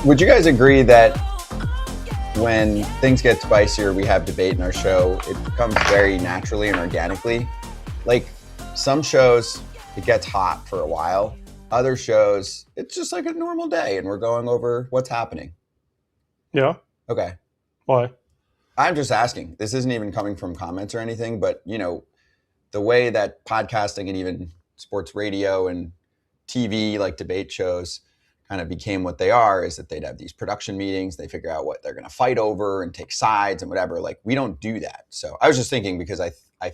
Would you guys agree that when things get spicier, we have debate in our show, it comes very naturally and organically? Like some shows, it gets hot for a while. Other shows, it's just like a normal day and we're going over what's happening. Yeah. Okay. Why? I'm just asking. This isn't even coming from comments or anything, but you know, the way that podcasting and even sports radio and TV, like debate shows, kind of became what they are, is that they'd have these production meetings. They figure out what they're going to fight over and take sides and whatever. Like, we don't do that. So I was just thinking, because I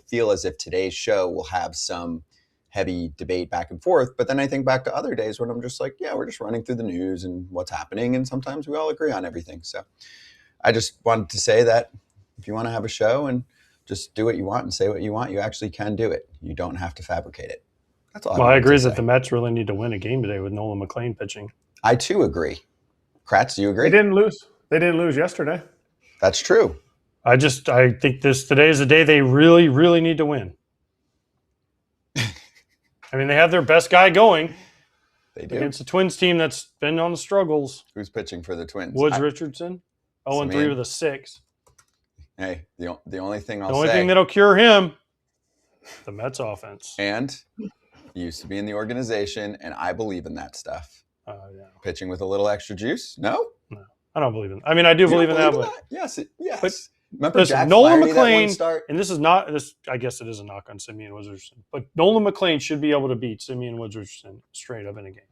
feel as if today's show will have some heavy debate back and forth. But then I think back to other days when I'm just like, yeah, we're just running through the news and what's happening. And sometimes we all agree on everything. So I just wanted to say that if you want to have a show and just do what you want and say what you want, you actually can do it. You don't have to fabricate it. That's all. Well, I agree that the Mets really need to win a game today with Nolan McLean pitching. I too agree. Kratz, do you agree? They didn't lose. They didn't lose yesterday. That's true. I think today is the day they really, really need to win. I mean, they have their best guy going. They do. Against the Twins team that's been on the struggles. Who's pitching for the Twins? Woods Richardson, 0-3 with a 6. Hey, the only thing the only thing that'll cure him, the Mets offense. And he used to be in the organization, and I believe in that stuff. Yeah. Pitching with a little extra juice? No, I don't believe in that. I mean, I do believe in that, but yes. But remember listen, Jack Nolan Flaherty, McLean, that one start? And this is not this. I guess it is a knock on Simeon Woods Richardson, but Nolan McLean should be able to beat Simeon Woods Richardson straight up in a game.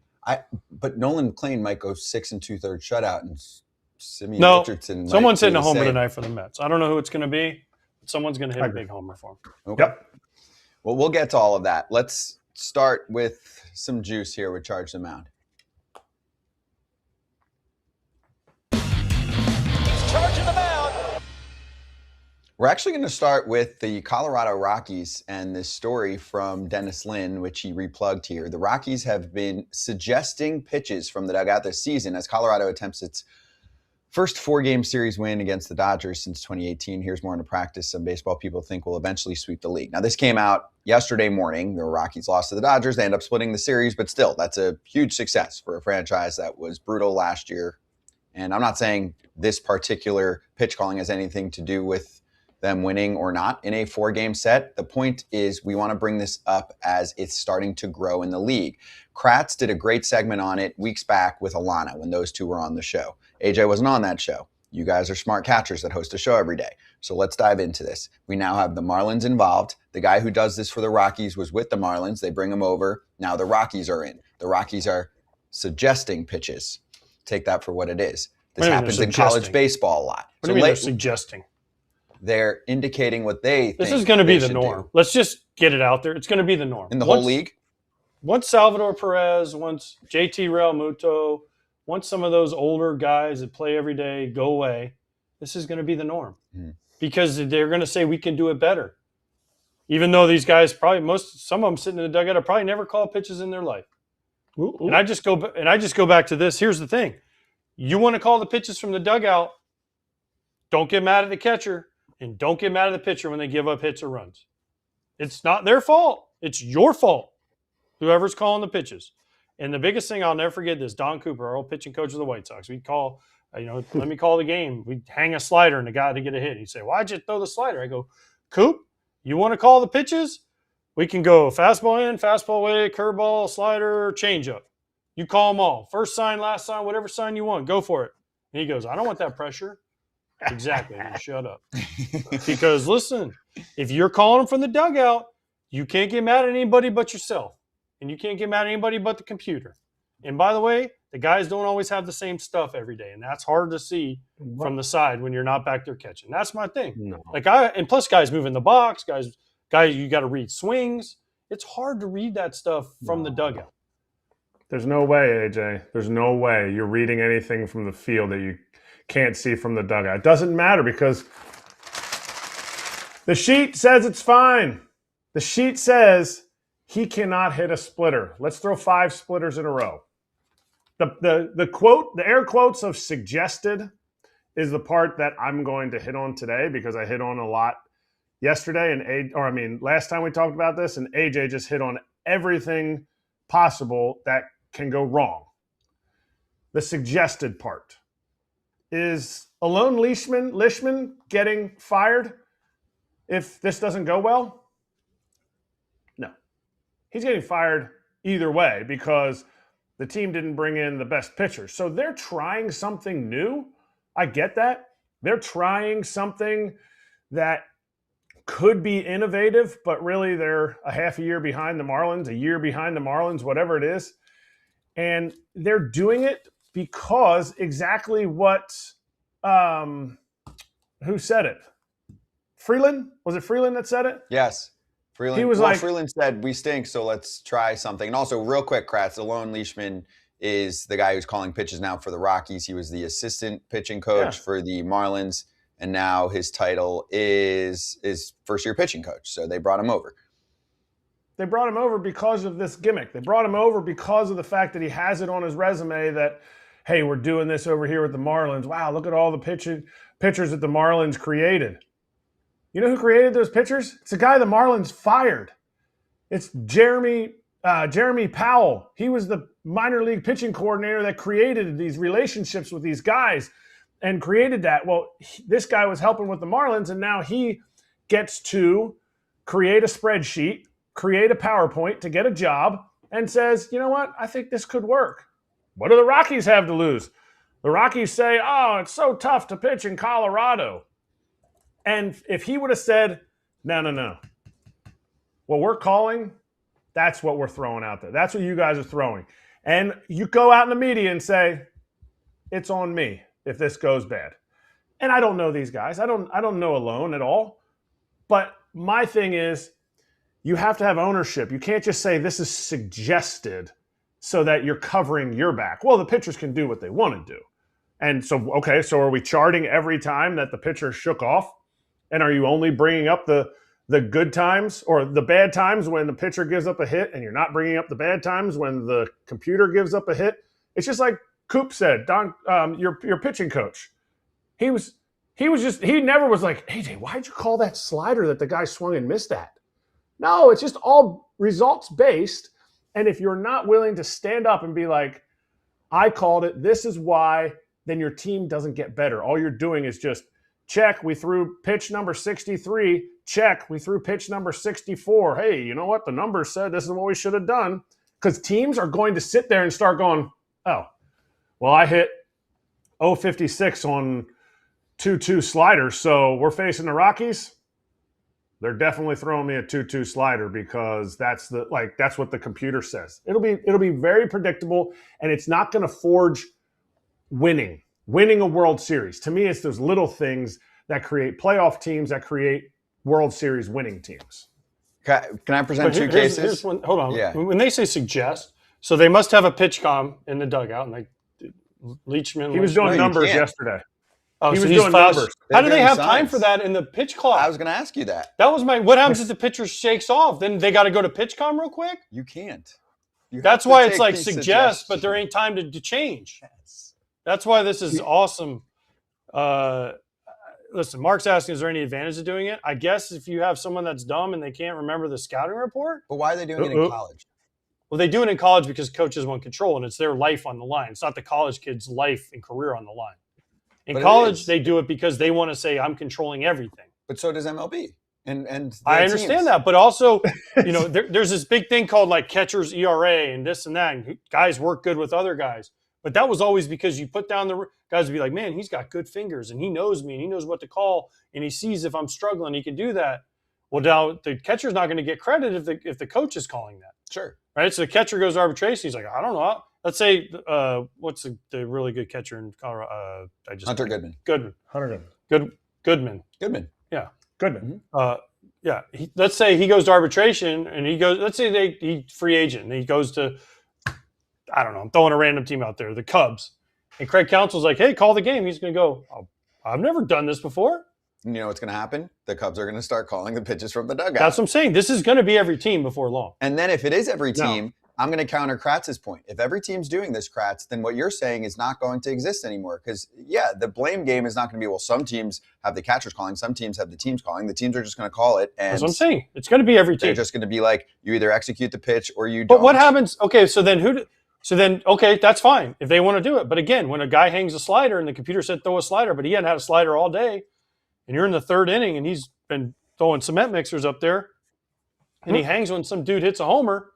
But Nolan McLean might go 6 2/3 shutout, and Simeon Richardson. Someone's hitting a homer tonight for the Mets. I don't know who it's going to be, but someone's going to hit a big homer for him. Okay. Yep. Well, we'll get to all of that. Let's start with some juice here with Charge the Mound. Charging the mound. We're actually going to start with the Colorado Rockies and this story from Dennis Lin, which he replugged here. The Rockies have been suggesting pitches from the dugout this season as Colorado attempts its first 4-game series win against the Dodgers since 2018. Here's more into practice some baseball people think will eventually sweep the league. Now, this came out yesterday morning. The Rockies lost to the Dodgers. They end up splitting the series, but still, that's a huge success for a franchise that was brutal last year. And I'm not saying this particular pitch calling has anything to do with them winning or not in a 4-game set. The point is we want to bring this up as it's starting to grow in the league. Kratz did a great segment on it weeks back with Alana when those two were on the show. AJ wasn't on that show. You guys are smart catchers that host a show every day. So let's dive into this. We now have the Marlins involved. The guy who does this for the Rockies was with the Marlins. They bring him over. Now the Rockies are in. The Rockies are suggesting pitches. Take that for what it is. This happens in college baseball a lot. What do you mean they're suggesting? They're indicating what they think. This is going to be the norm. Do. Let's just get it out there. It's going to be the norm. In the whole league? Once Salvador Perez, once JT Realmuto, once some of those older guys that play every day go away, this is going to be the norm. Because they're going to say we can do it better. Even though these guys some of them sitting in the dugout have probably never called pitches in their life. Ooh. And I just go back to this. Here's the thing. You want to call the pitches from the dugout, don't get mad at the catcher, and don't get mad at the pitcher when they give up hits or runs. It's not their fault. It's your fault, whoever's calling the pitches. And the biggest thing I'll never forget is Don Cooper, our old pitching coach of the White Sox. We'd call, let me call the game. We'd hang a slider and the guy to get a hit. He'd say, why'd you throw the slider? I go, Coop, you want to call the pitches? We can go fastball in, fastball away, curveball, slider, changeup. You call them all. First sign, last sign, whatever sign you want. Go for it. And he goes, I don't want that pressure. Exactly. Shut up. Because listen, if you're calling them from the dugout, you can't get mad at anybody but yourself. And you can't get mad at anybody but the computer. And by the way, the guys don't always have the same stuff every day. And that's hard to see from the side when you're not back there catching. That's my thing. No. And plus guys move in the box, guys, you got to read swings. It's hard to read that stuff from the dugout. There's no way, AJ. There's no way you're reading anything from the field that you can't see from the dugout. It doesn't matter because the sheet says it's fine. The sheet says he cannot hit a splitter. Let's throw 5 splitters in a row. The quote, the air quotes of suggested is the part that I'm going to hit on today because I hit on a lot yesterday last time we talked about this, and AJ just hit on everything possible that can go wrong. the suggested part. Is Alon Leishman getting fired if this doesn't go well? No. He's getting fired either way because the team didn't bring in the best pitchers. So they're trying something new. I get that. They're trying something that could be innovative, but really they're a half a year behind the Marlins, a year behind the Marlins, whatever it is. And they're doing it because exactly what who said it? Freeland? Was it Freeland that said it? Yes. Freeland. He was Freeland said, we stink, so let's try something. And also, real quick, Kratz, Alon Leishman is the guy who's calling pitches now for the Rockies. He was the assistant pitching coach for the Marlins, and now his title is first-year pitching coach. So they brought him over. They brought him over because of this gimmick. They brought him over because of the fact that he has it on his resume that, hey, we're doing this over here with the Marlins. Wow, look at all the pitchers that the Marlins created. You know who created those pitchers? It's the guy the Marlins fired. It's Jeremy Powell. He was the minor league pitching coordinator that created these relationships with these guys and created that. Well, this guy was helping with the Marlins, and now he gets to create a spreadsheet, create a PowerPoint to get a job, and says, you know what? I think this could work. What do the Rockies have to lose? The Rockies say, oh, it's so tough to pitch in Colorado. And if he would have said, no, what we're calling, that's what we're throwing out there. That's what you guys are throwing. And you go out in the media and say, it's on me if this goes bad. And I don't know these guys. I don't know Alon at all. But my thing is, you have to have ownership. You can't just say this is suggested so that you're covering your back. Well, the pitchers can do what they want to do. And so, okay, so are we charting every time that the pitcher shook off? And are you only bringing up the good times or the bad times when the pitcher gives up a hit, and you're not bringing up the bad times when the computer gives up a hit? It's just like Coop said, Don, your pitching coach. He never was like, AJ, why'd you call that slider that the guy swung and missed at? No, it's just all results based. And if you're not willing to stand up and be like, I called it, this is why, then your team doesn't get better. All you're doing is just check, we threw pitch number 63. Check, we threw pitch number 64. Hey, you know what? The numbers said this is what we should have done. Because teams are going to sit there and start going, oh, well, I hit 056 on 2-2 slider, so we're facing the Rockies. They're definitely throwing me a 2-2 slider because that's what the computer says. It'll be very predictable, and it's not going to forge winning a World Series. To me, it's those little things that create playoff teams, that create World Series winning teams. Can I present two cases? Here's one, hold on. Yeah. When they say suggest, so they must have a pitch comm in the dugout, and Leishman. He was doing numbers yesterday. Oh, he so was doing numbers. How do they have time for that in the pitch clock? I was going to ask you that. That was what happens if the pitcher shakes off? Then they got to go to pitch comm real quick? You can't. That's why it's like suggest, but there ain't time to change. Yes. That's why this is awesome. Listen, Mark's asking, is there any advantage to doing it? I guess if you have someone that's dumb and they can't remember the scouting report. But why are they doing it in college? Well, they do it in college because coaches want control, and it's their life on the line. It's not the college kid's life and career on the line. In college, they do it because they want to say, I'm controlling everything. But so does MLB. And I understand that. But also, there's this big thing called like catcher's ERA and this and that. And guys work good with other guys. But that was always because you put down the guys would be like, man, he's got good fingers and he knows me and he knows what to call and he sees if I'm struggling, he can do that. Well, now the catcher's not going to get credit if the coach is calling that. Sure. Right? So the catcher goes to arbitration. He's like, I don't know. Let's say, what's the really good catcher in Colorado? Hunter Goodman. Hunter Goodman. Yeah. Goodman. Yeah. Let's say he goes to arbitration and let's say he free agent and he goes to, I don't know, I'm throwing a random team out there, the Cubs. And Craig Counsell's like, hey, call the game. He's going to go, I've never done this before. You know what's going to happen? The Cubs are going to start calling the pitches from the dugout. That's what I'm saying. This is going to be every team before long. And then if it is every team, I'm going to counter Kratz's point. If every team's doing this, Kratz, then what you're saying is not going to exist anymore. Because, the blame game is not going to be, well, some teams have the catchers calling, some teams have the teams calling. The teams are just going to call it. And that's what I'm saying. It's going to be every team. They're just going to be like, you either execute the pitch or you don't. But what happens? Okay, so then So then, okay, that's fine if they want to do it. But again, when a guy hangs a slider and the computer said throw a slider, but he hadn't had a slider all day, and you're in the third inning and he's been throwing cement mixers up there, and he hangs when some dude hits a homer,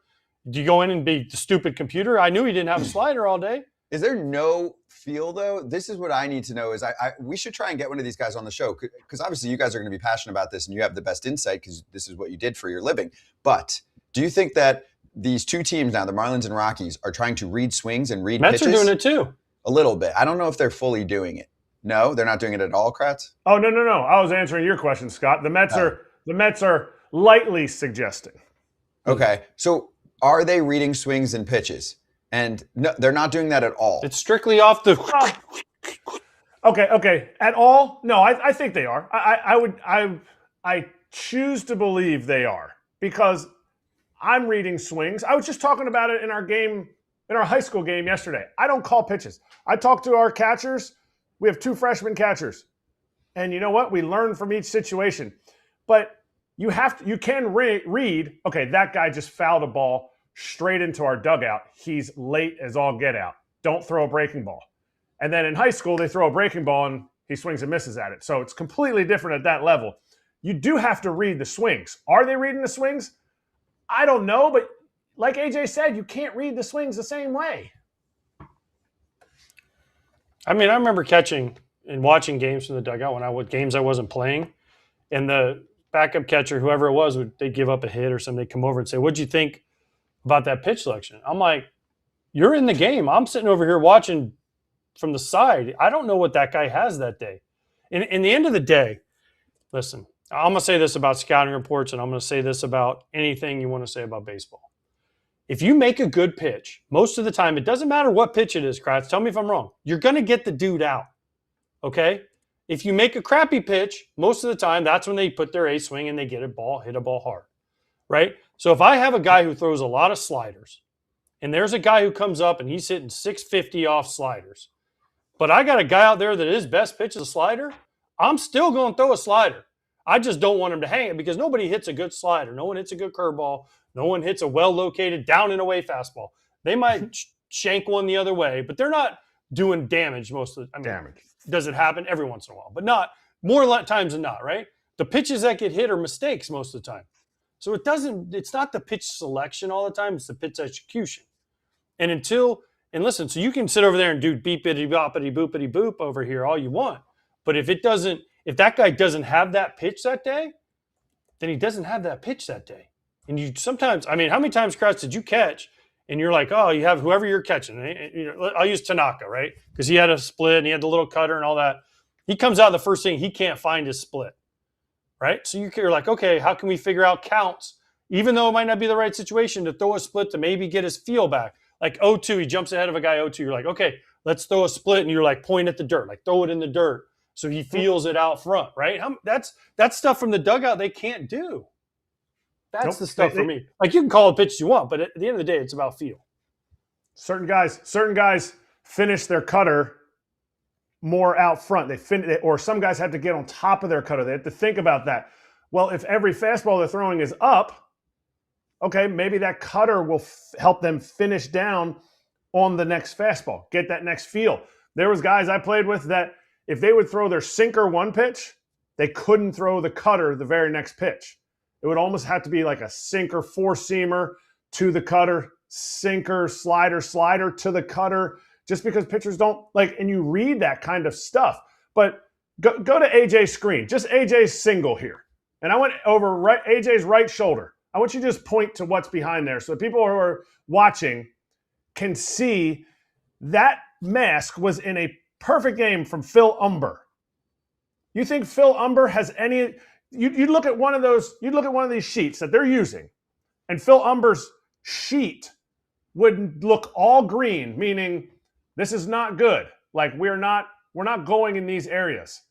do you go in and be the stupid computer? I knew he didn't have a slider all day. Is there no feel, though? This is what I need to know is we should try and get one of these guys on the show because obviously you guys are going to be passionate about this and you have the best insight because this is what you did for your living. But do you think that these two teams now, the Marlins and Rockies, are trying to read swings and read Mets pitches? Mets are doing it too. A little bit. I don't know if they're fully doing it. No, they're not doing it at all, Kratz? Oh, no. I was answering your question, Scott. The Mets are lightly suggesting. Okay. So are they reading swings and pitches? And no, they're not doing that at all. It's strictly off the. Okay. At all? No, I think they are. I choose to believe they are because I'm reading swings. I was just talking about it in our high school game yesterday. I don't call pitches. I talk to our catchers. We have 2 freshman catchers. And you know what? We learn from each situation. But you can read, okay, that guy just fouled a ball straight into our dugout. He's late as all get out. Don't throw a breaking ball. And then in high school, they throw a breaking ball and he swings and misses at it. So it's completely different at that level. You do have to read the swings. Are they reading the swings? I don't know, but like AJ said, you can't read the swings the same way. I mean, I remember catching and watching games from the dugout games I wasn't playing, and the backup catcher, whoever it was, they'd give up a hit or something. They'd come over and say, "What'd you think about that pitch selection?" I'm like, "You're in the game. I'm sitting over here watching from the side. I don't know what that guy has that day." In the end of the day, listen, I'm going to say this about scouting reports, and I'm going to say this about anything you want to say about baseball. If you make a good pitch, most of the time, it doesn't matter what pitch it is, Kratz, tell me if I'm wrong, you're going to get the dude out, okay? If you make a crappy pitch, most of the time, that's when they put their A swing and they hit a ball hard, right? So if I have a guy who throws a lot of sliders, and there's a guy who comes up and he's hitting 650 off sliders, but I got a guy out there that his best pitch is a slider, I'm still going to throw a slider. I just don't want him to hang it because nobody hits a good slider. No one hits a good curveball. No one hits a well-located down and away fastball. They might shank one the other way, but they're not doing damage most of the time. Damage. Does it happen? Every once in a while, but not more times than not, right? The pitches that get hit are mistakes most of the time. So it's not the pitch selection all the time. It's the pitch execution. And listen, so you can sit over there and do beepity boppity boopity boop over here all you want. But if that guy doesn't have that pitch that day, then he doesn't have that pitch that day. And how many times, Kratz, did you catch and you're like, oh, you have whoever you're catching. I'll use Tanaka, right? Because he had a split and he had the little cutter and all that. He comes out the first thing, he can't find his split, right? So you're like, okay, how can we figure out counts, even though it might not be the right situation to throw a split to maybe get his feel back? Like 0-2, he jumps ahead of a guy 0-2. You're like, okay, let's throw a split. And you're like, point at the dirt, like throw it in the dirt. So he feels it out front, right? That's stuff from the dugout they can't do. That's the stuff for me. Like you can call it pitches you want, but at the end of the day, it's about feel. Certain guys finish their cutter more out front. Or some guys have to get on top of their cutter. They have to think about that. Well, if every fastball they're throwing is up, okay, maybe that cutter will help them finish down on the next fastball, get that next feel. There was guys I played with that if they would throw their sinker one pitch, they couldn't throw the cutter the very next pitch. It would almost have to be like a sinker four-seamer to the cutter, sinker, slider to the cutter, just because pitchers don't like, and you read that kind of stuff. But go to AJ's screen, just AJ's single here. And I went over AJ's right shoulder. I want you to just point to what's behind there so people who are watching can see that mask was in a perfect game from Phil Umber. You think Phil Umber has any? You'd look at one of these sheets that they're using, and Phil Umber's sheet would look all green, meaning this is not good. Like we're not going in these areas.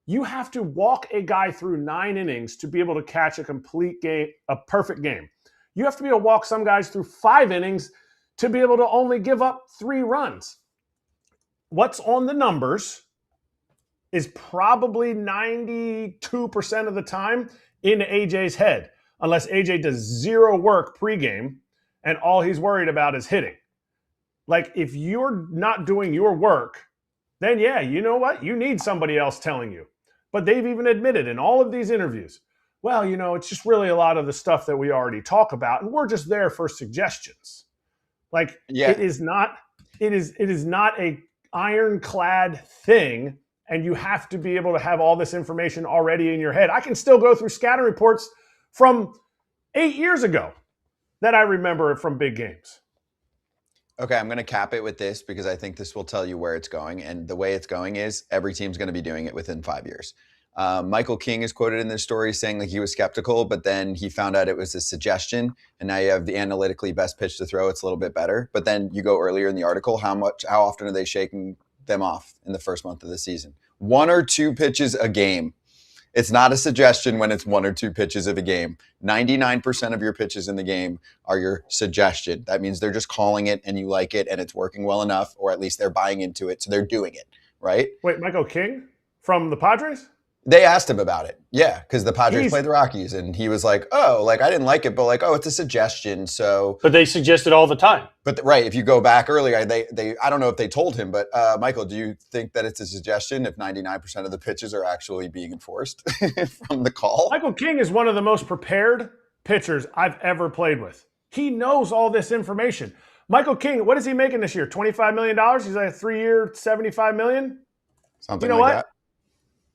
You have to walk a guy through 9 innings to be able to catch a complete game, a perfect game. You have to be able to walk some guys through 5 innings to be able to only give up 3 runs. What's on the numbers is probably 92% of the time in AJ's head, unless AJ does zero work pregame and all he's worried about is hitting. Like, if you're not doing your work, then yeah, you know what? You need somebody else telling you. But they've even admitted in all of these interviews, well, it's just really a lot of the stuff that we already talk about, and we're just there for suggestions. Like, it is not a ironclad thing, and you have to be able to have all this information already in your head. I can still go through scatter reports from 8 years ago that I remember from big games. Okay, I'm going to cap it with this because I think this will tell you where it's going. And the way it's going is every team's going to be doing it within 5 years. Michael King is quoted in this story saying like he was skeptical, but then he found out it was a suggestion. And now you have the analytically best pitch to throw. It's a little bit better. But then you go earlier in the article, how often are they shaking them off in the first month of the season? 1 or 2 pitches a game. It's not a suggestion when it's 1 or 2 pitches of a game. 99% of your pitches in the game are your suggestion. That means they're just calling it and you like it and it's working well enough, or at least they're buying into it. So they're doing it, right? Wait, Michael King from the Padres? They asked him about it. Yeah, because the Padres played the Rockies and he was like, oh, like I didn't like it, but like, oh, it's a suggestion. So, but they suggest it all the time. But right, if you go back earlier, they I don't know if they told him, but Michael, do you think that it's a suggestion if 99% of the pitches are actually being enforced from the call? Michael King is one of the most prepared pitchers I've ever played with. He knows all this information. Michael King, what is he making this year? $25 million? He's like a 3-year, $75 million? Something like that.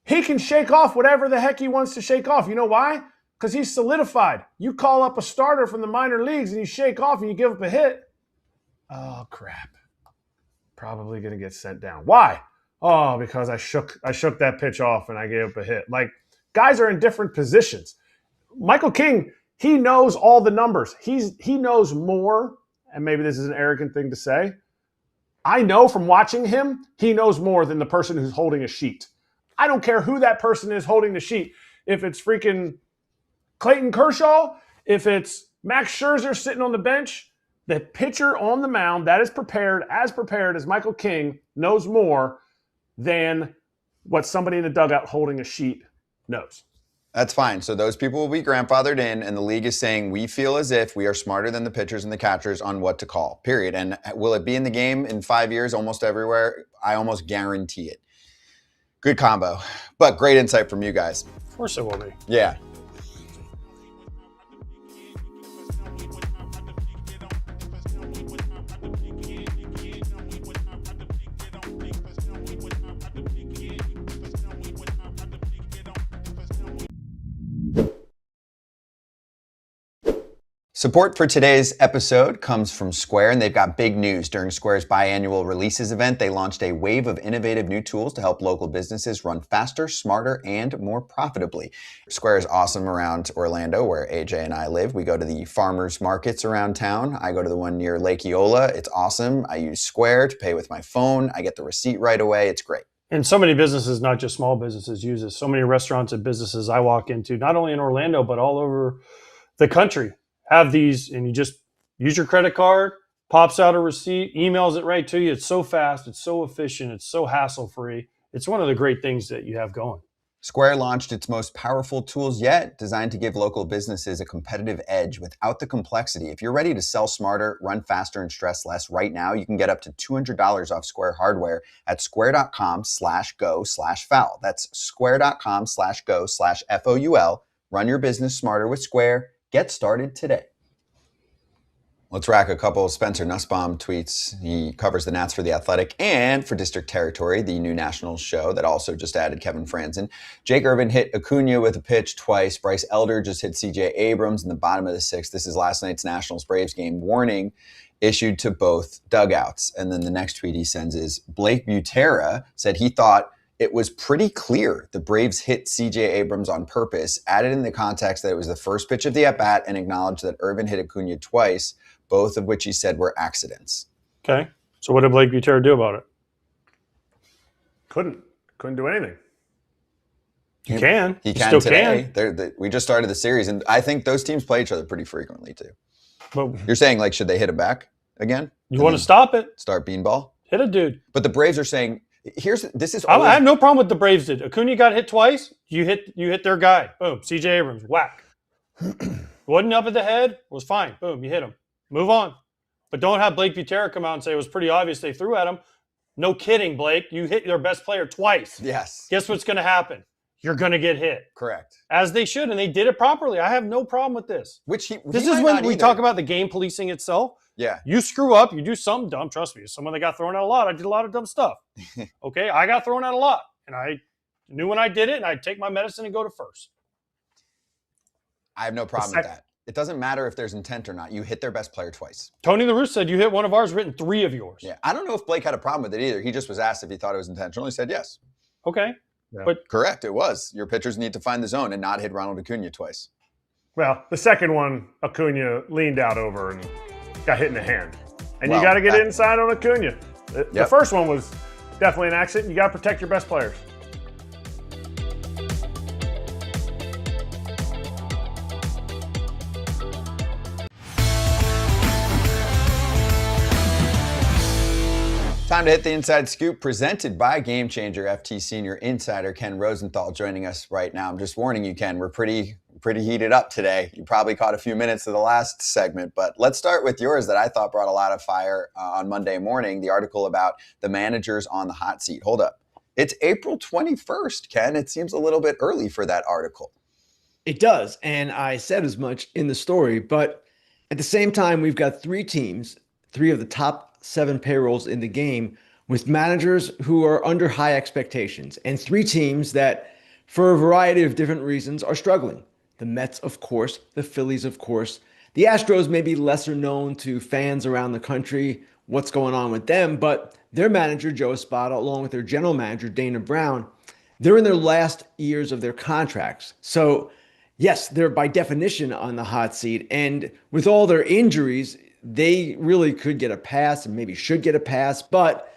He can shake off whatever the heck he wants to shake off. You know why? Because he's solidified. You call up a starter from the minor leagues and you shake off and you give up a hit. Oh, crap. Probably going to get sent down. Why? Oh, because I shook that pitch off and I gave up a hit. Like, guys are in different positions. Michael King, he knows all the numbers. He knows more, and maybe this is an arrogant thing to say. I know from watching him, he knows more than the person who's holding a sheet. I don't care who that person is holding the sheet. If it's freaking Clayton Kershaw, if it's Max Scherzer sitting on the bench, the pitcher on the mound that is prepared as Michael King knows more than what somebody in the dugout holding a sheet knows. That's fine. So those people will be grandfathered in, and the league is saying we feel as if we are smarter than the pitchers and the catchers on what to call, period. And will it be in the game in 5 years almost everywhere? I almost guarantee it. Good combo, but great insight from you guys. Of course it will be. Yeah. Support for today's episode comes from Square, and they've got big news. During Square's biannual releases event, they launched a wave of innovative new tools to help local businesses run faster, smarter, and more profitably. Square is awesome around Orlando, where AJ and I live. We go to the farmers markets around town. I go to the one near Lake Eola. It's awesome. I use Square to pay with my phone. I get the receipt right away. It's great. And so many businesses, not just small businesses, use this. So many restaurants and businesses I walk into, not only in Orlando, but all over the country, have these, and you just use your credit card, pops out a receipt, emails it right to you. It's so fast, it's so efficient, it's so hassle-free. It's one of the great things that you have going. Square launched its most powerful tools yet, designed to give local businesses a competitive edge without the complexity. If you're ready to sell smarter, run faster, and stress less right now, you can get up to $200 off Square hardware at square.com/go/foul. That's square.com/go/FOUL. Run your business smarter with Square. Get started today. Let's rack a couple of Spencer Nussbaum tweets. He covers the Nats for The Athletic and for District Territory, the new Nationals show that also just added Kevin Franzen. Jake Irvin hit Acuna with a pitch twice. Bryce Elder just hit C.J. Abrams in the bottom of the sixth. This is last night's Nationals-Braves game. Warning issued to both dugouts. And then the next tweet he sends is Blake Butera said he thought it was pretty clear the Braves hit C.J. Abrams on purpose, added in the context that it was the first pitch of the at-bat, and acknowledged that Irvin hit Acuna twice, both of which he said were accidents. Okay. So what did Blake Butera do about it? Couldn't do anything. He can. He can still today. Can. We just started the series, and I think those teams play each other pretty frequently, too. But you're saying, like, should they hit him back again? You want to stop it? Start beanball? Hit a dude. But the Braves are saying, I have no problem with the Braves did. Acuna got hit twice. You hit their guy. Boom. C.J. Abrams. Whack. Wasn't up at the head. Was fine. Boom. You hit him. Move on. But don't have Blake Butera come out and say it was pretty obvious they threw at him. No kidding, Blake. You hit their best player twice. Yes. Guess what's going to happen? You're going to get hit. Correct. As they should, and they did it properly. I have no problem with this. This is when we talk about the game policing itself. Yeah. You screw up, you do something dumb. Trust me, as someone that got thrown out a lot, I did a lot of dumb stuff. Okay? I got thrown out a lot, and I knew when I did it, and I'd take my medicine and go to first. I have no problem with that. It doesn't matter if there's intent or not. You hit their best player twice. Tony La Russa said you hit one of ours, written 3 of yours. Yeah. I don't know if Blake had a problem with it either. He just was asked if he thought it was intentional. He said yes. Okay. Yeah. But correct, it was. Your pitchers need to find the zone and not hit Ronald Acuna twice. Well, the second one, Acuna leaned out over and got hit in the hand. And Well, you got to get inside on Acuna. The Yep. first one was definitely an accident. You got to protect your best players. Time to hit the inside scoop presented by Game Changer FT Senior Insider Ken Rosenthal joining us right now. I'm just warning you, Ken, we're pretty heated up today. You probably caught a few minutes of the last segment, but let's start with yours that I thought brought a lot of fire on Monday morning, the article about the managers on the hot seat. Hold up. It's April 21st, Ken. It seems a little bit early for that article. It does, and I said as much in the story, but at the same time, we've got 3 teams, 3 of the top 7 payrolls in the game with managers who are under high expectations, and 3 teams that, for a variety of different reasons, are struggling. The Mets, of course, the Phillies, of course. The Astros may be lesser known to fans around the country, what's going on with them, but their manager, Joe Espada, along with their general manager, Dana Braun, they're in their last years of their contracts. So, yes, they're by definition on the hot seat, and with all their injuries, they really could get a pass and maybe should get a pass, but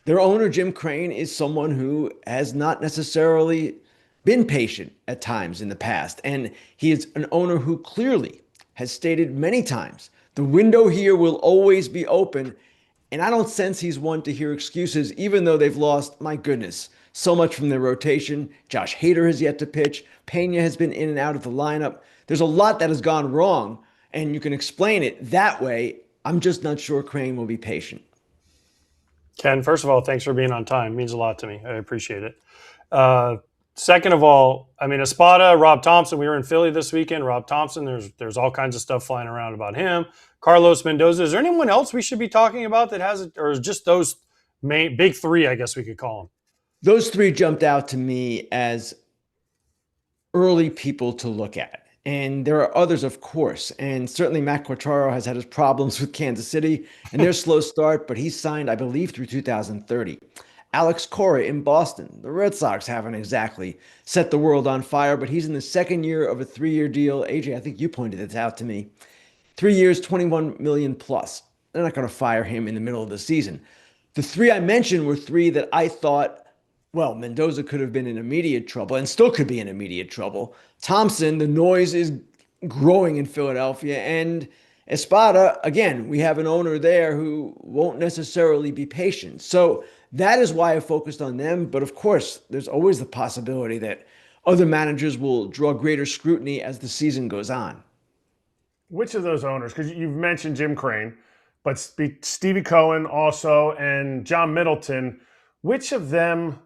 their owner, Jim Crane, is someone who has not necessarily been patient at times in the past. And he is an owner who clearly has stated many times, the window here will always be open. And I don't sense he's one to hear excuses, even though they've lost, my goodness, so much from their rotation. Josh Hader has yet to pitch. Pena has been in and out of the lineup. There's a lot that has gone wrong. And you can explain it that way. I'm just not sure Crane will be patient. Ken, first of all, thanks for being on time. It means a lot to me. I appreciate it. Second of all, I mean, Espada, Rob Thompson, we were in Philly this weekend. Rob Thompson, there's all kinds of stuff flying around about him. Carlos Mendoza. Is there anyone else we should be talking about that has it, or is just those big 3, I guess we could call them? Those 3 jumped out to me as early people to look at. And there are others, of course. And certainly Matt Quatraro has had his problems with Kansas City and their slow start, but he's signed, I believe, through 2030. Alex Cora in Boston. The Red Sox haven't exactly set the world on fire, but he's in the second year of a 3-year deal. AJ, I think you pointed this out to me. 3 years, $21 million plus. They're not going to fire him in the middle of the season. The 3 I mentioned were 3 that I thought, well, Mendoza could have been in immediate trouble and still could be in immediate trouble. Thompson, the noise is growing in Philadelphia. And Espada, again, we have an owner there who won't necessarily be patient. So that is why I focused on them. But of course, there's always the possibility that other managers will draw greater scrutiny as the season goes on. Which of those owners, because you've mentioned Jim Crane, but Stevie Cohen also and John Middleton, which of them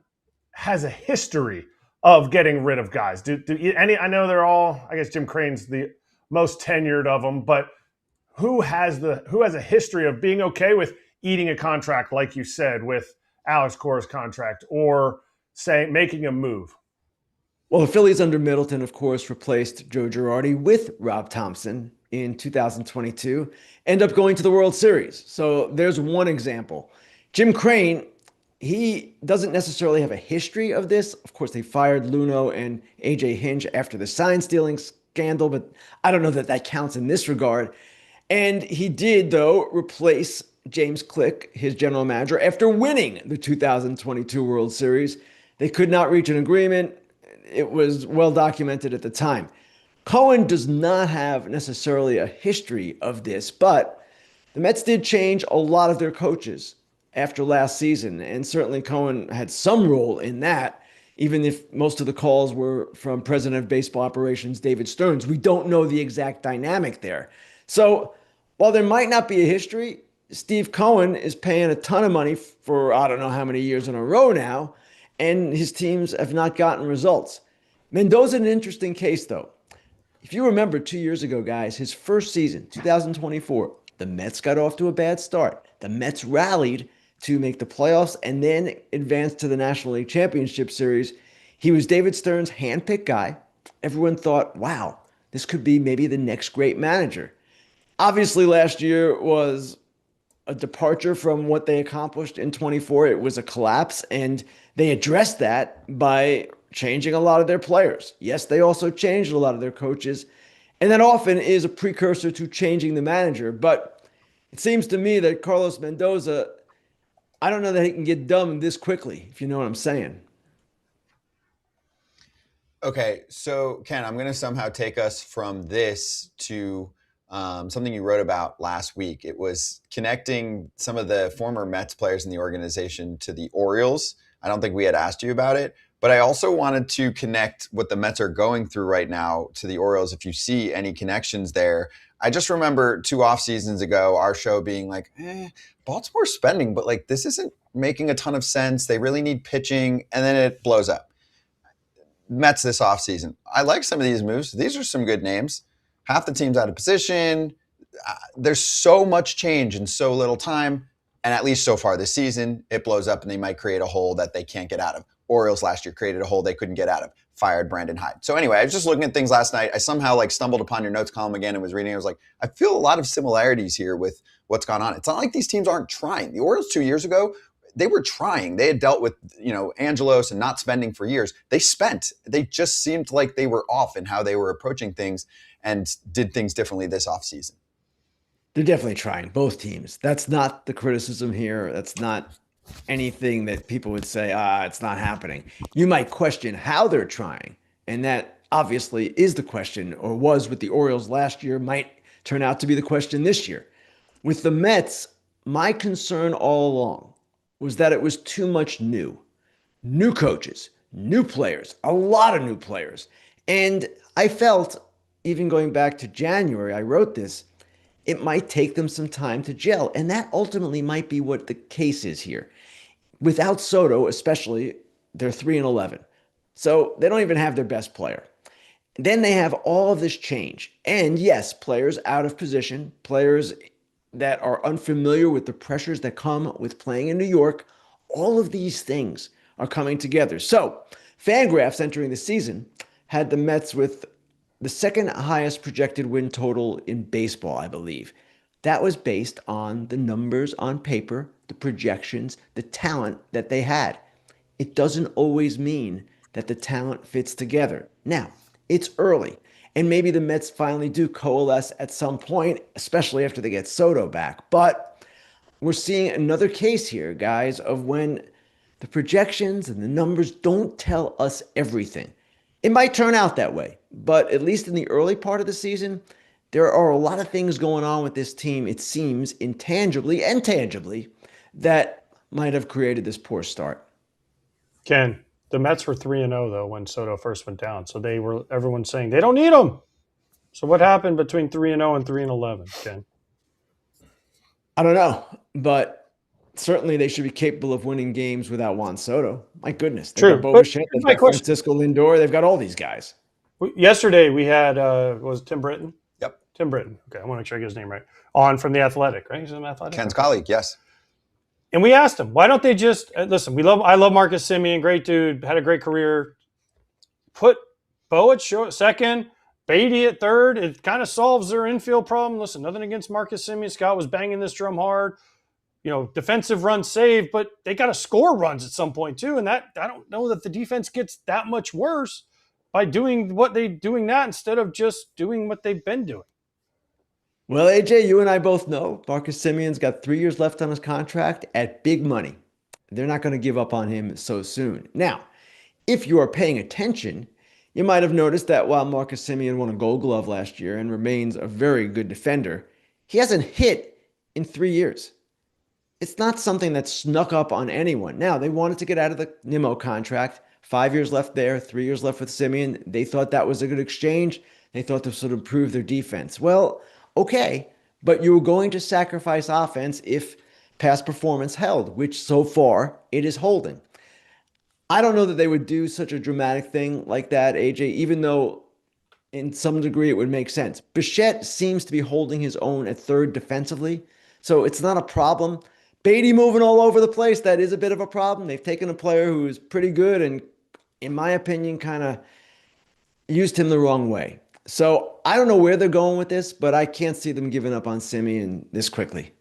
has a history of getting rid of guys? I know they're all, I guess Jim Crane's the most tenured of them, but who has a history of being okay with eating a contract, like you said, with Alex Cora's contract, or making a move? Well, the Phillies under Middleton, of course, replaced Joe Girardi with Rob Thompson in 2022, end up going to the World Series. So there's one example. Jim Crane, he doesn't necessarily have a history of this. Of course, they fired Luno and AJ Hinch after the sign stealing scandal, but I don't know that that counts in this regard. And he did, though, replace James Click, his general manager, after winning the 2022 World Series. They could not reach an agreement. It was well documented at the time. Cohen does not have necessarily a history of this, but the Mets did change a lot of their coaches after last season, and certainly Cohen had some role in that, even if most of the calls were from President of Baseball Operations David Stearns. We don't know the exact dynamic there. So while there might not be a history, Steve Cohen is paying a ton of money for I don't know how many years in a row now, and his teams have not gotten results. Mendoza, an interesting case, though. If you remember 2 years ago, guys, his first season, 2024, the Mets got off to a bad start. The Mets rallied to make the playoffs and then advanced to the National League Championship Series. He was David Stern's handpicked guy. Everyone thought, wow, this could be maybe the next great manager. Obviously, last year was a departure from what they accomplished in 24. It was a collapse, and they addressed that by changing a lot of their players. Yes, they also changed a lot of their coaches, and that often is a precursor to changing the manager. But it seems to me that Carlos Mendoza, I don't know that he can get dumb this quickly, if you know what I'm saying. Okay, so Ken, I'm going to somehow take us from this to something you wrote about last week. It was connecting some of the former Mets players in the organization to the Orioles. I don't think we had asked you about it, but I also wanted to connect what the Mets are going through right now to the Orioles, if you see any connections there. I just remember 2 off seasons ago, our show being like, Baltimore's spending, but like this isn't making a ton of sense. They really need pitching, and then it blows up. Mets this offseason. I like some of these moves. These are some good names. Half the team's out of position. There's so much change in so little time. And at least so far this season, it blows up and they might create a hole that they can't get out of. Orioles last year created a hole they couldn't get out of. Fired Brandon Hyde. So anyway, I was just looking at things last night. I somehow stumbled upon your notes column again and was reading. I was like, I feel a lot of similarities here with what's gone on. It's not like these teams aren't trying. The Orioles 2 years ago, they were trying. They had dealt with, Angelos and not spending for years. They spent. They just seemed like they were off in how they were approaching things and did things differently this offseason. They're definitely trying, both teams. That's not the criticism here. That's not anything that people would say, it's not happening. You might question how they're trying, and that obviously is the question, or was with the Orioles last year, might turn out to be the question this year. With the Mets, my concern all along was that it was too much new coaches, new players, a lot of new players. And I felt, even going back to January, I wrote this, it might take them some time to gel. And that ultimately might be what the case is here. Without Soto, especially, they're 3-11. So they don't even have their best player. Then they have all of this change. And yes, players out of position, players that are unfamiliar with the pressures that come with playing in New York. All of these things are coming together. So Fangraphs entering the season had the Mets with the second highest projected win total in baseball, I believe. That was based on the numbers on paper, the projections, the talent that they had. It doesn't always mean that the talent fits together. Now, it's early, and maybe the Mets finally do coalesce at some point, especially after they get Soto back. But we're seeing another case here, guys, of when the projections and the numbers don't tell us everything. It might turn out that way, but at least in the early part of the season, there are a lot of things going on with this team, it seems, intangibly and tangibly, that might have created this poor start. Ken, the Mets were 3-0 though when Soto first went down. So everyone's saying they don't need him. So what happened between 3-0 and 3-11, Ken? I don't know, but certainly they should be capable of winning games without Juan Soto. My goodness. They've got Bobichette, they've got Francisco Lindor, they've got all these guys. Yesterday we had, was it Tim Britton? Yep. Tim Britton. Okay, I want to make sure I get his name right. On from The Athletic, right? He's an Athletic? Ken's colleague, yes. And we asked him, why don't they just listen? I love Marcus Semien, great dude, had a great career. Put Bo at second, Beatty at third. It kind of solves their infield problem. Listen, nothing against Marcus Semien. Scott was banging this drum hard. Defensive runs saved, but they got to score runs at some point too. And that I don't know that the defense gets that much worse by doing that instead of just doing what they've been doing. Well, AJ, you and I both know Marcus Semien's got 3 years left on his contract at big money. They're not going to give up on him so soon. Now, if you are paying attention, you might have noticed that while Marcus Semien won a Gold Glove last year and remains a very good defender, he hasn't hit in 3 years. It's not something that snuck up on anyone. Now, they wanted to get out of the Nimmo contract. 5 years left there, 3 years left with Semien. They thought that was a good exchange. They thought this would improve their defense. Well, okay, but you were going to sacrifice offense if past performance held, which so far it is holding. I don't know that they would do such a dramatic thing like that, AJ, even though in some degree it would make sense. Bichette seems to be holding his own at third defensively, so it's not a problem. Beatty moving all over the place, that is a bit of a problem. They've taken a player who is pretty good and, in my opinion, kind of used him the wrong way. So I don't know where they're going with this, but I can't see them giving up on Semien this quickly.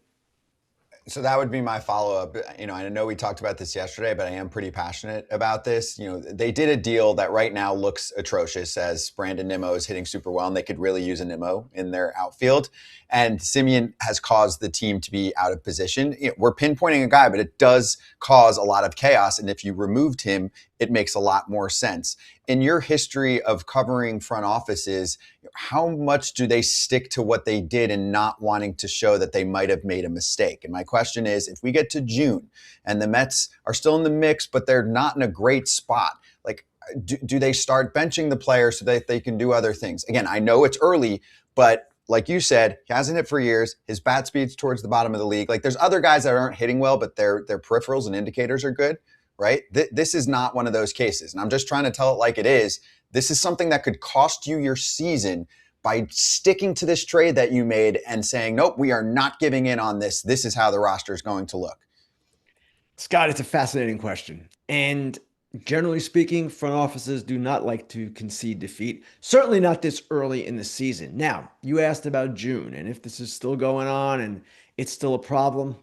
So that would be my follow-up. I know we talked about this yesterday, but I am pretty passionate about this. They did a deal that right now looks atrocious as Brandon Nimmo is hitting super well, and they could really use a Nimmo in their outfield. And Semien has caused the team to be out of position. We're pinpointing a guy, but it does cause a lot of chaos. And if you removed him, it makes a lot more sense. In your history of covering front offices, how much do they stick to what they did and not wanting to show that they might have made a mistake? And my question is, if we get to June and the Mets are still in the mix, but they're not in a great spot, like, do they start benching the player so that they can do other things? Again, I know it's early, but like you said, he hasn't hit for years. His bat speed's towards the bottom of the league. Like, there's other guys that aren't hitting well, but their peripherals and indicators are good, right? This is not one of those cases. And I'm just trying to tell it like it is. This is something that could cost you your season by sticking to this trade that you made and saying, nope, we are not giving in on this. This is how the roster is going to look. Scott, it's a fascinating question. And generally speaking, front offices do not like to concede defeat, certainly not this early in the season. Now, you asked about June and if this is still going on and it's still a problem.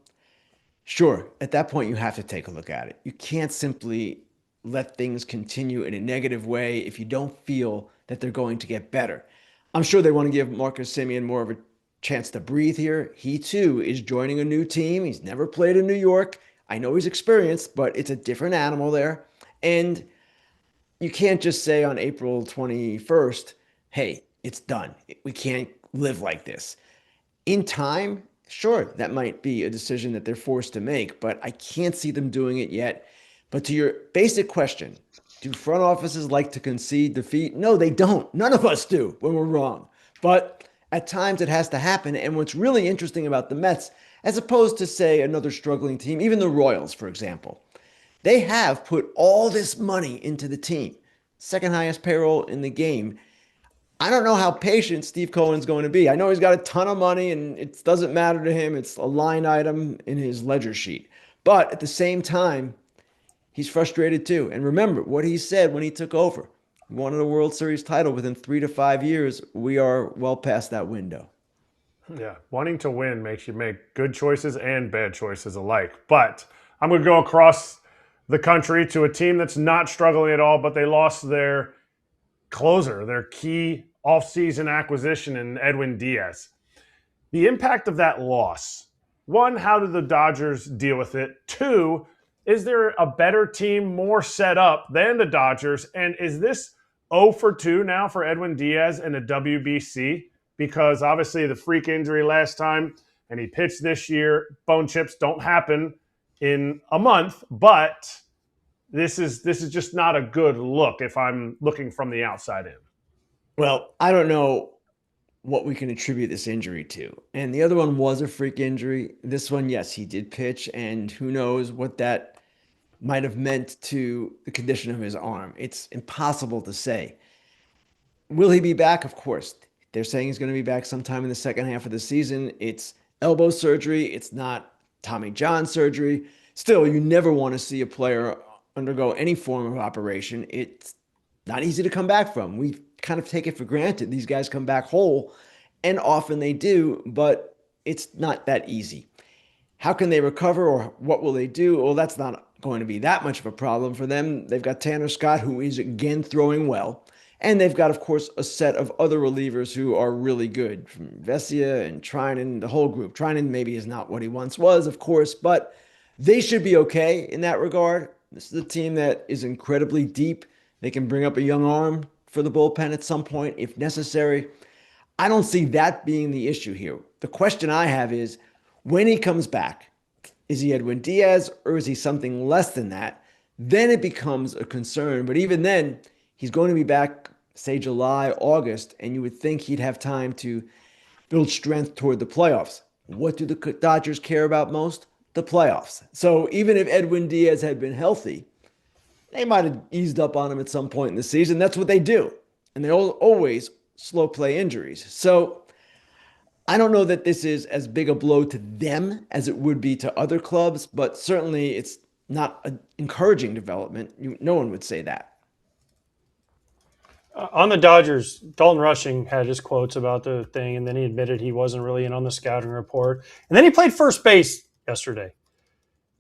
Sure, at that point, you have to take a look at it. You can't simply let things continue in a negative way if you don't feel that they're going to get better. I'm sure they want to give Marcus Semien more of a chance to breathe here. He, too, is joining a new team. He's never played in New York. I know he's experienced, but it's a different animal there. And you can't just say on April 21st, hey, it's done. We can't live like this. In time, sure, that might be a decision that they're forced to make, but I can't see them doing it yet. But to your basic question, do front offices like to concede defeat? No, they don't. None of us do when we're wrong. But at times it has to happen. And what's really interesting about the Mets, as opposed to, say, another struggling team, even the Royals, for example, they have put all this money into the team, second highest payroll in the game. I don't know how patient Steve Cohen's going to be. I know he's got a ton of money and it doesn't matter to him. It's a line item in his ledger sheet. But at the same time, he's frustrated too. And remember what he said when he took over. He wanted a World Series title within 3 to 5 years. We are well past that window. Yeah, wanting to win makes you make good choices and bad choices alike. But I'm going to go across the country to a team that's not struggling at all, but they lost their closer, their key offseason acquisition in Edwin Díaz. The impact of that loss. One, how did the Dodgers deal with it? Two, is there a better team more set up than the Dodgers? And is this 0 for 2 now for Edwin Díaz in a WBC? Because obviously the freak injury last time, and he pitched this year. Bone chips don't happen in a month, but this is just not a good look if I'm looking from the outside in. Well, I don't know what we can attribute this injury to. And the other one was a freak injury. This one, yes, he did pitch, and who knows what that might have meant to the condition of his arm. It's impossible to say. Will he be back? Of course. They're saying he's going to be back sometime in the second half of the season. It's elbow surgery. It's not Tommy John surgery. Still, you never want to see a player undergo any form of operation. It's not easy to come back from. We kind of take it for granted. These guys come back whole, and often they do, but it's not that easy. How can they recover, or what will they do? Well, that's not going to be that much of a problem for them. They've got Tanner Scott, who is again throwing well. And they've got, of course, a set of other relievers who are really good, from Vesia and Trinan, the whole group. Trinan maybe is not what he once was, of course, but they should be okay in that regard. This is a team that is incredibly deep. They can bring up a young arm for the bullpen at some point if necessary. I don't see that being the issue here. The question I have is, when he comes back, is he Edwin Díaz or is he something less than that? Then it becomes a concern. But even then, he's going to be back, say, July, August, and you would think he'd have time to build strength toward the playoffs. What do the Dodgers care about most? The playoffs. So even if Edwin Díaz had been healthy, they might have eased up on him at some point in the season. That's what they do. And they always slow play injuries. So I don't know that this is as big a blow to them as it would be to other clubs, but certainly it's not an encouraging development. No one would say that. On the Dodgers, Dalton Rushing had his quotes about the thing, and then he admitted he wasn't really in on the scouting report. And then he played first base yesterday.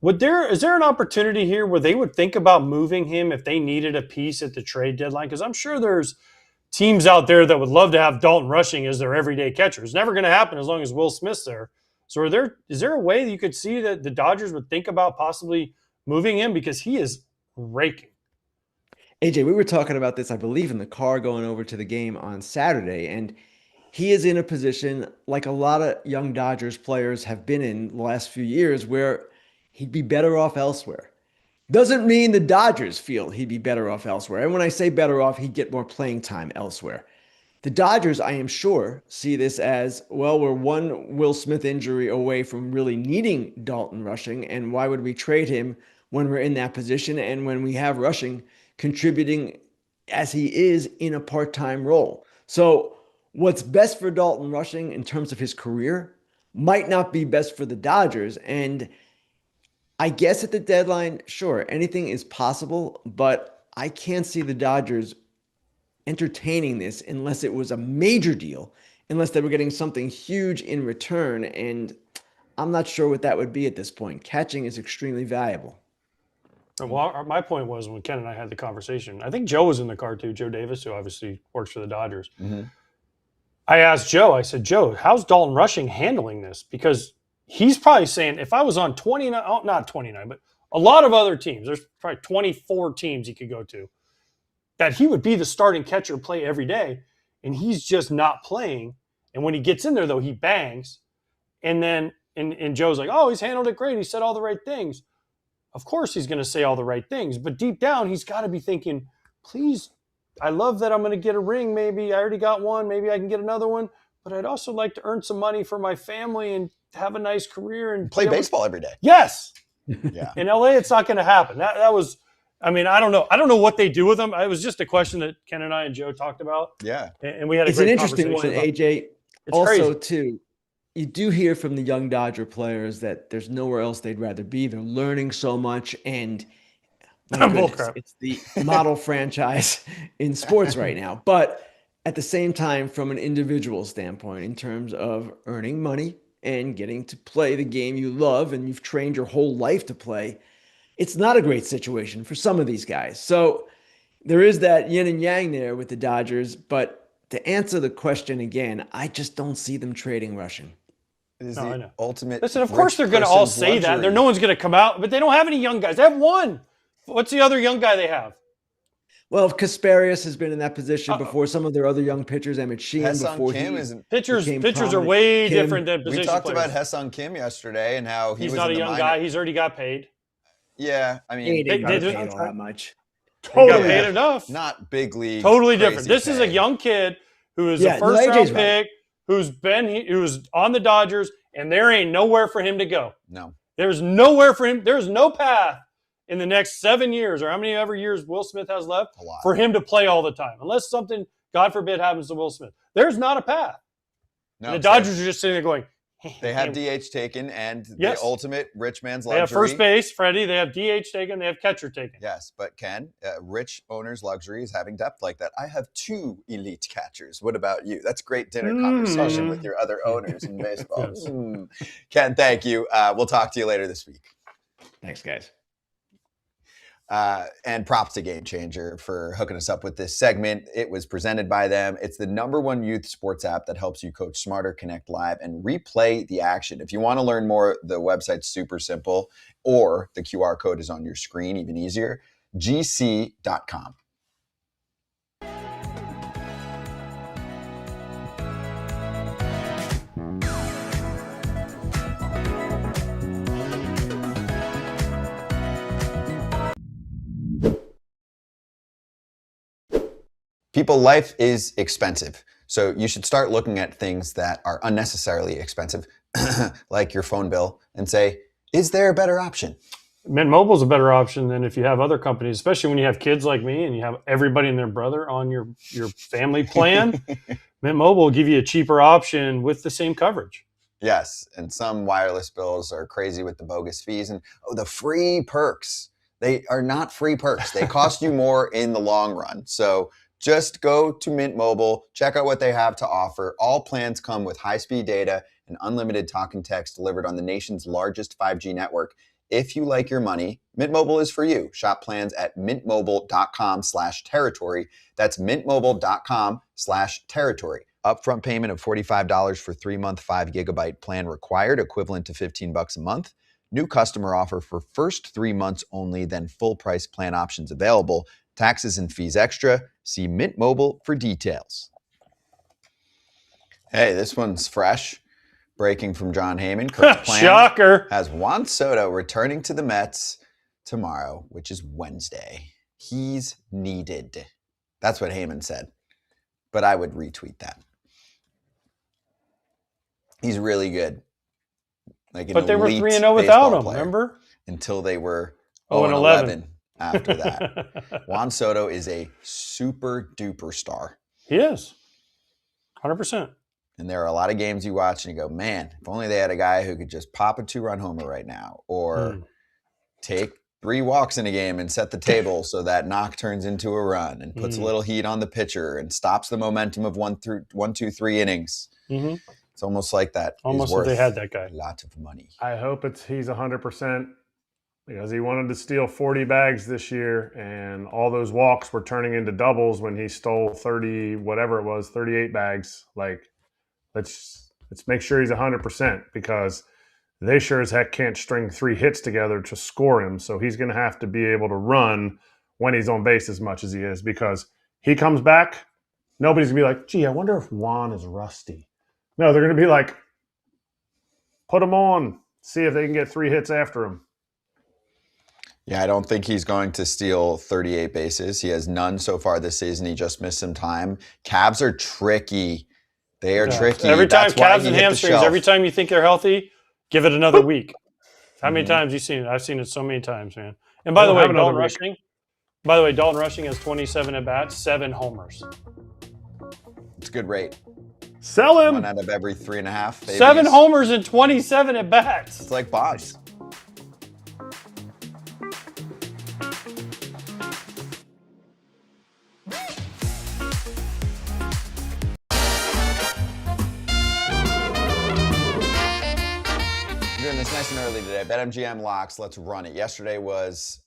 Is there an opportunity here where they would think about moving him if they needed a piece at the trade deadline? Because I'm sure there's teams out there that would love to have Dalton Rushing as their everyday catcher. It's never going to happen as long as Will Smith's there. So is there a way that you could see that the Dodgers would think about possibly moving him, because he is raking? AJ, we were talking about this, I believe, in the car going over to the game on Saturday, and he is in a position like a lot of young Dodgers players have been in the last few years where he'd be better off elsewhere. Doesn't mean the Dodgers feel he'd be better off elsewhere. And when I say better off, he'd get more playing time elsewhere. The Dodgers, I am sure, see this as, well, we're one Will Smith injury away from really needing Dalton Rushing, and why would we trade him when we're in that position and when we have Rushing contributing as he is in a part-time role? So what's best for Dalton Rushing in terms of his career might not be best for the Dodgers. And I guess at the deadline, sure, anything is possible, but I can't see the Dodgers entertaining this unless it was a major deal, unless they were getting something huge in return. And I'm not sure what that would be at this point. Catching is extremely valuable. Well, my point was, when Ken and I had the conversation, I think Joe was in the car too, Joe Davis, who obviously works for the Dodgers. Mm-hmm. I asked Joe, I said, Joe, how's Dalton Rushing handling this? Because he's probably saying, if I was on 29, not 29, but a lot of other teams, there's probably 24 teams he could go to, that he would be the starting catcher, play every day, and he's just not playing. And when he gets in there, though, he bangs. And then, and Joe's like, oh, he's handled it great. He said all the right things. Of course he's going to say all the right things, but deep down, he's got to be thinking, please, I love that I'm going to get a ring. Maybe I already got one. Maybe I can get another one. But I'd also like to earn some money for my family and have a nice career and play baseball every day. Yes. Yeah. In LA, it's not going to happen. That was, I mean, I don't know. I don't know what they do with him. It was just a question that Ken and I and Joe talked about. Yeah. And we had a It's great an interesting one, conversation about, AJ. it's Also, crazy. too, you do hear from the young Dodger players that there's nowhere else they'd rather be. They're learning so much, and my goodness, it's the model franchise in sports right now. But at the same time, from an individual standpoint, in terms of earning money and getting to play the game you love and you've trained your whole life to play, it's not a great situation for some of these guys. So there is that yin and yang there with the Dodgers. But to answer the question again, I just don't see them trading Rushing. Is No, I the know. ultimate. Listen, of course they're going to all say that. No one's going to come out, but they don't have any young guys. They have one. What's the other young guy they have? Well, Kasparius has been in that position before. Some of their other young pitchers, Emmett Sheehan, Ha-Seong before Kim he isn't. Pitchers became are way Kim. different than position We talked players. about Ha-Seong Kim yesterday and how He's was not a in the young minor. guy. He's already got paid. Yeah, I He mean, didn't they get did- paid all that much. He got Totally. paid enough. not big league. Totally crazy different. This is a pay. young kid who is Yeah, a no, first AJ's round right. pick, who's on the Dodgers, and there ain't nowhere for him to go. No. There's nowhere for him. There's no path in the next 7 years, or how many ever years Will Smith has left, A lot. for him to play all the time, unless something, God forbid, happens to Will Smith. There's not a path. No, And the Dodgers are just sitting there going, They have DH taken and Yes. the ultimate rich man's they luxury. have first base, Freddie. They have DH taken. They have catcher taken. Yes, but Ken, rich owner's luxury is having depth like that. I have 2 elite catchers. What about you? That's great dinner conversation with your other owners in baseball. Yes. Ken, thank you. We'll talk to you later this week. Thanks, guys. And props to Game Changer for hooking us up with this segment. It was presented by them. It's the #1 youth sports app that helps you coach smarter, connect live, and replay the action. If you want to learn more, the website's super simple, or the QR code is on your screen, even easier, gc.com. People, life is expensive. So you should start looking at things that are unnecessarily expensive, like your phone bill, and say, is there a better option? Mint Mobile is a better option than if you have other companies, especially when you have kids like me and you have everybody and their brother on your family plan. Mint Mobile will give you a cheaper option with the same coverage. Yes, and some wireless bills are crazy with the bogus fees and the free perks. They are not free perks. They cost you more in the long run. So just go to Mint Mobile, check out what they have to offer. All plans come with high-speed data and unlimited talk and text delivered on the nation's largest 5G network. If you like your money, Mint Mobile is for you. Shop plans at mintmobile.com/territory. That's mintmobile.com/territory. Upfront payment of $45 for 3-month 5GB plan required, equivalent to $15 a month. New customer offer for first 3 months only, then full price plan options available. Taxes and fees extra. See Mint Mobile for details. Hey, this one's fresh. Breaking from John Heyman. Kirk's plan Shocker. has Juan Soto returning to the Mets tomorrow, which is Wednesday. He's needed. That's what Heyman said. But I would retweet that. He's really good. Like but they were 3-0 without him, remember? Until they were 0-11 after that. Juan Soto is a super duper star. He is. 100%. And there are a lot of games you watch and you go, man, if only they had a guy who could just pop a 2-run homer right now, or take 3 walks in a game and set the table so that knock turns into a run and puts a little heat on the pitcher and stops the momentum of 1, 2, 3 innings. Mm-hmm. It's almost like that. Almost if they had that guy. A lot of money. I hope he's 100% because he wanted to steal 40 bags this year, and all those walks were turning into doubles when he stole 30, whatever it was, 38 bags. Like, let's make sure he's 100% because they sure as heck can't string 3 hits together to score him. So he's going to have to be able to run when he's on base as much as he is, because he comes back, nobody's going to be like, gee, I wonder if Juan is rusty. No, they're going to be like, put him on, see if they can get 3 hits after him. Yeah, I don't think he's going to steal 38 bases. He has none so far this season. He just missed some time. Cavs are tricky. They are tricky. Every time That's why calves and hamstrings, every time you think they're healthy, give it another week. How many times have you seen it? I've seen it so many times, man. And by the way, Dalton Rushing has 27 at-bats, 7 homers. It's a good rate. Sell him. 1 out of every 3.5. 7 homers and 27 at-bats. It's like Bonds. Doing this nice and early today. BetMGM Locks, let's run it. Yesterday was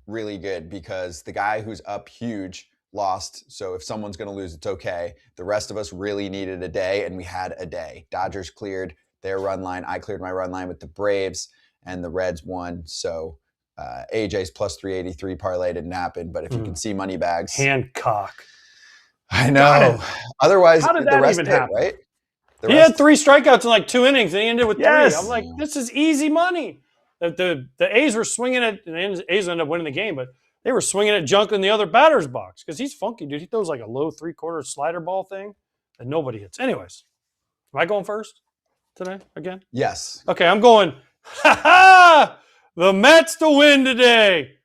really good because the guy who's up huge lost. So if someone's going to lose, it's okay. The rest of us really needed a day, and we had a day. Dodgers cleared their run line. I cleared my run line with the Braves, and the Reds won. So AJ's plus 383 parlay didn't happen. But if you can see money bags. Hancock. I know. Otherwise, how did the that rest even hit, happen? right? He had 3 strikeouts in like 2 innings, and he ended with 3. Yes. I'm like, this is easy money. The A's were swinging it, and the A's ended up winning the game, but they were swinging at junk in the other batter's box because he's funky, dude. He throws like a low 3/4 slider ball thing that nobody hits. Anyways, am I going first today again? Yes. Okay, I'm going, the Mets to win today.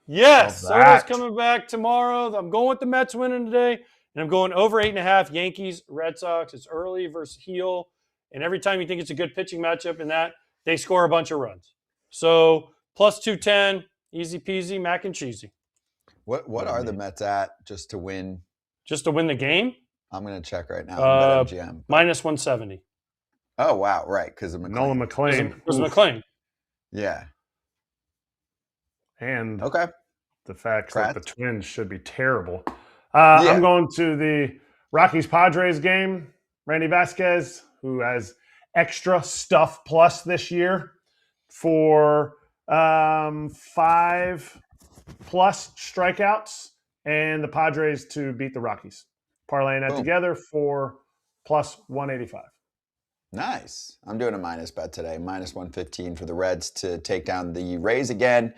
Yes, Soto's coming back tomorrow. I'm going with the Mets winning today. And I'm going over 8.5 Yankees, Red Sox. It's early versus heel. And every time you think it's a good pitching matchup in that, they score a bunch of runs. So plus 210, easy peasy, mac and cheesy. What are the Mets at just to win? Just to win the game? I'm going to check right now. On BetMGM. Minus 170. Oh, wow. Right. Because of McClain. Nolan McClain. Because of McClain. Yeah. And okay. The fact that the Twins should be terrible. Yeah. I'm going to the Rockies-Padres game. Randy Vasquez, who has extra stuff plus this year for 5+ strikeouts, and the Padres to beat the Rockies. Parlaying that together for plus 185. Nice. I'm doing a minus bet today. Minus 115 for the Reds to take down the Rays again.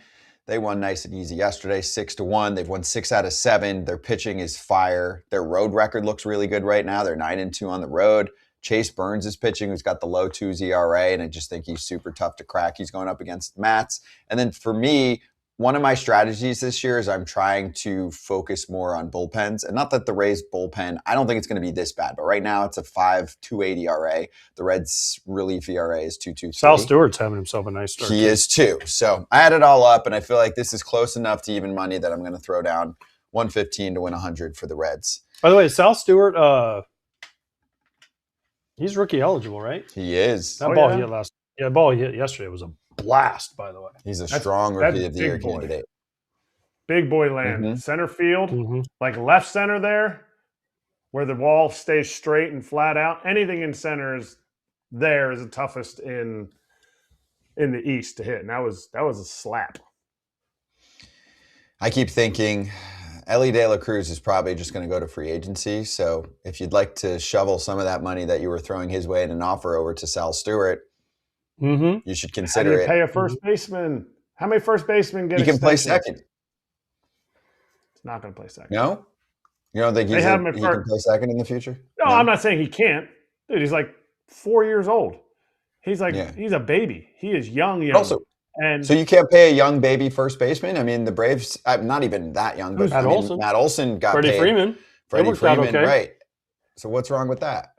They won nice and easy yesterday, 6-1. They've won 6 out of 7. Their pitching is fire. Their road record looks really good right now. They're 9-2 on the road. Chase Burns is pitching, who's got the low 2s ERA, and I just think he's super tough to crack. He's going up against Mats. And then for me, one of my strategies this year is I'm trying to focus more on bullpens. And not that the Rays bullpen, I don't think it's going to be this bad, but right now it's a 5.28 ERA. The Reds' relief ERA is 2.23. Sal Stewart's having himself a nice start. He is too. So I add it all up, and I feel like this is close enough to even money that I'm going to throw down 115 to win 100 for the Reds. By the way, Sal Stewart, he's rookie eligible, right? He is. That ball he hit yesterday was a blast, by the way. He's a strong rookie of the year candidate. Big boy land. Center field, like left center there, where the wall stays straight and flat out. Anything in center is the toughest in the East to hit. And that was a slap. I keep thinking Ellie De La Cruz is probably just going to go to free agency. So if you'd like to shovel some of that money that you were throwing his way in an offer over to Sal Stewart, you should consider it. Pay a first baseman. How many first basemen get? He can play second. He's not going to play second. No, you don't think he can play second in the future? No, I'm not saying he can't. Dude, he's like 4 years old. He's like he's a baby. He is young. Also, and so you can't pay a young baby first baseman. I mean, the Braves, not even that young, but Matt Olson got Freddie paid. Freddie Freeman, right? So what's wrong with that?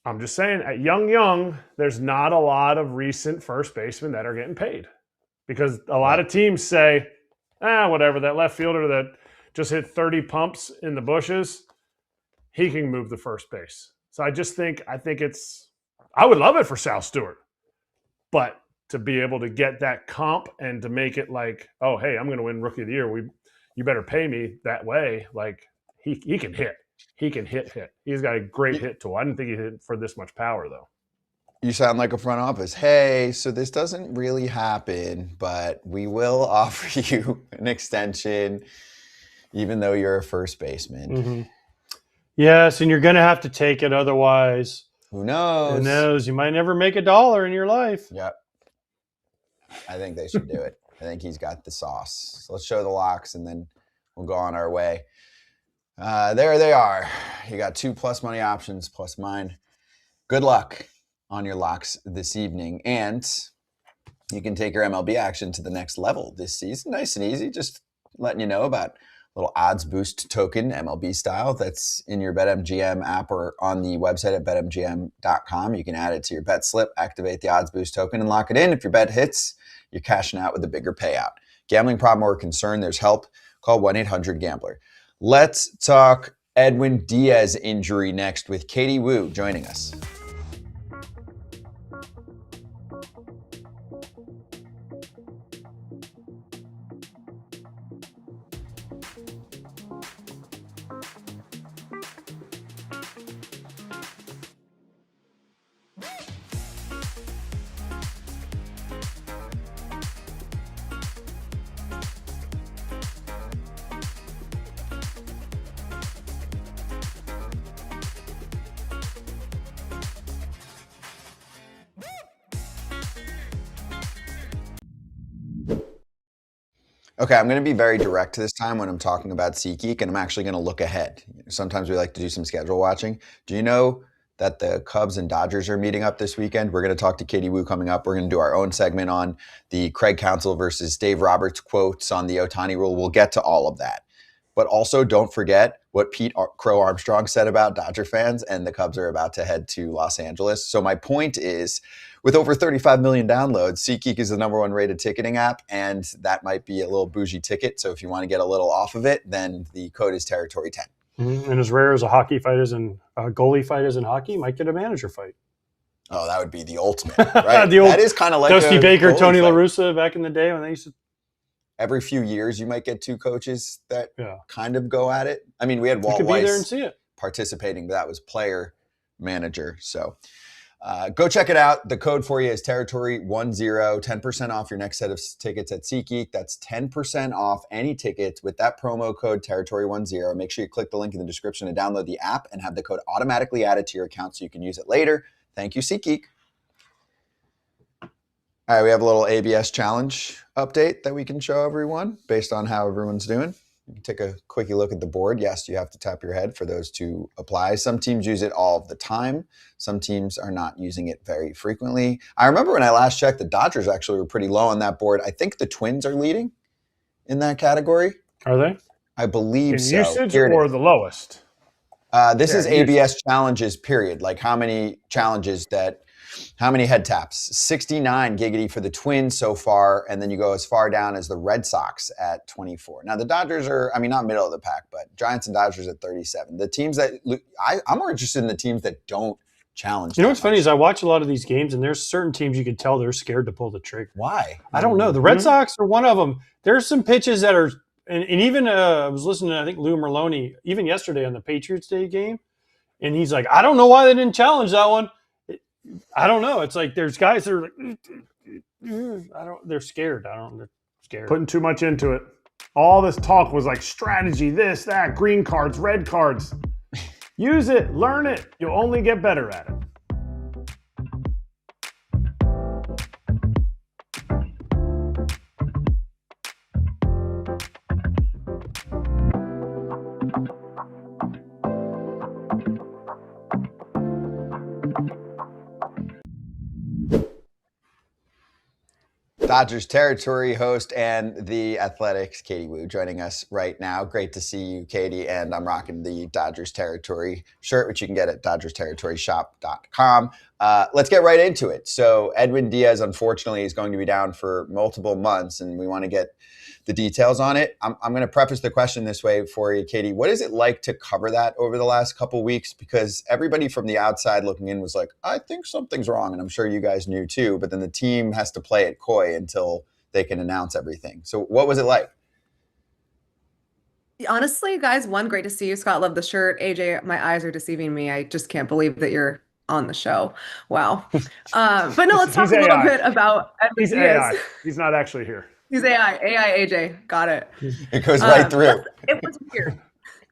I'm just saying, at young, there's not a lot of recent first basemen that are getting paid because a lot of teams say, whatever, that left fielder that just hit 30 pumps in the bushes, he can move the first base. So I would love it for Sal Stewart, but to be able to get that comp and to make it like, oh, hey, I'm going to win Rookie of the Year. You better pay me that way. Like he can hit. He can hit. He's got a great hit tool. I didn't think he hit for this much power, though. You sound like a front office. Hey, so this doesn't really happen, but we will offer you an extension, even though you're a first baseman. Yes, and you're going to have to take it. Otherwise, who knows? Who knows? You might never make $1 in your life. Yep. I think they should do it. I think he's got the sauce. So let's show the locks, and then we'll go on our way. There they are. You got 2 plus money options plus mine. Good luck on your locks this evening. And you can take your MLB action to the next level this season. Nice and easy. Just letting you know about a little odds boost token, MLB style, that's in your BetMGM app or on the website at betmgm.com. You can add it to your bet slip, activate the odds boost token, and lock it in. If your bet hits, you're cashing out with a bigger payout. Gambling problem or concern, there's help. Call 1-800-GAMBLER. Let's talk Edwin Díaz injury next with Katie Wu joining us. Okay, I'm going to be very direct this time when I'm talking about SeatGeek, and I'm actually going to look ahead. Sometimes we like to do some schedule watching. Do you know that the Cubs and Dodgers are meeting up this weekend? We're going to talk to Katie Wu coming up. We're going to do our own segment on the Craig Counsell versus Dave Roberts quotes on the Ohtani rule. We'll get to all of that. But also don't forget what Pete Crow Armstrong said about Dodger fans, and the Cubs are about to head to Los Angeles. So my point is, with over 35 million downloads, SeatGeek is the #1 rated ticketing app, and that might be a little bougie ticket. So if you want to get a little off of it, then the code is Territory 10. And as rare as a hockey fight is in goalie fight is in hockey, might get a manager fight. Oh, that would be the ultimate, right? That is kind of like Dusty Baker, Tony La Russa back in the day when they used to. Every few years, you might get 2 coaches that kind of go at it. I mean, we had Walt Weiss Weiss be there and see it. participating, but that was player manager. So go check it out. The code for you is Territory10, 10% off your next set of tickets at SeatGeek. That's 10% off any tickets with that promo code Territory10. Make sure you click the link in the description to download the app and have the code automatically added to your account so you can use it later. Thank you, SeatGeek. All right, we have a little ABS challenge update that we can show everyone based on how everyone's doing. You can take a quickie look at the board. Yes, you have to tap your head for those to apply. Some teams use it all of the time. Some teams are not using it very frequently. I remember when I last checked, the Dodgers actually were pretty low on that board. I think the Twins are leading in that category. Are they? I believe In so. usage Here it or is. the lowest? This Yeah, is ABS challenges, period. Like how many head taps? 69 giggity for the Twins so far, and then you go as far down as the Red Sox at 24. Now the Dodgers are, not middle of the pack, but Giants and Dodgers at 37. The teams that I'm more interested in the teams that don't challenge. You know what's funny is I watch a lot of these games, and there's certain teams you can tell they're scared to pull the trigger. Why? I don't know. The Red Sox are one of them. There's some pitches that are, and even I was listening to, I think, Lou Merloni, even yesterday on the Patriots Day game, and he's like, I don't know why they didn't challenge that one. I don't know. It's like there's guys that are like, they're scared. They're scared. Putting too much into it. All this talk was like strategy, this, that, green cards, red cards. Use it, learn it. You'll only get better at it. Dodgers territory host and the Athletics, Katie Wu, joining us right now. Great to see you, Katie. And I'm rocking the Dodgers territory shirt, which you can get at DodgersTerritoryShop.com. Let's get right into it. So Edwin Díaz, unfortunately, is going to be down for multiple months, and we want to get the details on it. I'm going to preface the question this way for you, Katie. What is it like to cover that over the last couple weeks? Because everybody from the outside looking in was like, I think something's wrong. And I'm sure you guys knew too. But then the team has to play it coy until they can announce everything. So what was it like? Honestly, guys, great to see you. Scott, love the shirt. AJ, my eyes are deceiving me. I just can't believe that you're on the show. Wow. But no, let's talk a little bit about Edwin He's Díaz. AI. He's not actually here. He's AI. AI AJ. Got it. It goes right through. It was weird.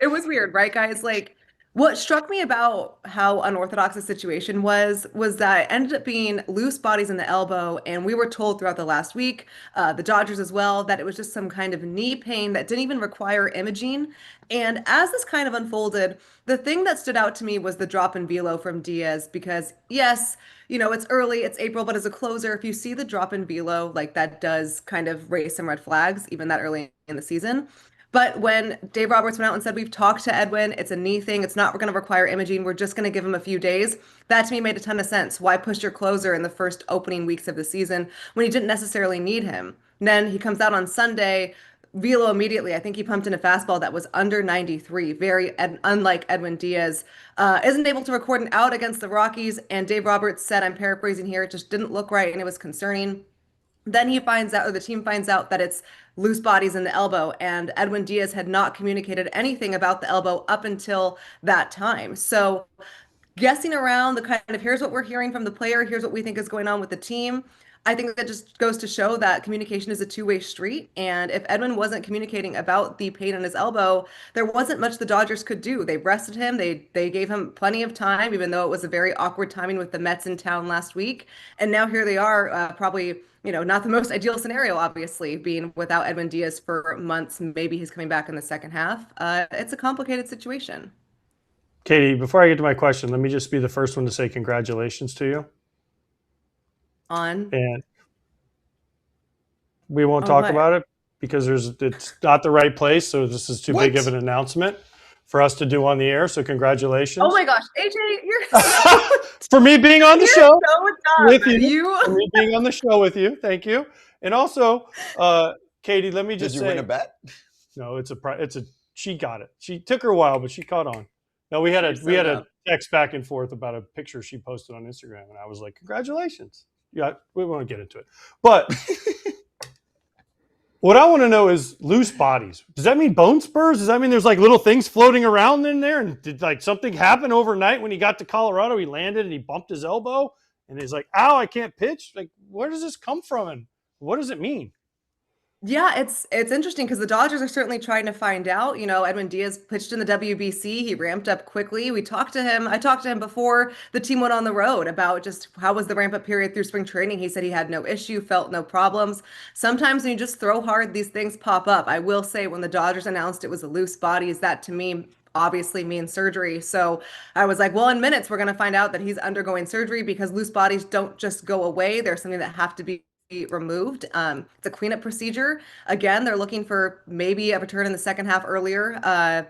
It was weird, right, guys? Like, what struck me about how unorthodox the situation was that it ended up being loose bodies in the elbow, and we were told throughout the last week, the Dodgers as well, that it was just some kind of knee pain that didn't even require imaging. And as this kind of unfolded, the thing that stood out to me was the drop in velo from Díaz, because yes, it's early, it's April, but as a closer, if you see the drop in velo, like that does kind of raise some red flags, even that early in the season. But when Dave Roberts went out and said, we've talked to Edwin, it's a knee thing, it's not going to require imaging, we're just going to give him a few days, that to me made a ton of sense. Why push your closer in the first opening weeks of the season when you didn't necessarily need him? And then he comes out on Sunday, velo immediately. I think he pumped in a fastball that was under 93, very unlike Edwin Díaz. Isn't able to record an out against the Rockies, and Dave Roberts said, I'm paraphrasing here, it just didn't look right and it was concerning. Then he finds out, or the team finds out, that it's loose bodies in the elbow, and Edwin Díaz had not communicated anything about the elbow up until that time. So guessing around the kind of, here's what we're hearing from the player, here's what we think is going on with the team. I think that just goes to show that communication is a two-way street. And if Edwin wasn't communicating about the pain in his elbow, there wasn't much the Dodgers could do. They rested him. They gave him plenty of time, even though it was a very awkward timing with the Mets in town last week. And now here they are, probably, not the most ideal scenario, obviously, being without Edwin Díaz for months. Maybe he's coming back in the second half. It's a complicated situation. Katie, before I get to my question, let me just be the first one to say congratulations to you. And we won't talk about it because it's not the right place. So this is too big of an announcement for us to do on the air. So congratulations. Oh my gosh, AJ, you're for me being on the show with you. For me being on the show with you. Thank you. And also, Katie, let me just say, did you win a bet? No, she got it. She took her a while, but she caught on. No, we had a text back and forth about a picture she posted on Instagram, and I was like, congratulations. Yeah, we won't get into it. But what I want to know is loose bodies. Does that mean bone spurs? Does that mean there's like little things floating around in there? And did like something happen overnight when he got to Colorado? He landed and he bumped his elbow and he's like, ow, I can't pitch. Like, where does this come from? And what does it mean? Yeah, it's interesting because the Dodgers are certainly trying to find out. Edwin Díaz pitched in the WBC. He ramped up quickly. We talked to him. I talked to him before the team went on the road about just how was the ramp up period through spring training. He said he had no issue, felt no problems. Sometimes when you just throw hard, these things pop up. I will say when the Dodgers announced it was a loose body, is that to me obviously means surgery. So I was like, well, in minutes we're going to find out that he's undergoing surgery because loose bodies don't just go away. There's something that have to be removed. It's a cleanup procedure. Again, they're looking for maybe a return in the second half earlier,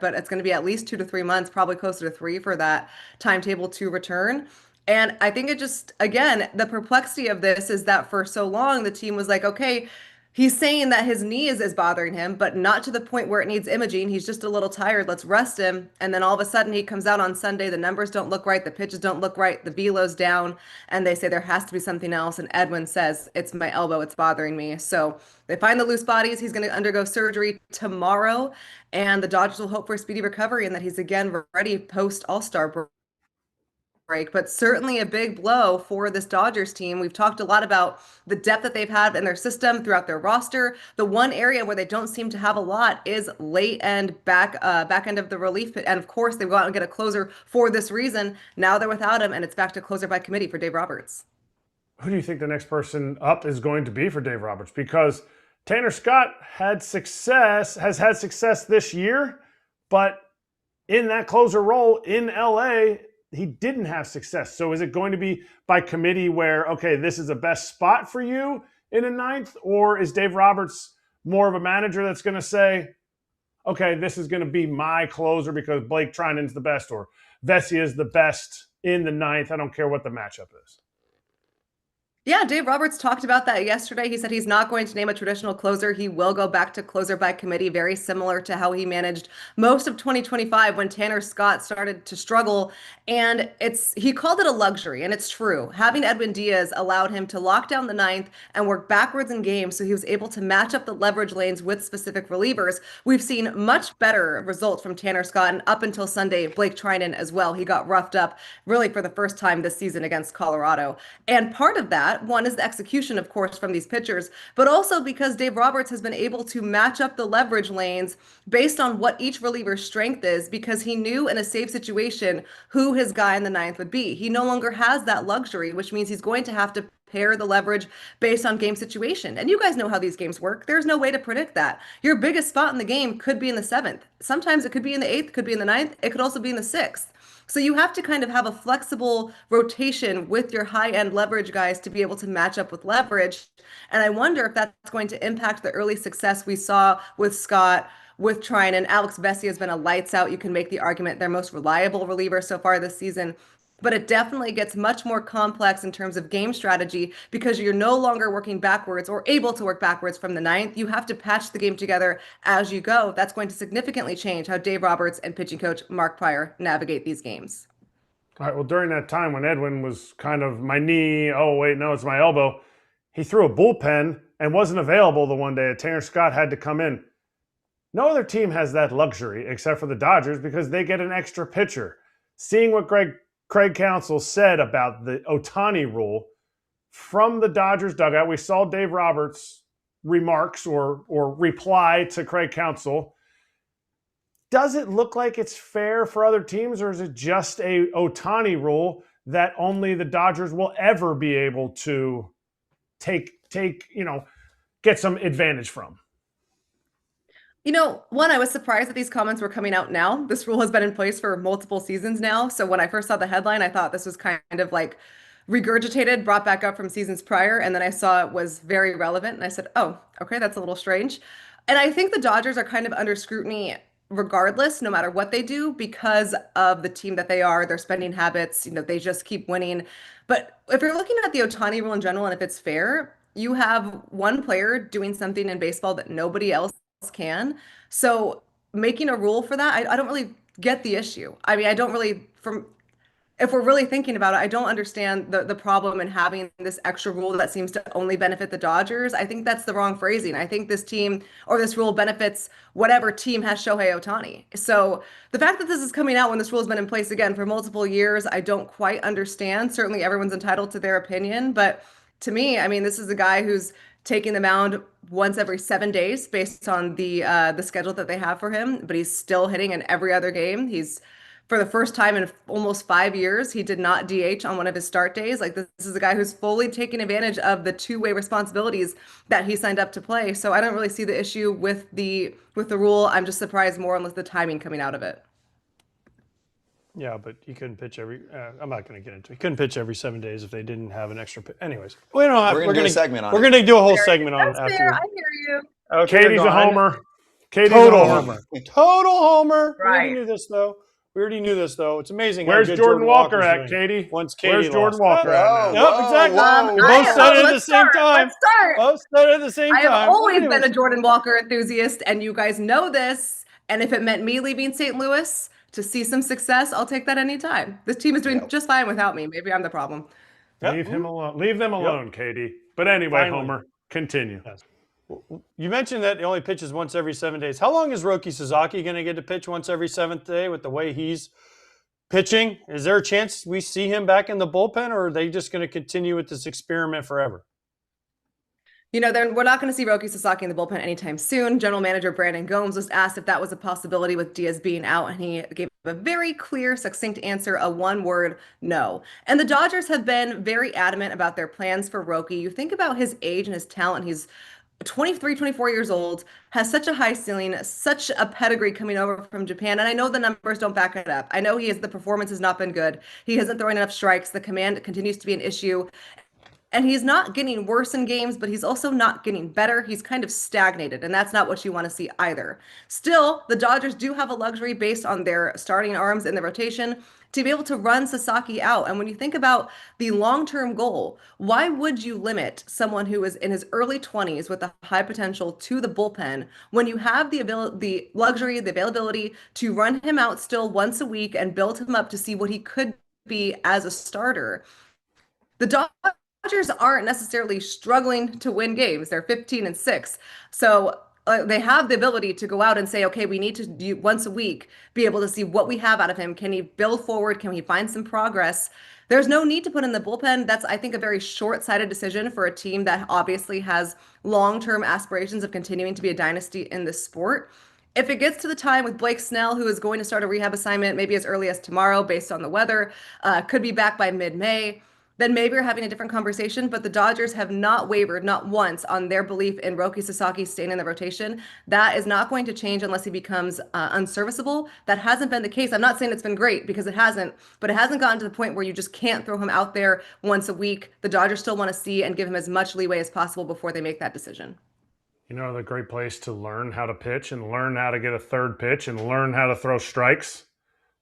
but it's going to be at least 2 to 3 months, probably closer to three for that timetable to return. And I think it just, again, the perplexity of this is that for so long, the team was like, okay, he's saying that his knee is bothering him, but not to the point where it needs imaging. He's just a little tired. Let's rest him. And then all of a sudden he comes out on Sunday. The numbers don't look right. The pitches don't look right. The velo's down. And they say there has to be something else. And Edwin says, it's my elbow. It's bothering me. So they find the loose bodies. He's going to undergo surgery tomorrow. And the Dodgers will hope for a speedy recovery and that he's again ready post All-Star break, but certainly a big blow for this Dodgers team. We've talked a lot about the depth that they've had in their system throughout their roster. The one area where they don't seem to have a lot is late and back end of the relief. And of course, they go out and get a closer for this reason. Now they're without him, and it's back to closer by committee for Dave Roberts. Who do you think the next person up is going to be for Dave Roberts? Because Tanner Scott has had success this year, but in that closer role in LA, he didn't have success. So is it going to be by committee where, okay, this is the best spot for you in a ninth? Or is Dave Roberts more of a manager that's going to say, okay, this is going to be my closer because Blake Treinen's the best or Vesia is the best in the ninth. I don't care what the matchup is. Yeah, Dave Roberts talked about that yesterday. He said he's not going to name a traditional closer. He will go back to closer by committee, very similar to how he managed most of 2025 when Tanner Scott started to struggle. And he called it a luxury, and it's true. Having Edwin Díaz allowed him to lock down the ninth and work backwards in games, so he was able to match up the leverage lanes with specific relievers. We've seen much better results from Tanner Scott, and up until Sunday, Blake Treinen as well. He got roughed up really for the first time this season against Colorado. And part of that, one is the execution, of course, from these pitchers, but also because Dave Roberts has been able to match up the leverage lanes based on what each reliever's strength is, because he knew in a safe situation who his guy in the ninth would be. He no longer has that luxury, which means he's going to have to pair the leverage based on game situation. And you guys know how these games work. There's no way to predict that. Your biggest spot in the game could be in the seventh. Sometimes it could be in the eighth, could be in the ninth. It could also be in the sixth. So you have to kind of have a flexible rotation with your high-end leverage guys to be able to match up with leverage. And I wonder if that's going to impact the early success we saw with Scott, with Treinen. Alex Vesia has been a lights out. You can make the argument their most reliable reliever so far this season. But it definitely gets much more complex in terms of game strategy because you're no longer working backwards or able to work backwards from the ninth. You have to patch the game together as you go. That's going to significantly change how Dave Roberts and pitching coach Mark Prior navigate these games. All right, well, during that time when Edwin was kind of my knee, oh, wait, no, it's my elbow, he threw a bullpen and wasn't available the one day. Tanner Scott had to come in. No other team has that luxury except for the Dodgers because they get an extra pitcher. Seeing what Craig Counsell said about the Ohtani rule from the Dodgers dugout. We saw Dave Roberts' remarks or reply to Craig Counsell. Does it look like it's fair for other teams, or is it just a Ohtani rule that only the Dodgers will ever be able to get some advantage from? One, I was surprised that these comments were coming out now. This rule has been in place for multiple seasons now. So when I first saw the headline, I thought this was kind of like regurgitated, brought back up from seasons prior. And then I saw it was very relevant. And I said, oh, okay, that's a little strange. And I think the Dodgers are kind of under scrutiny regardless, no matter what they do, because of the team that they are, their spending habits, they just keep winning. But if you're looking at the Ohtani rule in general, and if it's fair, you have one player doing something in baseball that nobody else can. So making a rule for that, I don't really get the issue. I mean, I don't really, if we're really thinking about it, I don't understand the problem in having this extra rule that seems to only benefit the Dodgers. I think that's the wrong phrasing. I think this team or this rule benefits whatever team has Shohei Ohtani. So the fact that this is coming out when this rule has been in place again for multiple years, I don't quite understand. Certainly everyone's entitled to their opinion, but to me, I mean, this is a guy who's taking the mound once every 7 days based on the schedule that they have for him, but he's still hitting in every other game. He's for the first time in almost 5 years, he did not DH on one of his start days. Like this is a guy who's fully taking advantage of the two-way responsibilities that he signed up to play. So I don't really see the issue with the rule. I'm just surprised more on the timing coming out of it. Yeah, but he couldn't pitch every. I'm not going to get into it. He couldn't pitch every 7 days if they didn't have an extra. Anyways, we don't have. We're going to do a segment on it. We're going to do a whole segment on it That's after. fair. I hear you. Okay, Katie's a homer. Katie's Total a homer. Total homer. We Right. already knew this though. It's amazing. how Where's good Jordan Walker Walker's at, doing. Katie? Once Katie Where's Jordan lost. Walker at? Whoa, now? Yep, exactly. whoa, We whoa. both said it at the Let's same start. time. Let's start. Both said it at the same I time. have always Anyways. been a Jordan Walker enthusiast, and you guys know this. And if it meant me leaving St. Louis to see some success, I'll take that anytime. This team is doing just fine without me. Maybe I'm the problem. Yep. Leave him alone. Leave them alone, Katie. But anyway, Finally. Homer, continue. Yes. You mentioned that he only pitches once every 7 days. How long is Roki Sasaki going to get to pitch once every seventh day with the way he's pitching? Is there a chance we see him back in the bullpen, or are they just going to continue with this experiment forever? You know, we're not going to see Roki Sasaki in the bullpen anytime soon. General Manager Brandon Gomes was asked if that was a possibility with Diaz being out, and he gave a very clear, succinct answer, a one-word no. And the Dodgers have been very adamant about their plans for Roki. You think about his age and his talent. He's 23, 24 years old, has such a high ceiling, such a pedigree coming over from Japan. And I know the numbers don't back it up. I know the performance has not been good. He hasn't thrown enough strikes. The command continues to be an issue. And he's not getting worse in games, but he's also not getting better. He's kind of stagnated, and that's not what you want to see either. Still, the Dodgers do have a luxury based on their starting arms in the rotation to be able to run Sasaki out. And when you think about the long-term goal, why would you limit someone who is in his early 20s with a high potential to the bullpen when you have the luxury, the availability to run him out still once a week and build him up to see what he could be as a starter? The Dodgers aren't necessarily struggling to win games. They're 15-6. So they have the ability to go out and say, okay, we need to do once a week, be able to see what we have out of him. Can he build forward? Can he find some progress? There's no need to put in the bullpen. That's, I think, a very short-sighted decision for a team that obviously has long-term aspirations of continuing to be a dynasty in this sport. If it gets to the time with Blake Snell, who is going to start a rehab assignment maybe as early as tomorrow based on the weather, could be back by mid-May, then maybe we're having a different conversation. But the Dodgers have not wavered, not once, on their belief in Roki Sasaki staying in the rotation. That is not going to change unless he becomes unserviceable. That hasn't been the case. I'm not saying it's been great, because it hasn't, but it hasn't gotten to the point where you just can't throw him out there once a week. The Dodgers still want to see and give him as much leeway as possible before they make that decision. You know, the great place to learn how to pitch and learn how to get a third pitch and learn how to throw strikes?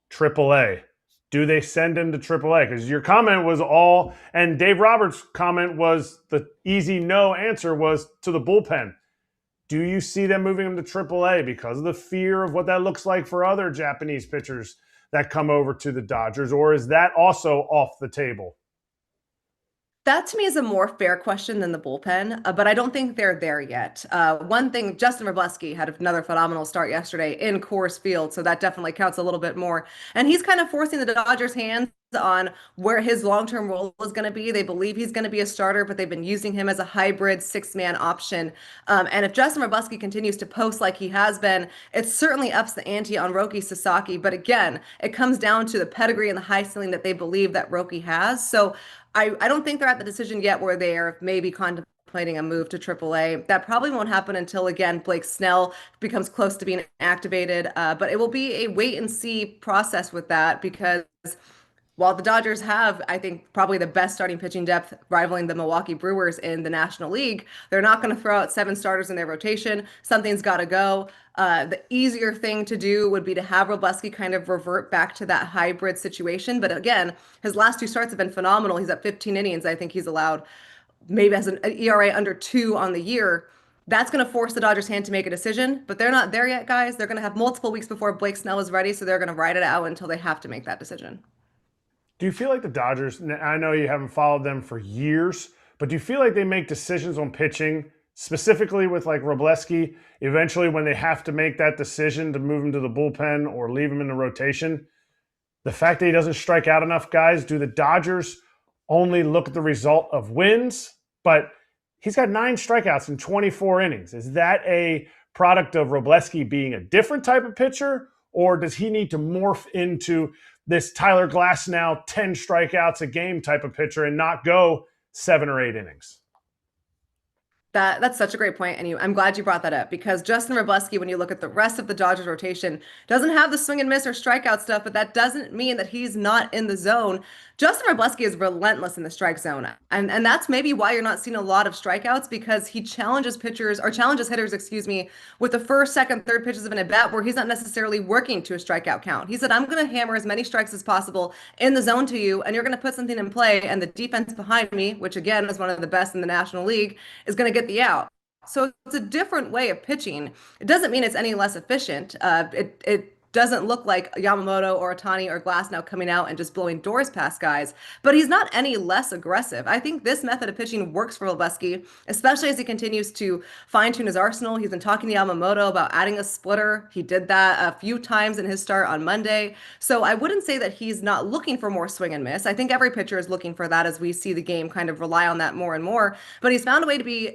AAA. Do they send him to AAA? Because your comment was all, and Dave Roberts' comment was the easy no answer was to the bullpen. Do you see them moving him to AAA because of the fear of what that looks like for other Japanese pitchers that come over to the Dodgers? Or is that also off the table? That to me is a more fair question than the bullpen, but I don't think they're there yet. One thing, Justin Wrobleski had another phenomenal start yesterday in Coors Field, so that definitely counts a little bit more. And he's kind of forcing the Dodgers' hands on where his long-term role is going to be. They believe he's going to be a starter, but they've been using him as a hybrid six-man option. And if Justin Wrobleski continues to post like he has been, it certainly ups the ante on Roki Sasaki. But again, it comes down to the pedigree and the high ceiling that they believe that Roki has. So I don't think they're at the decision yet where they are maybe contemplating a move to AAA. That probably won't happen until, again, Blake Snell becomes close to being activated. But it will be a wait-and-see process with that, because while the Dodgers have, I think, probably the best starting pitching depth rivaling the Milwaukee Brewers in the National League, they're not going to throw out 7 starters in their rotation. Something's got to go. The easier thing to do would be to have Wrobleski kind of revert back to that hybrid situation. But again, his last 2 starts have been phenomenal. He's at 15 innings. I think he's allowed, maybe has an ERA under 2 on the year. That's going to force the Dodgers' hand to make a decision, but they're not there yet, guys. They're going to have multiple weeks before Blake Snell is ready, so they're going to ride it out until they have to make that decision. Do you feel like the Dodgers, I know you haven't followed them for years, but do you feel like they make decisions on pitching, specifically with like Wrobleski, eventually when they have to make that decision to move him to the bullpen or leave him in the rotation? The fact that he doesn't strike out enough guys, do the Dodgers only look at the result of wins, but He's got 9 strikeouts in 24 innings. Is that a product of Wrobleski being a different type of pitcher, or does he need to morph into this Tyler Glasnow 10 strikeouts a game type of pitcher and not go 7 or 8 innings? That's such a great point, and I'm glad you brought that up, because Justin Wrobleski, when you look at the rest of the Dodgers rotation, doesn't have the swing and miss or strikeout stuff, but that doesn't mean that he's not in the zone. Justin Wrobleski is relentless in the strike zone, and that's maybe why you're not seeing a lot of strikeouts, because he challenges hitters, with the first, second, third pitches of an at-bat where he's not necessarily working to a strikeout count. He said, I'm going to hammer as many strikes as possible in the zone to you, and you're going to put something in play, and the defense behind me, which again is one of the best in the National League, is going to get the out. So it's a different way of pitching. It doesn't mean it's any less efficient. It doesn't look like Yamamoto or Ohtani or Glasnow coming out and just blowing doors past guys, but he's not any less aggressive. I think this method of pitching works for Wrobleski, especially as he continues to fine-tune his arsenal. He's been talking to Yamamoto about adding a splitter. He did that a few times in his start on Monday. So I wouldn't say that he's not looking for more swing and miss. I think every pitcher is looking for that as we see the game kind of rely on that more and more. But he's found a way to be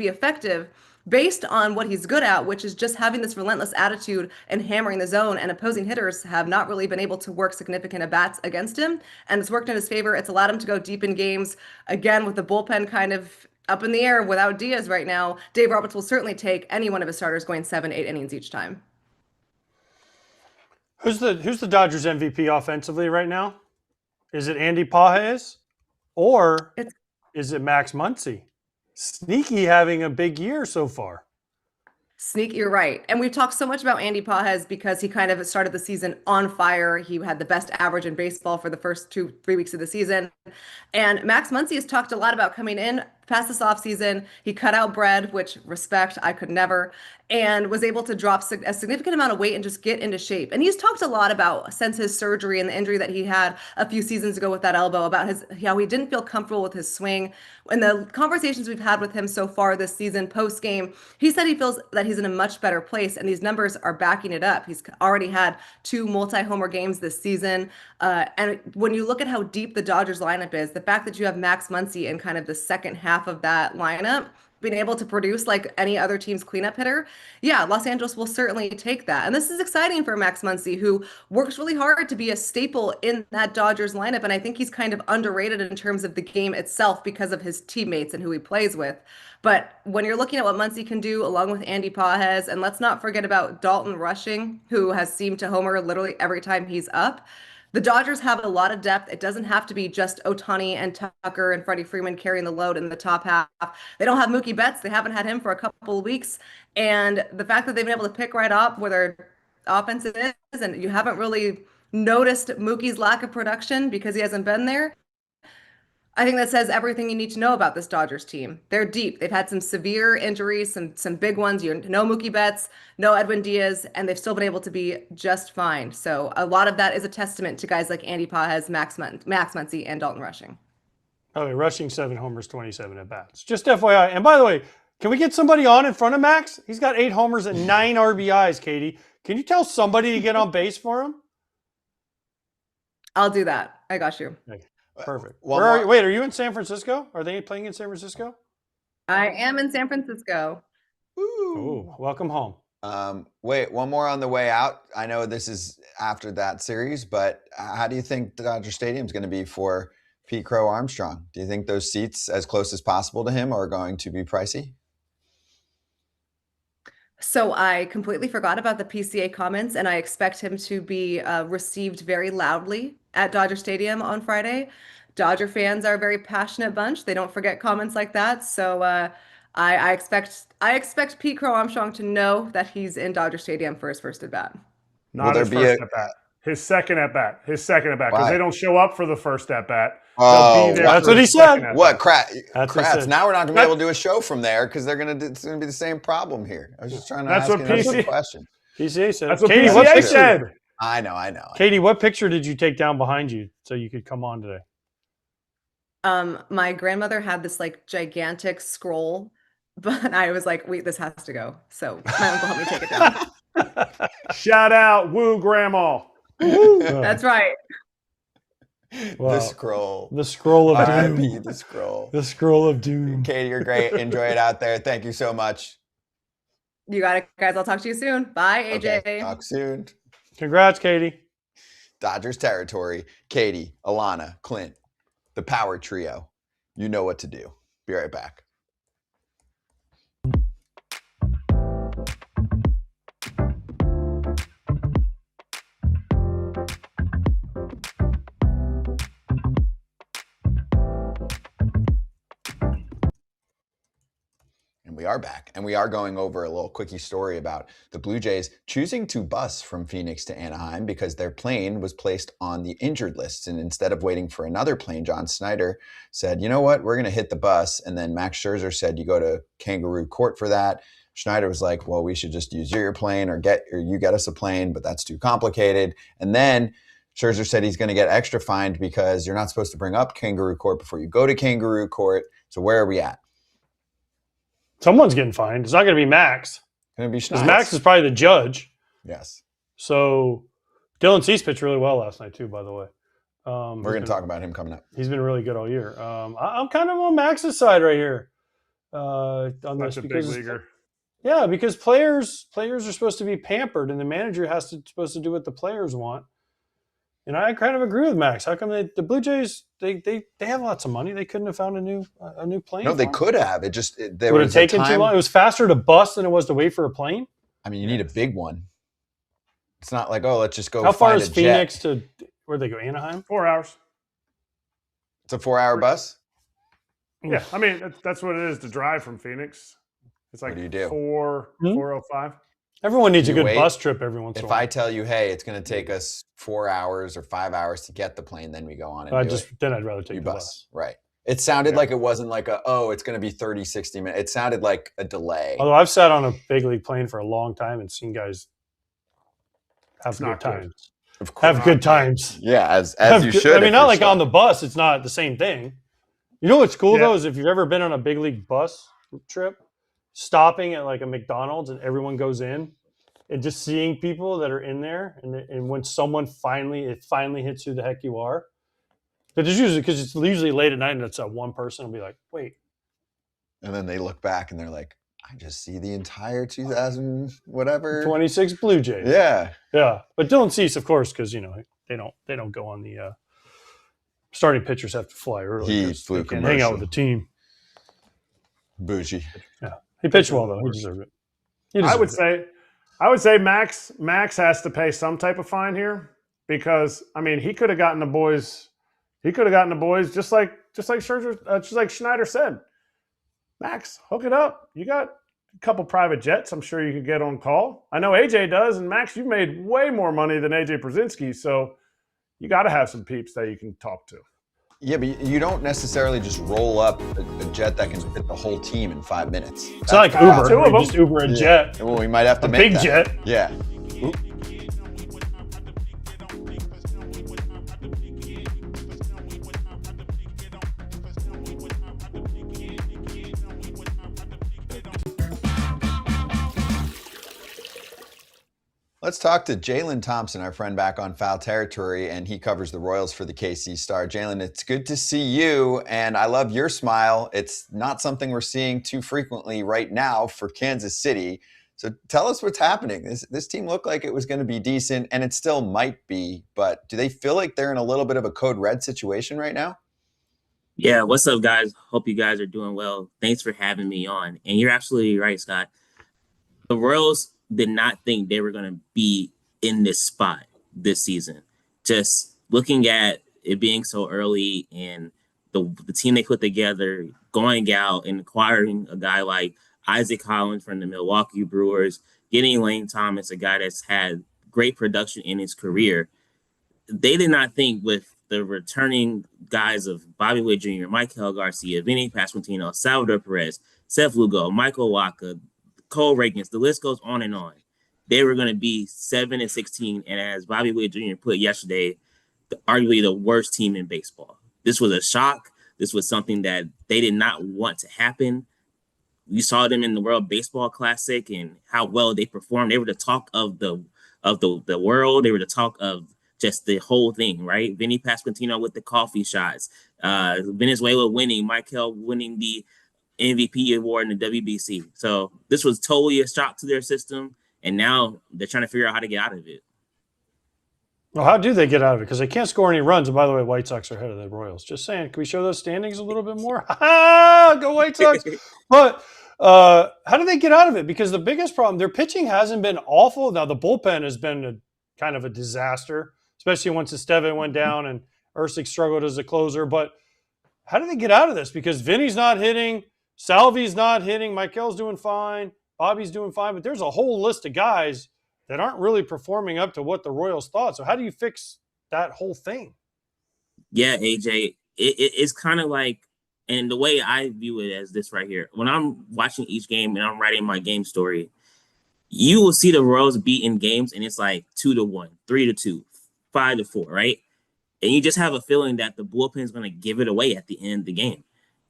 effective based on what he's good at, which is just having this relentless attitude and hammering the zone, and opposing hitters have not really been able to work significant at-bats against him, and it's worked in his favor. It's allowed him to go deep in games. Again, with the bullpen kind of up in the air without Diaz right now, Dave Roberts will certainly take any one of his starters going 7, 8 innings each time. Who's the Dodgers MVP offensively right now? Is it Andy Pages or is it Max Muncy? Sneaky having a big year so far. Sneak, you're right. And we've talked so much about Andy Pages because he kind of started the season on fire. He had the best average in baseball for the first 2-3 weeks of the season. And Max Muncy has talked a lot about coming in past this offseason. He cut out bread, which respect, I could never, and was able to drop a significant amount of weight and just get into shape. And he's talked a lot about, since his surgery and the injury that he had a few seasons ago with that elbow, about how he didn't feel comfortable with his swing. In the conversations we've had with him so far this season, post-game, he said he feels that he's in a much better place, and these numbers are backing it up. He's already had 2 multi-homer games this season. And when you look at how deep the Dodgers lineup is, the fact that you have Max Muncy in kind of the second half of that lineup, being able to produce like any other team's cleanup hitter, yeah, Los Angeles will certainly take that. And this is exciting for Max Muncy, who works really hard to be a staple in that Dodgers lineup. And I think he's kind of underrated in terms of the game itself because of his teammates and who he plays with. But when you're looking at what Muncy can do along with Andy Pages, and let's not forget about Dalton Rushing, who has seemed to homer literally every time he's up, the Dodgers have a lot of depth. It doesn't have to be just Ohtani and Tucker and Freddie Freeman carrying the load in the top half. They don't have Mookie Betts. They haven't had him for a couple of weeks. And the fact that they've been able to pick right up where their offense is, and you haven't really noticed Mookie's lack of production because he hasn't been there, I think that says everything you need to know about this Dodgers team. They're deep. They've had some severe injuries, some big ones. No Mookie Betts, no Edwin Díaz, and they've still been able to be just fine. So a lot of that is a testament to guys like Andy Pages, Max Muncy, and Dalton Rushing. Okay, Rushing 7 homers, 27 at bats. Just FYI. And by the way, can we get somebody on in front of Max? He's got 8 homers and 9 RBIs, Katie. Can you tell somebody to get on base for him? I'll do that. I got you. Okay. Perfect. Wait, are you in San Francisco? Are they playing in San Francisco? I am in San Francisco. Oh, welcome home. Wait, one more on the way out. I know this is after that series, but how do you think the Dodger Stadium is going to be for Pete Crow Armstrong? Do you think those seats as close as possible to him are going to be pricey? So I completely forgot about the PCA comments, and I expect him to be received very loudly at Dodger Stadium on Friday. Dodger fans are a very passionate bunch. They don't forget comments like that. So I expect Pete Crow Armstrong to know that he's in Dodger Stadium for his first at bat. Not his first at bat. His second at bat. Because they don't show up for the first at bat. Oh, that's what he said. What, Kratz? Now we're not going to be able to do a show from there because it's going to be the same problem here. I was just trying to ask a question. PCA said. That's what PCA said. I know. Katie, what picture did you take down behind you so you could come on today? My grandmother had this like gigantic scroll, but I was like, wait, this has to go. So my uncle helped me take it down. Shout out, woo grandma. That's right. The scroll. The scroll of R.I.P. doom. The scroll. The scroll of doom. Katie, you're great. Enjoy it out there. Thank you so much. You got it, guys. I'll talk to you soon. Bye, AJ. Okay, talk soon. Congrats, Katie. Dodgers territory. Katie, Alana, Clint, the power trio. You know what to do. Be right back. We are back, and we are going over a little quickie story about the Blue Jays choosing to bus from Phoenix to Anaheim because their plane was placed on the injured list. And instead of waiting for another plane, John Snyder said, you know what, we're going to hit the bus. And then Max Scherzer said, you go to Kangaroo Court for that. Schneider was like, well, we should just use your plane or you get us a plane, but that's too complicated. And then Scherzer said he's going to get extra fined because you're not supposed to bring up Kangaroo Court before you go to Kangaroo Court. So where are we at? Someone's getting fined. It's not going to be Max. It's going to be Because Max is probably the judge. Yes. So Dylan Cease pitched really well last night too, by the way. We're going to talk about him coming up. He's been really good all year. I'm kind of on Max's side right here. On Such a big leaguer. Yeah, because players are supposed to be pampered, and the manager supposed to do what the players want. And I kind of agree with Max. How come the Blue Jays they have lots of money? They couldn't have found a new plane. No, they could have. It just there would was have taken too long. It was faster to bus than it was to wait for a plane. I mean, you need a big one. It's not like, oh, let's just go. How far find is a Phoenix jet. to where they go? Anaheim? 4 hours. It's a 4-hour bus. Yeah, I mean that's what it is to drive from Phoenix. It's like What do you do? 4:05. Everyone needs a You good wait. bus trip every once in a If while. I tell you, hey, it's going to take us 4 hours or 5 hours to get the plane, then we go on and do it. Then I'd rather take You the bus. Right. It sounded like it wasn't like it's going to be 30, 60 minutes. It sounded like a delay. Although I've sat on a big league plane for a long time and seen guys have good times. Of course. Have good times. Yeah, as Have you good- should. I mean, if not you're like on stuck. the bus. It's not the same thing. You know what's cool Yeah. though is if you've ever been on a big league bus trip, stopping at like a McDonald's and everyone goes in, and just seeing people that are in there, and when someone finally hits who the heck you are, but it's usually because it's usually late at night and it's one person will be like, wait, And then they look back and they're like, I just see the entire 2000 whatever. 26 Blue Jays. Yeah. Yeah, but Dylan Cease, of course, because they don't go on the starting pitchers have to fly early. He 'cause flew they can't hang out commercial. with the team. Bougie. Yeah, he pitched well though. He deserved it. I would say Max has to pay some type of fine here because I mean he could have gotten the boys. He could have gotten the boys just like Scherzer, just like Schneider said. Max, hook it up. You got a couple private jets. I'm sure you could get on call. I know AJ does, and Max, you've made way more money than AJ Pierzynski, so you got to have some peeps that you can talk to. Yeah, but you don't necessarily just roll up a jet that can fit the whole team in 5 minutes. It's not like two of Uber. them. You just Uber a jet. Well, we might have to A make big that. jet. Yeah. Let's talk to Jaylon Thompson, our friend back on Foul Territory, and he covers the Royals for the KC Star. Jaylon, it's good to see you, and I love your smile. It's not something we're seeing too frequently right now for Kansas City. So tell us what's happening. This team looked like it was going to be decent, and it still might be, but do they feel like they're in a little bit of a code red situation right now? Yeah, what's up, guys? Hope you guys are doing well. Thanks for having me on. And you're absolutely right, Scott. The Royals did not think they were going to be in this spot this season. Just looking at it being so early and the team they put together, going out and acquiring a guy like Isaac Hollins from the Milwaukee Brewers, getting Lane Thomas, a guy that's had great production in his career. They did not think with the returning guys of Bobby Witt Jr., Michael Garcia, Vinny Pasquantino, Salvador Perez, Seth Lugo, Michael Wacha, Cole Reagans, the list goes on and on. They were going to be 7-16, and as Bobby Witt Jr. put yesterday, arguably the worst team in baseball. This was a shock. This was something that they did not want to happen. We saw them in the World Baseball Classic and how well they performed. They were the talk of the world. They were the talk of just the whole thing, right? Vinny Pasquantino with the coffee shots, Venezuela winning, Michael winning the MVP award in the WBC. So this was totally a shock to their system, and now they're trying to figure out how to get out of it. Well, how do they get out of it? Because they can't score any runs. And by the way, White Sox are ahead of the Royals. Just saying. Can we show those standings a little bit more? Go White Sox. But how do they get out of it? Because the biggest problem, their pitching hasn't been awful. Now, the bullpen has been kind of a disaster, especially once Esteve went down and Erceg struggled as a closer. But how do they get out of this? Because Vinny's not hitting, Salvi's not hitting, Michael's doing fine, Bobby's doing fine, but there's a whole list of guys that aren't really performing up to what the Royals thought. So how do you fix that whole thing? Yeah, AJ, it's kind of like, and the way I view it as this right here, when I'm watching each game and I'm writing my game story, you will see the Royals beat in games and it's like 2-1, 3-2, 5-4, right? And you just have a feeling that the bullpen is going to give it away at the end of the game.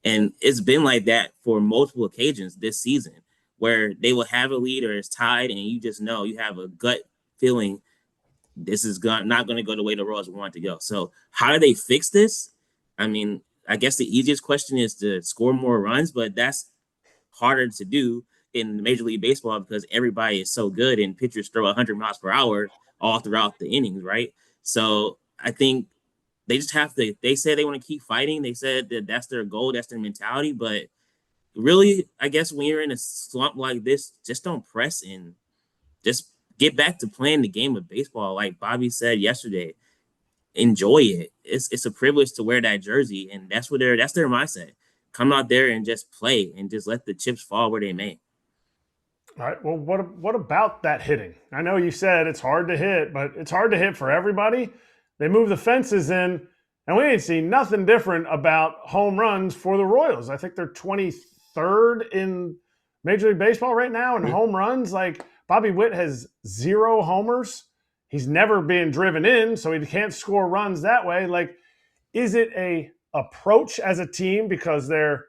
And it's been like that for multiple occasions this season, where they will have a lead or it's tied, and you just know, you have a gut feeling this is not going to go the way the Royals want to go. So how do they fix this? I mean, I guess the easiest question is to score more runs, but that's harder to do in Major League Baseball because everybody is so good and pitchers throw 100 miles per hour all throughout the innings, right? So I think they just have to, they said they want to keep fighting. They said that that's their goal, that's their mentality, but really, I guess when you're in a slump like this, just don't press and just get back to playing the game of baseball. Like Bobby said yesterday, enjoy it. It's a privilege to wear that jersey, and that's their mindset. Come out there and just play and just let the chips fall where they may. All right. Well, what about that hitting? I know you said it's hard to hit, but it's hard to hit for everybody. They move the fences in, and we ain't seen nothing different about home runs for the Royals. I think they're 23rd in Major League Baseball right now in home runs. Like Bobby Witt has 0 homers. He's never being driven in, so he can't score runs that way. Like, is it a approach as a team because they're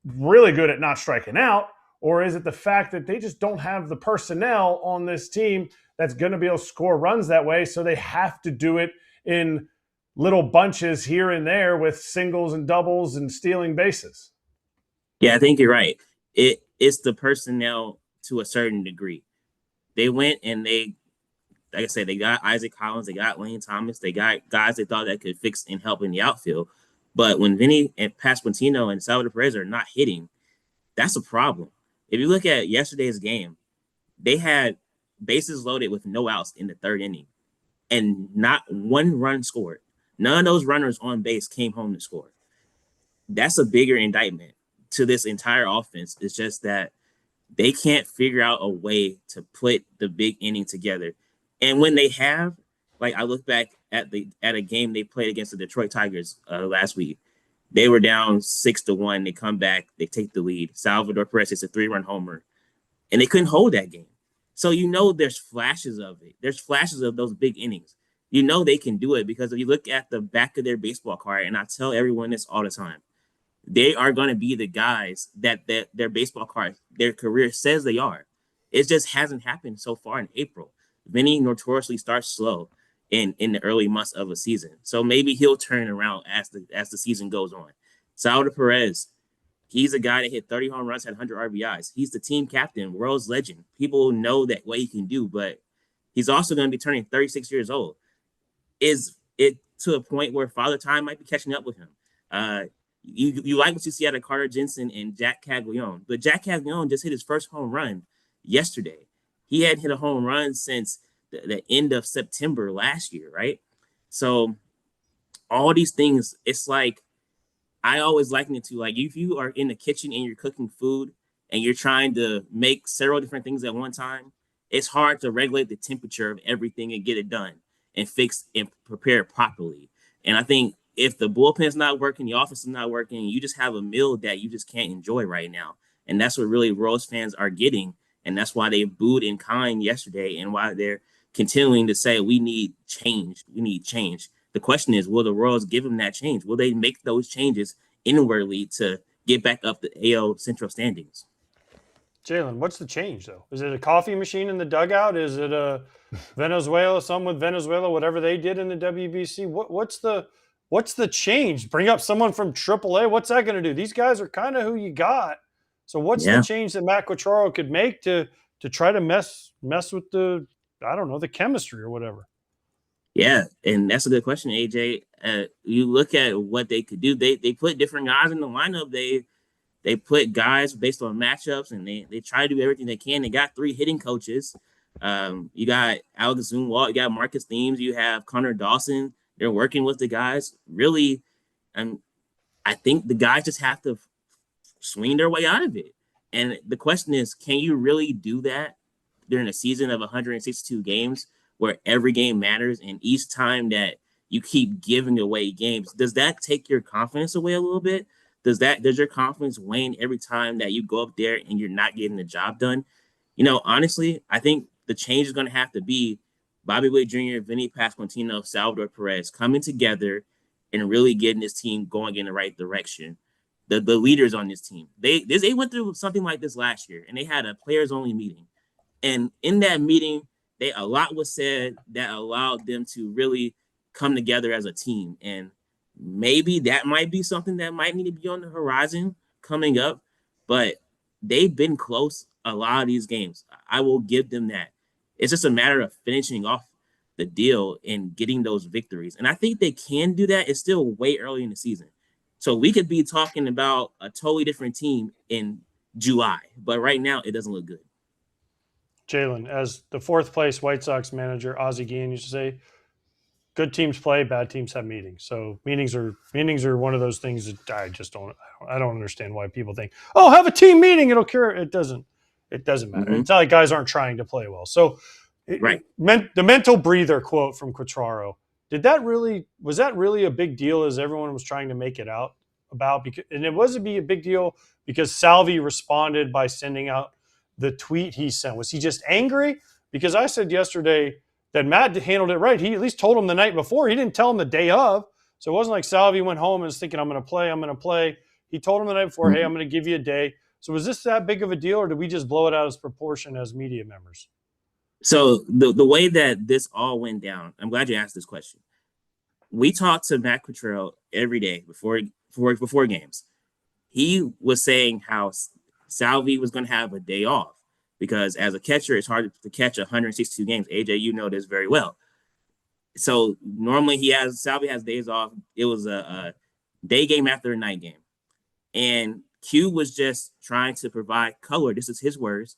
really good at not striking out, or is it the fact that they just don't have the personnel on this team that's going to be able to score runs that way, so they have to do it in little bunches here and there with singles and doubles and stealing bases? Yeah, I think you're right. It's the personnel to a certain degree. They went and they, like I said, they got Isaac Collins, they got Lane Thomas, they got guys they thought that could fix and help in the outfield. But when Vinny and Pasquantino and Salvador Perez are not hitting, that's a problem. If you look at yesterday's game, they had bases loaded with no outs in the 3rd inning, and not one run scored. None of those runners on base came home to score. That's a bigger indictment to this entire offense. It's just that they can't figure out a way to put the big inning together. And when they have, like I look back at a game they played against the Detroit Tigers last week, they were down 6-1. They come back, they take the lead. Salvador Perez hits a 3-run homer, and they couldn't hold that game. So you know there's flashes of it. There's flashes of those big innings. You know they can do it because if you look at the back of their baseball card, and I tell everyone this all the time, they are going to be the guys that their baseball card, their career says they are. It just hasn't happened so far in April. Vinny notoriously starts slow in the early months of a season. So maybe he'll turn around as the season goes on. Salvador Perez, he's a guy that hit 30 home runs, had 100 RBIs. He's the team captain, world's legend. People know that what he can do, but he's also going to be turning 36 years old. Is it to a point where Father Time might be catching up with him? You like what you see out of Carter Jensen and Jack Caglione, but Jack Caglione just hit his first home run yesterday. He hadn't hit a home run since the end of September last year, right? So all these things, it's like, I always liken it to, like, if you are in the kitchen and you're cooking food and you're trying to make several different things at one time, it's hard to regulate the temperature of everything and get it done and fix and prepare properly. And I think if the bullpen's not working, the offense is not working, you just have a meal that you just can't enjoy right now. And that's what really Royals fans are getting. And that's why they booed in kind yesterday and why they're continuing to say, we need change. We need change. The question is, will the Royals give them that change? Will they make those changes inwardly to get back up the AL Central standings? Jaylon, what's the change, though? Is it a coffee machine in the dugout? Is it a Venezuela, some with Venezuela, whatever they did in the WBC? What's the change? Bring up someone from AAA? What's that going to do? These guys are kind of who you got. So what's the change that Matt Quatraro could make to try to mess with the, I don't know, the chemistry or whatever? Yeah, and that's a good question, AJ. You look at what they could do. They put different guys in the lineup. They put guys based on matchups, and they try to do everything they can. They got 3 hitting coaches. You got Alex Zunwalt, you got Marcus Thames, you have Connor Dawson. They're working with the guys. Really, I think the guys just have to swing their way out of it. And the question is, can you really do that during a season of 162 games where every game matters, and each time that you keep giving away games, does that take your confidence away a little bit? Does your confidence wane every time that you go up there and you're not getting the job done? Honestly, I think the change is going to have to be Bobby Witt Jr., Vinny Pasquantino, Salvador Perez coming together and really getting this team going in the right direction. The leaders on this team, they went through something like this last year, and they had a players-only meeting. And in that meeting, a lot was said that allowed them to really come together as a team. And maybe that might be something that might need to be on the horizon coming up, but they've been close a lot of these games. I will give them that. It's just a matter of finishing off the deal and getting those victories. And I think they can do that. It's still way early in the season. So we could be talking about a totally different team in July, but right now it doesn't look good. Jaylon, as the 4th place White Sox manager, Ozzie Guillen used to say, good teams play, bad teams have meetings. So meetings are one of those things that I don't understand why people think, oh, have a team meeting, it'll cure it. It doesn't matter. Mm-hmm. It's not like guys aren't trying to play well. So right. The mental breather quote from Quatraro, was that really a big deal as everyone was trying to make it out about? And it wasn't a big deal because Salvi responded by sending out the tweet he sent. Was he just angry? Because I said yesterday that Matt handled it right. He at least told him the night before. He didn't tell him the day of. So it wasn't like Salvi went home and was thinking, I'm going to play. He told him the night before, hey, I'm going to give you a day. So was this that big of a deal, or did we just blow it out of proportion as media members? So the way that this all went down, I'm glad you asked this question. We talked to Matt Quatraro every day before games. He was saying how Salvi was going to have a day off because as a catcher, it's hard to catch 162 games. AJ, you know this very well. So normally Salvi has days off. It was a day game after a night game. And Q was just trying to provide color. This is his words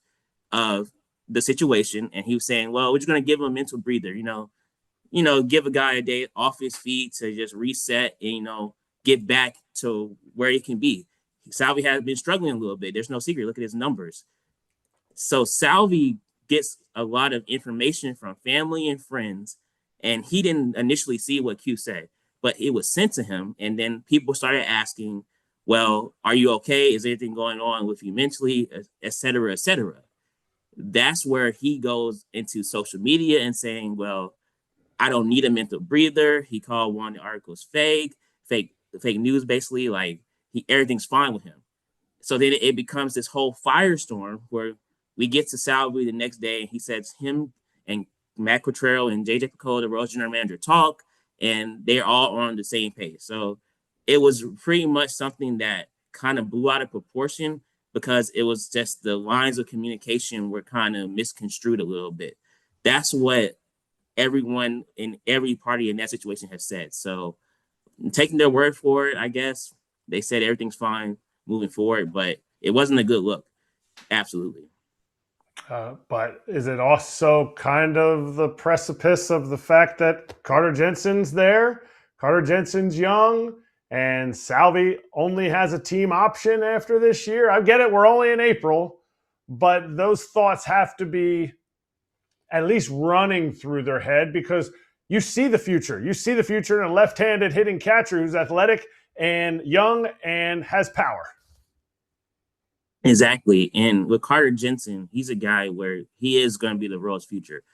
of the situation. And he was saying, well, we're just going to give him a mental breather, give a guy a day off his feet to just reset and, get back to where he can be. Salvi has been struggling a little bit. There's no secret. Look at his numbers. So Salvi gets a lot of information from family and friends, and he didn't initially see what Q said, but it was sent to him. And then people started asking, well, are you okay? Is anything going on with you mentally, et cetera, et cetera? That's where he goes into social media and saying, well, I don't need a mental breather. He called one of the articles fake news, basically, like everything's fine with him. So then it becomes this whole firestorm where we get to Salvi the next day, and he says him and Matt Quatraro and JJ Picollo, the Royals general manager, talk, and they're all on the same page. So it was pretty much something that kind of blew out of proportion because it was just the lines of communication were kind of misconstrued a little bit. That's what everyone in every party in that situation has said. So I'm taking their word for it, I guess. They said everything's fine moving forward, but it wasn't a good look. Absolutely. But is it also kind of the precipice of the fact that Carter Jensen's there? Carter Jensen's young, and Salvi only has a team option after this year. I get it, we're only in April, but those thoughts have to be at least running through their head because you see the future. You see the future in a left-handed hitting catcher who's athletic and young and has power. Exactly. And with Carter Jensen, he's a guy where he is going to be the Royals' future.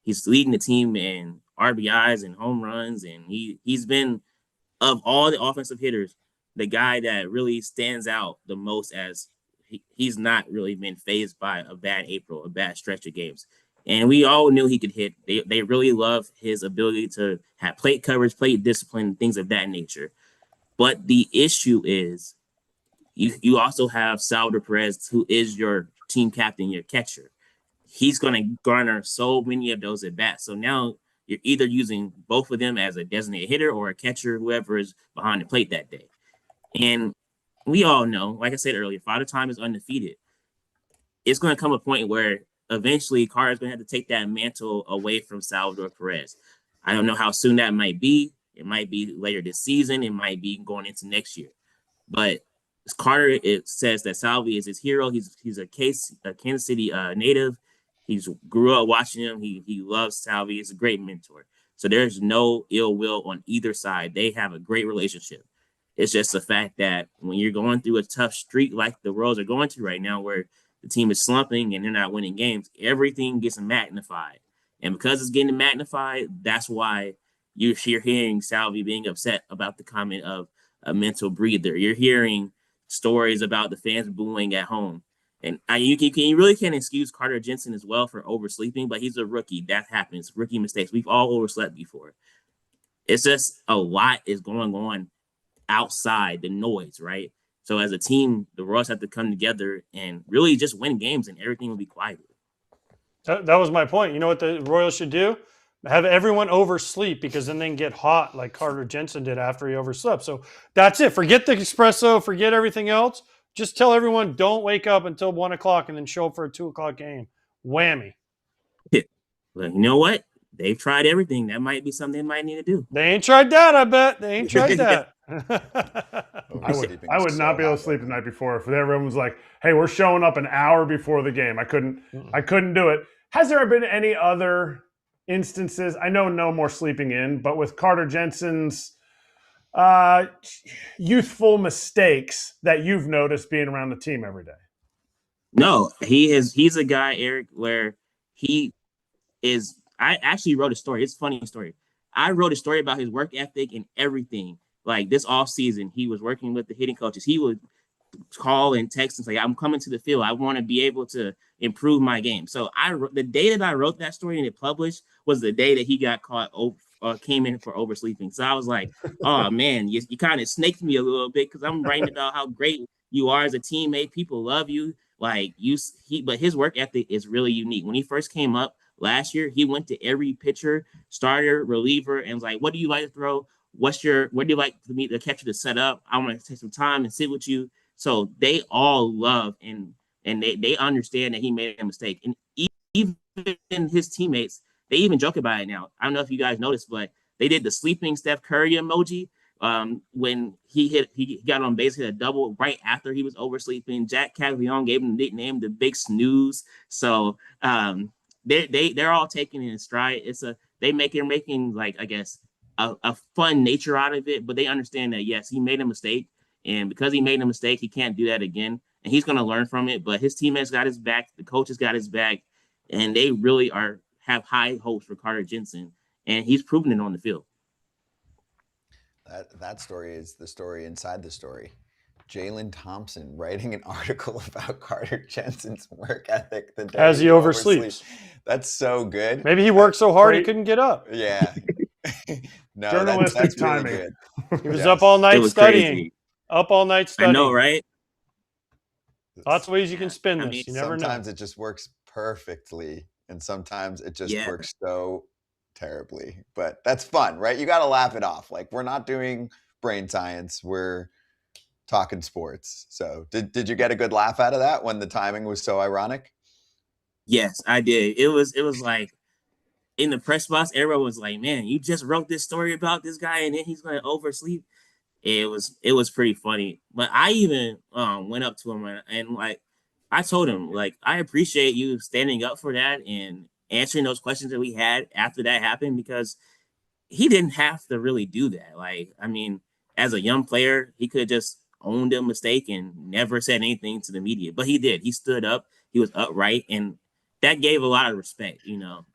He's leading the team in RBIs and home runs, and he's been, of all the offensive hitters, the guy that really stands out the most as he's not really been fazed by a bad April, a bad stretch of games. And we all knew he could hit. They really love his ability to have plate coverage, plate discipline, things of that nature. But the issue is you also have Salvador Perez, who is your team captain, your catcher. He's going to garner so many of those at bats. So now you're either using both of them as a designated hitter or a catcher, whoever is behind the plate that day. And we all know, like I said earlier, Father Time is undefeated. It's going to come a point where eventually Carter's going to have to take that mantle away from Salvador Perez. I don't know how soon that might be. It might be later this season. It might be going into next year. But Carter, it says that Salvi is his hero. He's a Kansas City native. He's grew up watching him. He loves Salvi. He's a great mentor. So there's no ill will on either side. They have a great relationship. It's just the fact that when you're going through a tough streak like the Royals are going through right now, where the team is slumping and they're not winning games, everything gets magnified. And because it's getting magnified, that's why you're hearing Salvi being upset about the comment of a mental breather. You're hearing stories about the fans booing at home. And you really can't excuse Carter Jensen as well for oversleeping, but he's a rookie. That happens. Rookie mistakes. We've all overslept before. It's just a lot is going on outside the noise, right? So as a team, the Royals have to come together and really just win games, and everything will be quiet. That was my point. You know what the Royals should do? Have everyone oversleep, because then they can get hot like Carter Jensen did after he overslept. So that's it. Forget the espresso. Forget everything else. Just tell everyone don't wake up until 1 o'clock and then show up for a 2 o'clock game. Whammy. Well, you know what? They've tried everything. That might be something they might need to do. They ain't tried that, I bet. They ain't tried that. I would not be able to sleep the night before if everyone was like, "Hey, we're showing up an hour before the game." I couldn't do it. Has there been any other instances? I know no more sleeping in, but with Carter Jensen's youthful mistakes that you've noticed being around the team every day? No, he's a guy, Eric, where he is. I actually wrote a story. It's a funny story. I wrote a story about his work ethic and everything. Like this off season, he was working with the hitting coaches. He would call and text and say, "I'm coming to the field. I want to be able to improve my game." So the day that I wrote that story and it published was the day that he got caught came in for oversleeping. So I was like, "Oh man, you kind of snaked me a little bit," because I'm writing about how great you are as a teammate. People love you. But his work ethic is really unique. When he first came up last year, he went to every pitcher, starter, reliever, and was like, "What do you like to throw? What do you like for me, the catcher, to set up? I want to take some time and sit with you." So they all love and they understand that he made a mistake. And even his teammates, they even joke about it now. I don't know if you guys noticed, but they did the sleeping Steph Curry emoji when he got on base, hit a double right after he was oversleeping. Jack Caglione gave him the nickname the Big Snooze. So they're all taking it in stride. They're making like, I guess, a fun nature out of it, but they understand that yes, he made a mistake, and because he made a mistake, he can't do that again, and he's going to learn from it. But his teammates got his back, the coaches got his back, and they really have high hopes for Carter Jensen, and he's proven it on the field. That story is the story inside the story. Jaylon Thompson writing an article about Carter Jensen's work ethic the day as he oversleeps. That's so good. Maybe he worked so hard he couldn't get up. Yeah. No, journalistic that's timing. Really good. He was up all night studying. Crazy. Up all night studying. I know, right? Lots of ways you can spin this. You never know. Sometimes it just works perfectly, and sometimes it just works so terribly. But that's fun, right? You got to laugh it off. Like, we're not doing brain science. We're talking sports. So did you get a good laugh out of that when the timing was so ironic? Yes, I did. It was like in the press box, everyone was like, "Man, you just wrote this story about this guy and then he's going to oversleep." It was pretty funny. But I even went up to him and like I told him, like, I appreciate you standing up for that and answering those questions that we had after that happened, because he didn't have to really do that. Like, I mean, as a young player, he could have just owned a mistake and never said anything to the media. But he did. He stood up. He was upright. And that gave a lot of respect,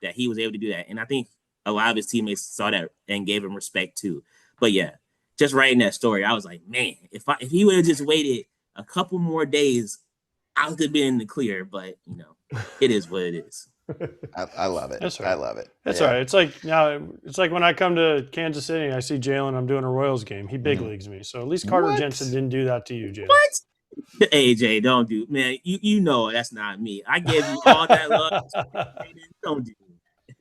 that he was able to do that. And I think a lot of his teammates saw that and gave him respect too. But yeah, just writing that story, I was like, man, if he would have just waited a couple more days I could be in the clear, but it is what it is. I love it. That's right. I love it. That's all right. It's like when I come to Kansas City and I see Jaylon, I'm doing a Royals game. He big leagues me. So at least Carter What? Jensen didn't do that to you, Jaylon. What? AJ, don't do, man. You know that's not me. I gave you all that love. Don't do that.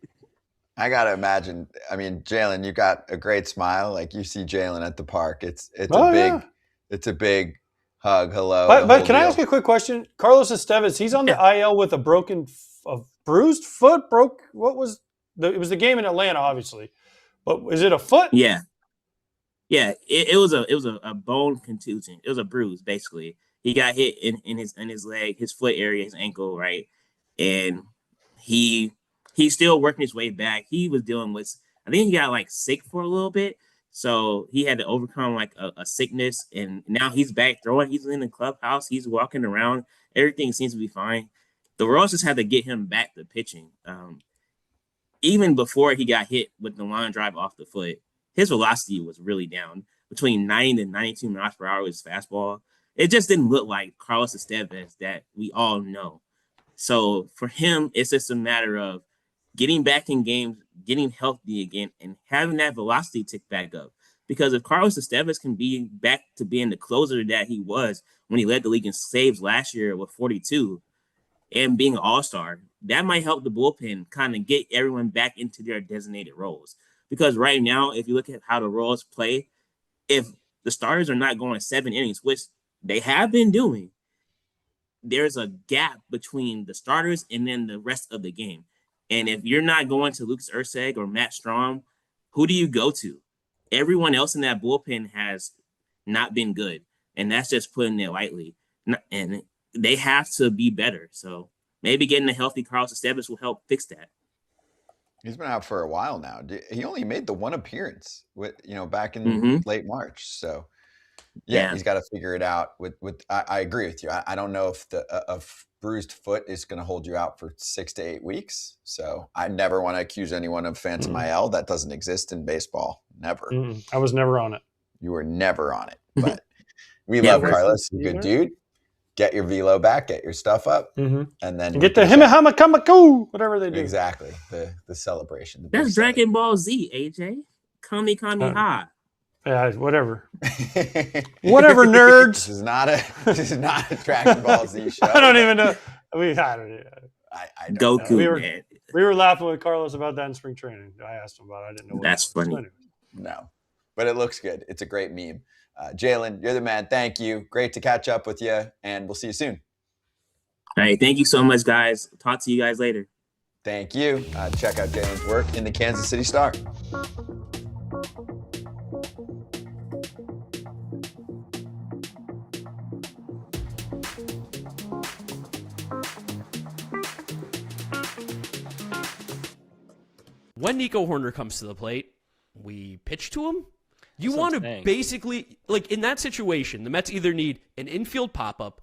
I gotta imagine. I mean, Jaylon, you got a great smile. Like you see Jaylon at the park. It's a big hug. Hello. But can I ask you a quick question? Carlos Estevez, he's on the IL with a bruised foot. What was it was the game in Atlanta, obviously. But is it a foot? Yeah. It was a bone contusion. It was a bruise, basically. He got hit in his leg, his foot area, his ankle, right? And he's still working his way back. He was dealing with, I think he got sick for a little bit. So he had to overcome a sickness, and now he's back throwing. He's in the clubhouse. He's walking around. Everything seems to be fine. The Royals just had to get him back to pitching. Even before he got hit with the line drive off the foot, his velocity was really down, between 90 and 92 miles per hour with his fastball. It just didn't look like Carlos Estevez that we all know. So for him, it's just a matter of getting back in games, getting healthy again, and having that velocity tick back up. Because if Carlos Estevez can be back to being the closer that he was when he led the league in saves last year with 42 and being an all-star, that might help the bullpen kind of get everyone back into their designated roles. Because right now, if you look at how the Royals play, if the starters are not going 7 innings, which they have been doing, there's a gap between the starters and then the rest of the game. And if you're not going to Lucas Erceg or Matt Strahm, who do you go to? Everyone else in that bullpen has not been good. And that's just putting it lightly. And they have to be better. So maybe getting a healthy Carlos Estevez will help fix that. He's been out for a while now. He only made the one appearance back in late March. So yeah, he's got to figure it out. I agree with you. I don't know if a bruised foot is going to hold you out for 6 to 8 weeks. So I never want to accuse anyone of phantom IL. That doesn't exist in baseball. Never. I was never on it. You were never on it. But we love Carlos. Good dude. Get your velo back. Get your stuff up. And then get the himahamakamako, whatever they do. Exactly. The celebration. That's Dragon Ball Z, AJ. Kami ha. Yeah, whatever. Whatever, nerds. This is not a Dragon Ball Z show. I don't even know. I don't know. I don't Goku, know. We were laughing with Carlos about that in spring training. I asked him about it. I didn't know what That's it was. funny. No, but it looks good. It's a great meme. Jaylon, you're the man. Thank you. Great to catch up with you, and we'll see you soon. All right. Thank you so much, guys. Talk to you guys later. Thank you. Check out Jaylon's work in the Kansas City Star. When Nico Hoerner comes to the plate, we pitch to him. You want to basically, in that situation, the Mets either need an infield pop-up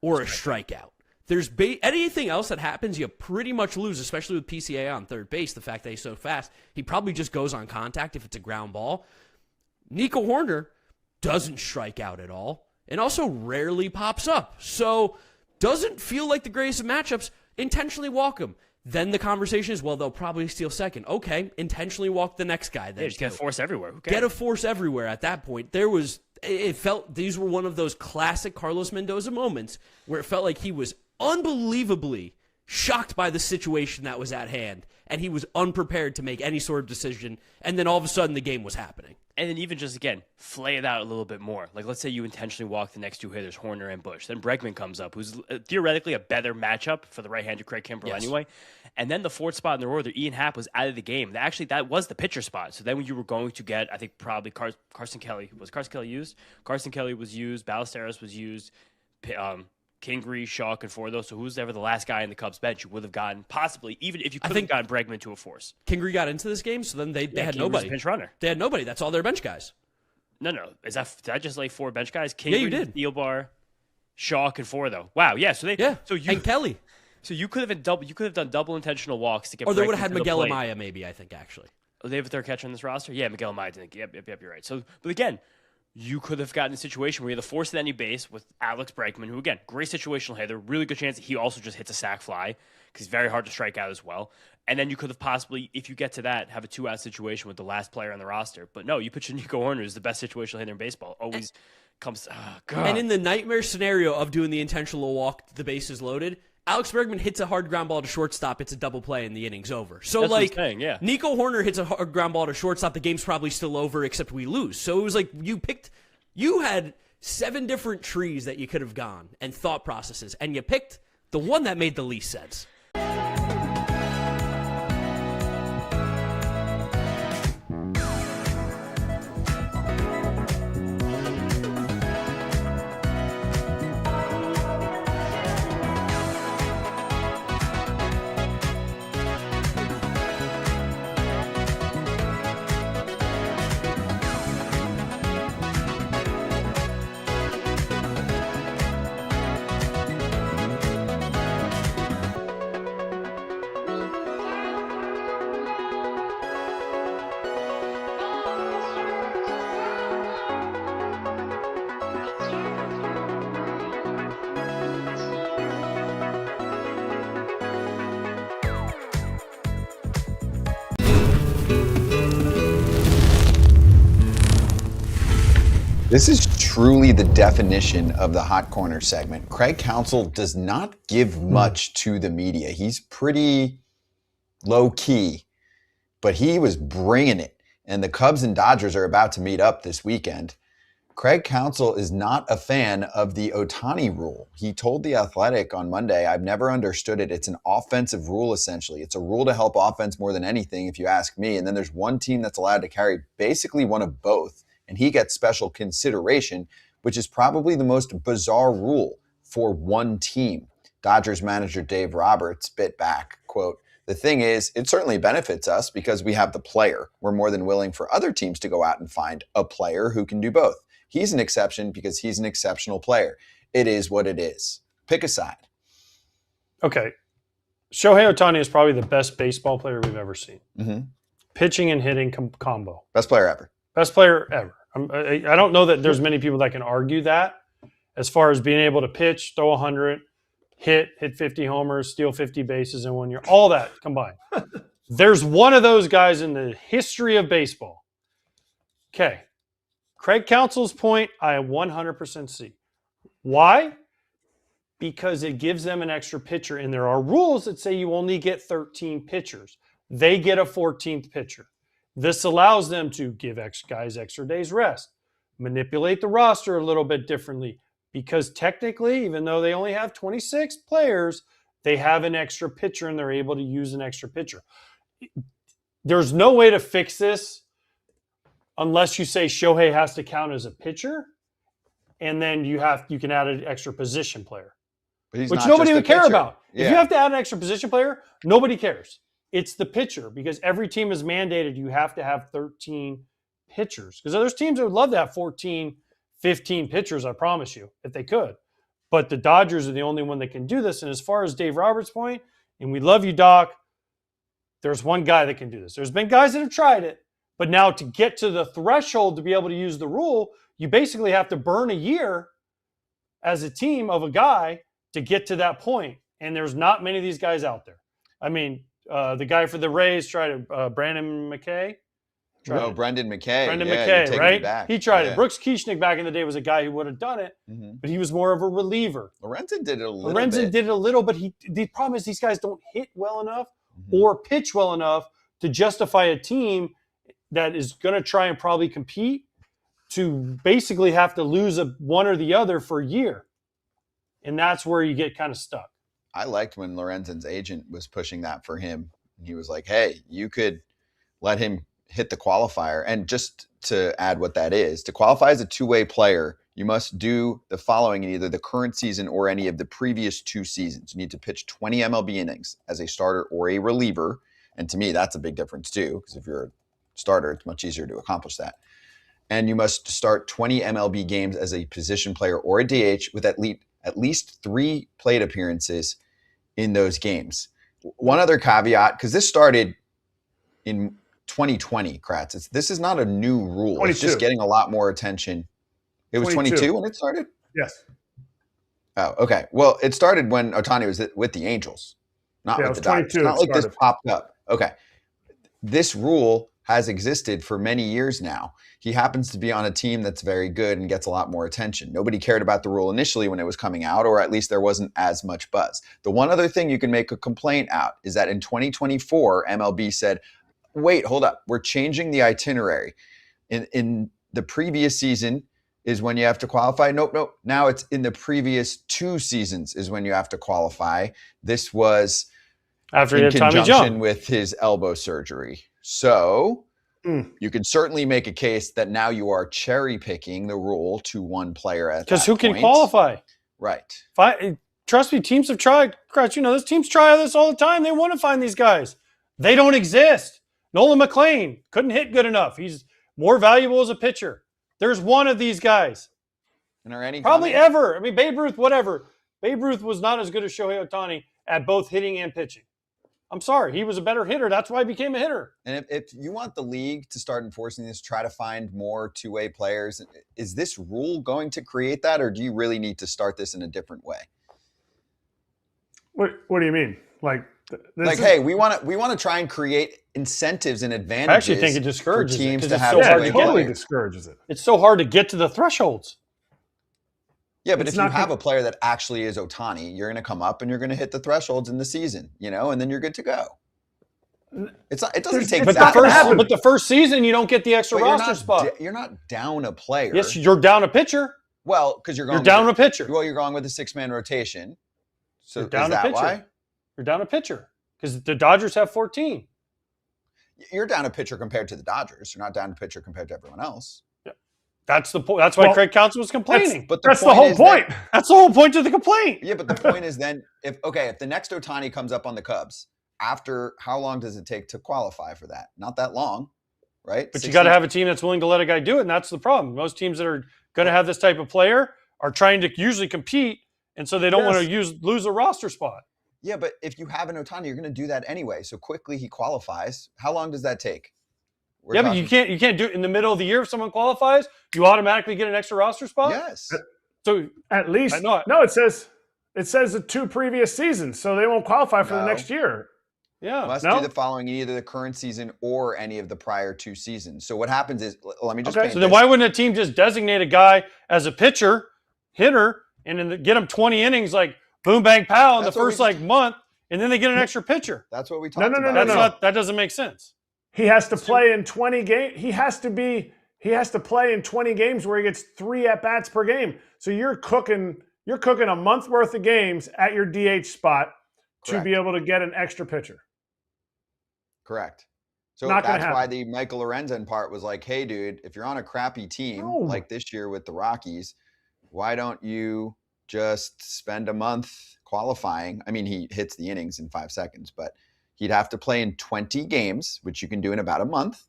or a strikeout. There's anything else that happens, you pretty much lose, especially with PCA on third base. The fact that he's so fast, he probably just goes on contact if it's a ground ball. Nico Hoerner doesn't strike out at all and also rarely pops up. So doesn't feel like the greatest of matchups. Intentionally walk him. Then the conversation is, well, they'll probably steal second. Okay, intentionally walk the next guy. Then just get a force everywhere. Get a force everywhere at that point. It felt these were one of those classic Carlos Mendoza moments where it felt like he was unbelievably shocked by the situation that was at hand, and he was unprepared to make any sort of decision, and then all of a sudden the game was happening. And then even just, again, flay it out a little bit more. Like, let's say you intentionally walk the next two hitters, Horner and Bush. Then Bregman comes up, who's theoretically a better matchup for the right-handed Craig Kimbrell anyway. And then the fourth spot in the order, Ian Happ was out of the game. Actually, that was the pitcher spot. So then when you were going to get, I think, probably Carson Kelly. Was Carson Kelly used? Carson Kelly was used. Ballesteros was used. Kingery, Shaw, Conforto. So who's ever the last guy in the Cubs bench you would have gotten, possibly, even if you could have gotten Bregman to a force. Kingery got into this game, so then they had nobody. Pinch runner. They had nobody. That's all their bench guys. No. Did I just lay 4 bench guys? Kingery, yeah, you did. Thielbar, Shaw, Conforto. Wow, yeah. And Kelly. So you could have done double intentional walks to get. Or they would have had Miguel Amaya, maybe, I think, actually. Oh, they have a third catcher on this roster? Yeah, Miguel Amaya didn't. Yep, you're right. So, but again, you could have gotten a situation where you had the force at any base with Alex Bregman, who, again, great situational hitter, really good chance that he also just hits a sac fly because he's very hard to strike out as well. And then you could have possibly, if you get to that, have a 2-out situation with the last player on the roster. But no, you pitch Nico Horner, who's the best situational hitter in baseball. Always comes, God. And in the nightmare scenario of doing the intentional walk, the bases loaded, Alex Bregman hits a hard ground ball to shortstop. It's a double play and the inning's over. So, That's like, what I'm saying, yeah. Nico Horner hits a hard ground ball to shortstop. The game's probably still over, except we lose. So it was like you had 7 different trees that you could have gone and thought processes, and you picked the one that made the least sense. This is truly the definition of the Hot Corner segment. Craig Counsell does not give much to the media. He's pretty low key, but he was bringing it. And the Cubs and Dodgers are about to meet up this weekend. Craig Counsell is not a fan of the Ohtani rule. He told The Athletic on Monday, "I've never understood it. It's an offensive rule, essentially. It's a rule to help offense more than anything, if you ask me. And then there's one team that's allowed to carry basically one of both. And he gets special consideration, which is probably the most bizarre rule for one team." Dodgers manager Dave Roberts bit back, quote, "The thing is, it certainly benefits us because we have the player. We're more than willing for other teams to go out and find a player who can do both. He's an exception because he's an exceptional player. It is what it is. Pick a side." Okay. Shohei Ohtani is probably the best baseball player we've ever seen. Mm-hmm. Pitching and hitting combo. Best player ever. Best player ever. I don't know that there's many people that can argue that as far as being able to pitch, throw 100, hit 50 homers, steal 50 bases in 1 year, all that combined. There's one of those guys in the history of baseball. Okay. Craig Counsell's point, I 100% see. Why? Because it gives them an extra pitcher, and there are rules that say you only get 13 pitchers. They get a 14th pitcher. This allows them to give guys extra days rest, manipulate the roster a little bit differently, because technically, even though they only have 26 players, they have an extra pitcher and they're able to use an extra pitcher. There's no way to fix this unless you say Shohei has to count as a pitcher, and then you can add an extra position player, which nobody would care about. Yeah. If you have to add an extra position player, nobody cares. It's the pitcher, because every team is mandated you have to have 13 pitchers. Because there's teams that would love to have 14, 15 pitchers, I promise you, if they could. But the Dodgers are the only one that can do this. And as far as Dave Roberts' point, and we love you, Doc, there's one guy that can do this. There's been guys that have tried it, but now to get to the threshold to be able to use the rule, you basically have to burn a year as a team of a guy to get to that point. And there's not many of these guys out there. I mean, the guy for the Rays tried it, Brendan McKay. Brendan McKay. Brendan McKay, right? He tried it. Brooks Kieschnick back in the day was a guy who would have done it, but he was more of a reliever. Lorenzen did it a little bit. But the problem is these guys don't hit well enough or pitch well enough to justify a team that is going to try and probably compete to basically have to lose one or the other for a year. And that's where you get kind of stuck. I liked when Lorenzen's agent was pushing that for him. He was like, hey, you could let him hit the qualifier. And just to add what that is, to qualify as a two-way player, you must do the following in either the current season or any of the previous 2 seasons. You need to pitch 20 MLB innings as a starter or a reliever. And to me, that's a big difference too, because if you're a starter, it's much easier to accomplish that. And you must start 20 MLB games as a position player or a DH with at least 3 plate appearances in those games. One other caveat, because this started in 2020, Kratz. This is not a new rule. 22. It's just getting a lot more attention It was 22 when it started? Yes. Oh, okay. Well, it started when Ohtani was with the Angels, not with the Dodgers. It's not like this popped up. Okay. This rule has existed for many years now. He happens to be on a team that's very good and gets a lot more attention. Nobody cared about the rule initially when it was coming out, or at least there wasn't as much buzz. The one other thing you can make a complaint out is that in 2024, MLB said, wait, hold up. We're changing the itinerary. In the previous season is when you have to qualify. Nope. Now it's in the previous 2 seasons is when you have to qualify. This was after in conjunction Tommy John with his elbow surgery. So you can certainly make a case that now you are cherry picking the rule to one player at that because who point. can qualify? Right. Trust me, teams have tried. Kratz, those teams try this all the time. They want to find these guys. They don't exist. Nolan McLean couldn't hit good enough. He's more valuable as a pitcher. There's one of these guys. And are any probably ever. I mean, Babe Ruth, whatever. Babe Ruth was not as good as Shohei Ohtani at both hitting and pitching. I'm sorry. He was a better hitter. That's why he became a hitter. And if you want the league to start enforcing this, try to find more two-way players, is this rule going to create that, or do you really need to start this in a different way? What do you mean? Hey, we want to try and create incentives and advantages. I actually think it discourages for teams it to have. So hard it totally discourages it. It's so hard to get to the thresholds. Yeah, but if you have a player that actually is Ohtani, you're going to come up and you're going to hit the thresholds in the season, and then you're good to go. It doesn't take that. But the first season, you don't get the extra roster spot. You're not down a player. Yes, you're down a pitcher. Well, because you're down a pitcher. Well, you're going with a 6-man rotation. So you're down is that a pitcher. Why? You're down a pitcher because the Dodgers have 14. You're down a pitcher compared to the Dodgers. You're not down a pitcher compared to everyone else. Yeah. That's the point. That's why Craig Counsell was complaining. That's the whole point. That's the whole point of the complaint. Yeah, but the point is then if the next Ohtani comes up on the Cubs, after how long does it take to qualify for that? Not that long, right? But you got to have a team that's willing to let a guy do it, and that's the problem. Most teams that are going to have this type of player are trying to usually compete, and so they don't want to lose a roster spot. Yeah, but if you have an Ohtani, you're going to do that anyway. So quickly he qualifies. How long does that take? But you can't do it in the middle of the year. If someone qualifies, you automatically get an extra roster spot. Yes. So at least it says the 2 previous seasons, so they won't qualify for the next year. Yeah, must do the following in either the current season or any of the prior 2 seasons. So what happens is, let me just. So then why wouldn't a team just designate a guy as a pitcher, hitter, and then get him 20 innings like boom, bang, pow in the first month, and then they get an extra pitcher? That's what we talked about. No. That doesn't make sense. He has to play in 20 games. He has to play in 20 games where he gets 3 at-bats per game. So you're cooking a month worth of games at your DH spot to be able to get an extra pitcher. Correct. So that's why the Michael Lorenzen part was like, hey, dude, if you're on a crappy team like this year with the Rockies, why don't you just spend a month qualifying? I mean, he hits the innings in 5 seconds, but he'd have to play in 20 games, which you can do in about a month,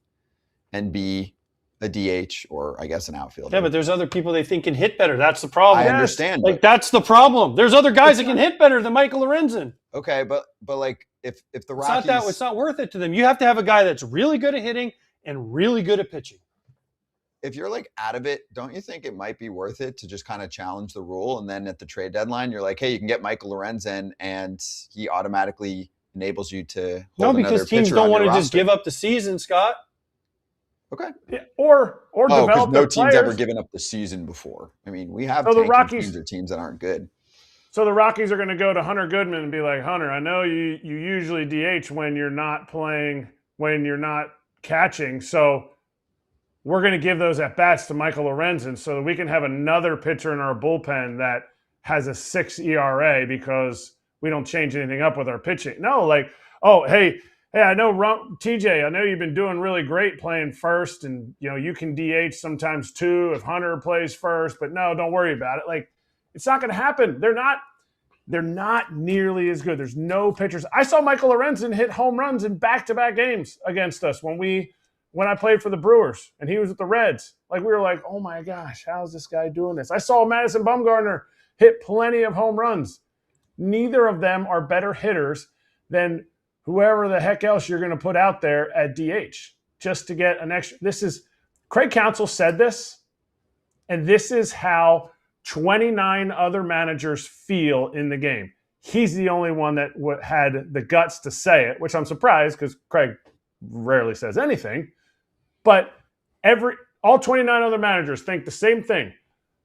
and be a DH or, I guess, an outfielder. Yeah, but there's other people they think can hit better. That's the problem. I understand. That's the problem. There's other guys that can hit better than Michael Lorenzen. Okay, but if the Rockies... It's not worth it to them. You have to have a guy that's really good at hitting and really good at pitching. If you're out of it, don't you think it might be worth it to just kind of challenge the rule? And then at the trade deadline, you're like, hey, you can get Michael Lorenzen, and he automatically enables you to hold another because teams pitcher don't on want your to just roster. give up the season, Scott. Okay. Yeah, or develop no their team's players. ever given up the season before. I mean, we have the Rockies teams or teams that aren't good. So the Rockies are going to go to Hunter Goodman and be like, Hunter, I know you usually DH when you're not playing, when you're not catching. So we're going to give those at-bats to Michael Lorenzen so that we can have another pitcher in our bullpen that has a 6 ERA because we don't change anything up with our pitching. No, hey, I know TJ, I know you've been doing really great playing first, and you can DH sometimes too if Hunter plays first, but no, don't worry about it. It's not going to happen. They're not nearly as good. There's no pitchers. I saw Michael Lorenzen hit home runs in back-to-back games against us when I played for the Brewers and he was with the Reds. We were like, oh my gosh, how's this guy doing this? I saw Madison Bumgarner hit plenty of home runs. Neither of them are better hitters than whoever the heck else you're going to put out there at DH just to get an extra. Craig Counsell said this, And this is how 29 other managers feel in the game. He's the only one that had the guts to say it, which I'm surprised because Craig rarely says anything. But all 29 other managers think the same thing.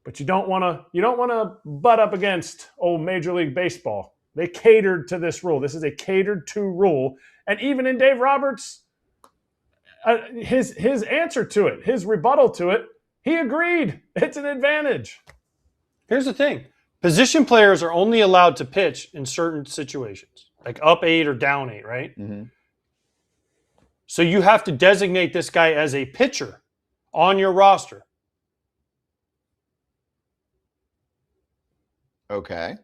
But you don't want to butt up against old Major League Baseball. They catered to this rule. This is a catered to rule. And even in Dave Roberts, his answer to it, his rebuttal to it, he agreed. It's an advantage. Here's the thing. Position players are only allowed to pitch in certain situations, like up 8 or down 8, right? Mm-hmm. So you have to designate this guy as a pitcher on your roster. Okay.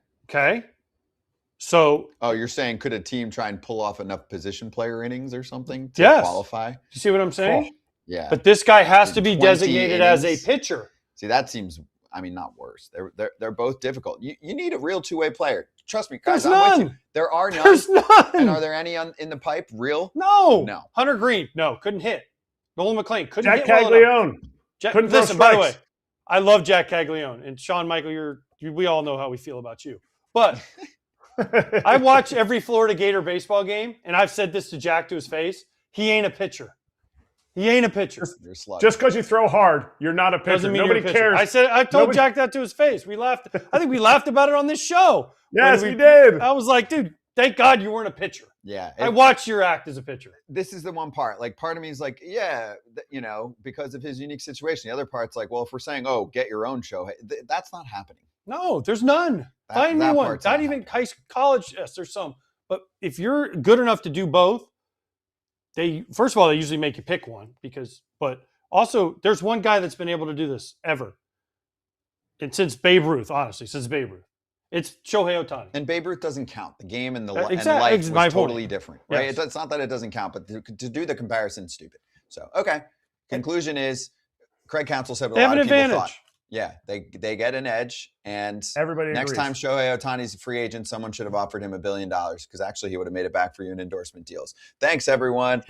So. Oh, you're saying could a team try and pull off enough position player innings or something to yes. qualify? You see what I'm saying? Oh, yeah. But this guy has to be designated innings. as a pitcher. See, that seems, not worse. They're both difficult. You need a real two-way player. Trust me, guys. There's I'm none. with you. There are none. There's none. And are there any in the pipe? Real? No. No. Hunter Green, no, couldn't hit. Nolan McLean couldn't Jack hit. Caglione. Couldn't throw strikes. By the way, I love Jack Caglione. And Sean Michael, we all know how we feel about you. But I watch every Florida Gator baseball game, and I've said this to Jack to his face. He ain't a pitcher. Just because you throw hard, you're not a pitcher. Doesn't mean Nobody cares. I told Jack that to his face. We laughed. I think we laughed about it on this show. Yes, we did. I was like, dude, thank God you weren't a pitcher. Yeah. I watched your act as a pitcher. This is the one part. Like, part of me is like, yeah, because of his unique situation. The other part's like, well, if we're saying, oh, get your own show, that's not happening. No, there's none. Find me one. Not even high school, college. Yes, there's some. But if you're good enough to do both, first of all, they usually make you pick one but also there's one guy that's been able to do this ever. And since Babe Ruth, honestly, it's Shohei Ohtani. And Babe Ruth doesn't count. The game and exactly. and life was totally point. Different, right? Yes. It's not that it doesn't count, but to do the comparison is stupid. So, okay. Conclusion is Craig Counsell said what a lot of people thought. Yeah, they get an edge, and everybody next agrees. time Shohei Ohtani's a free agent, someone should have offered him $1 billion because actually he would have made it back for you in endorsement deals. Thanks, everyone.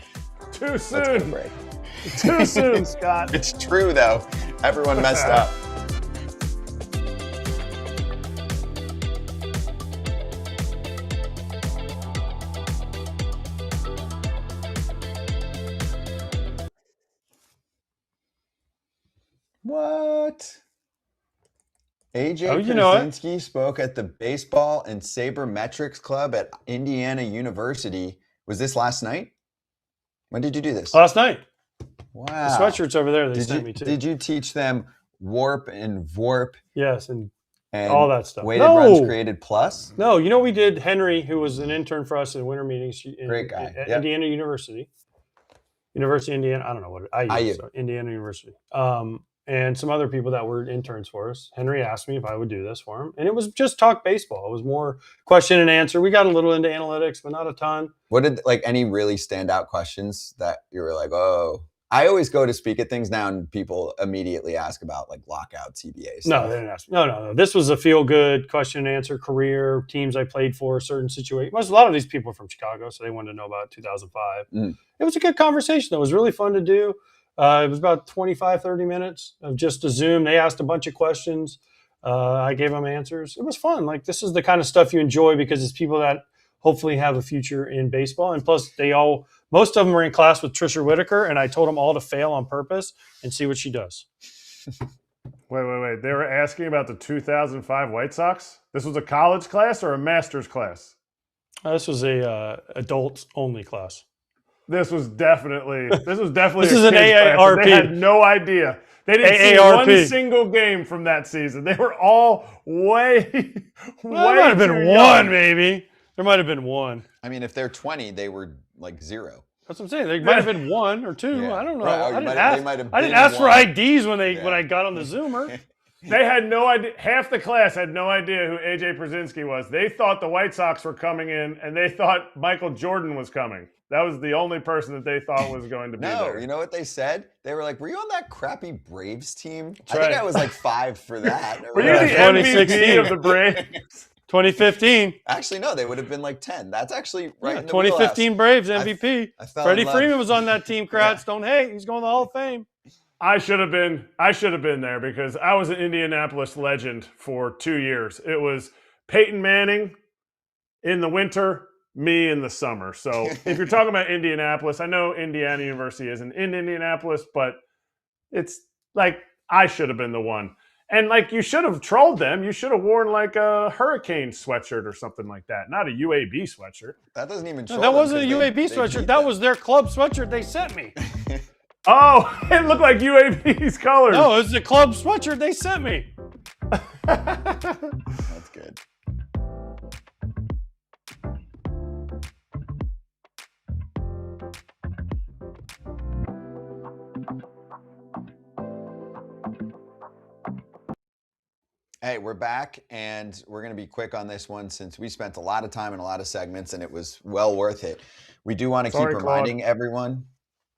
Too soon. Break. Too soon, Scott. It's true, though. Everyone messed up. What? AJ Pierzynski spoke at the Baseball and Sabermetrics Club at Indiana University. Was this last night? When did you do this? Last night. Wow. The sweatshirts over there, they sent me too. Did you teach them warp and vorp? Yes, and all that stuff. Weighted runs created plus? No, we did Henry, who was an intern for us in winter meetings Great guy. At Indiana University. University of Indiana. I don't know what IU. So Indiana University. And some other people that were interns for us. Henry asked me if I would do this for him. And it was just talk baseball. It was more question and answer. We got a little into analytics, but not a ton. What did, any really standout questions that you were like, oh? I always go to speak at things now and people immediately ask about lockout, CBA stuff. No, they didn't ask. No. This was a feel-good question and answer, career, teams I played for, certain situations. A lot of these people are from Chicago, so they wanted to know about 2005. It was a good conversation. It was really fun to do. It was about 25, 30 minutes of just a Zoom. They asked a bunch of questions. I gave them answers. It was fun. This is the kind of stuff you enjoy because it's people that hopefully have a future in baseball. And plus, most of them were in class with Trisha Whitaker, and I told them all to fail on purpose and see what she does. Wait. They were asking about the 2005 White Sox? This was a college class or a master's class? This was a adults-only class. This was definitely this is an AARP. They had no idea. They didn't see one single game from that season. They were all way there might have been one, maybe. There might have been one. If they're 20, they were 0. That's what I'm saying. There might have been one or two. Yeah. I don't know. Right. I didn't ask for IDs when I got on the Zoomer. They had no idea. Half the class had no idea who AJ Pierzynski was. They thought the White Sox were coming in, and they thought Michael Jordan was coming. That was the only person that they thought was going to be there. No, you know what they said? They were like, were you on that crappy Braves team? That's I think I was 5 for that. Were you the MVP of the Braves? 2015. Actually, no, they would have been 10. That's actually right in the 2015 wheelhouse. Braves MVP. I fell Freddie in love. Freeman was on that team, Kratz. Don't hate. He's going to the Hall of Fame. I should have been there because I was an Indianapolis legend for 2 years. It was Peyton Manning in the winter, me in the summer. So if you're talking about Indianapolis, I know Indiana University isn't in Indianapolis, but it's like I should have been the one. And like you should have trolled them. You should have worn like a Hurricane sweatshirt or something like that, not a UAB sweatshirt. That doesn't even. No, that wasn't a UAB sweatshirt. That was their club sweatshirt they sent me. Oh, it looked like UAB's colors. No, it was the club sweatshirt they sent me. That's good. Hey, we're back, and we're going to be quick on this one since we spent a lot of time and a lot of segments, and it was well worth it. We do want to keep reminding everyone.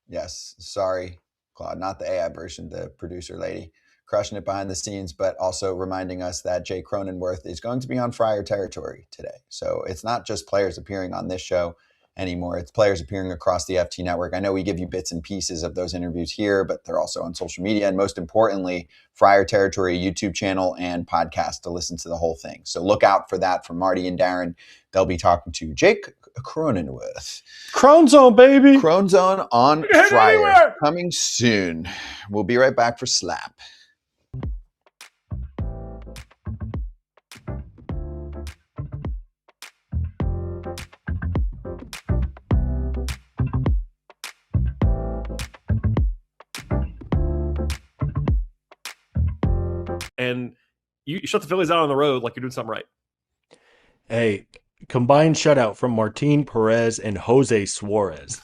Yes, sorry, Claude, not the AI version, the producer lady, crushing it behind the scenes, but also reminding us that Jay Cronenworth is going to be on Friar territory today. So it's not just players appearing on this show anymore. It's players appearing across the FT network. I know we give you bits and pieces of those interviews here, but they're also on social media. And most importantly, Friar Territory YouTube channel and podcast to listen to the whole thing. So look out for that from Marty and Darren. They'll be talking to Jake Cronenworth. Crone Zone, baby. Crone Zone on Friar. Coming soon. We'll be right back for Slap. And you shut the Phillies out on the road like you're doing something right. Hey, combined shutout from Martin Perez and Jose Suarez.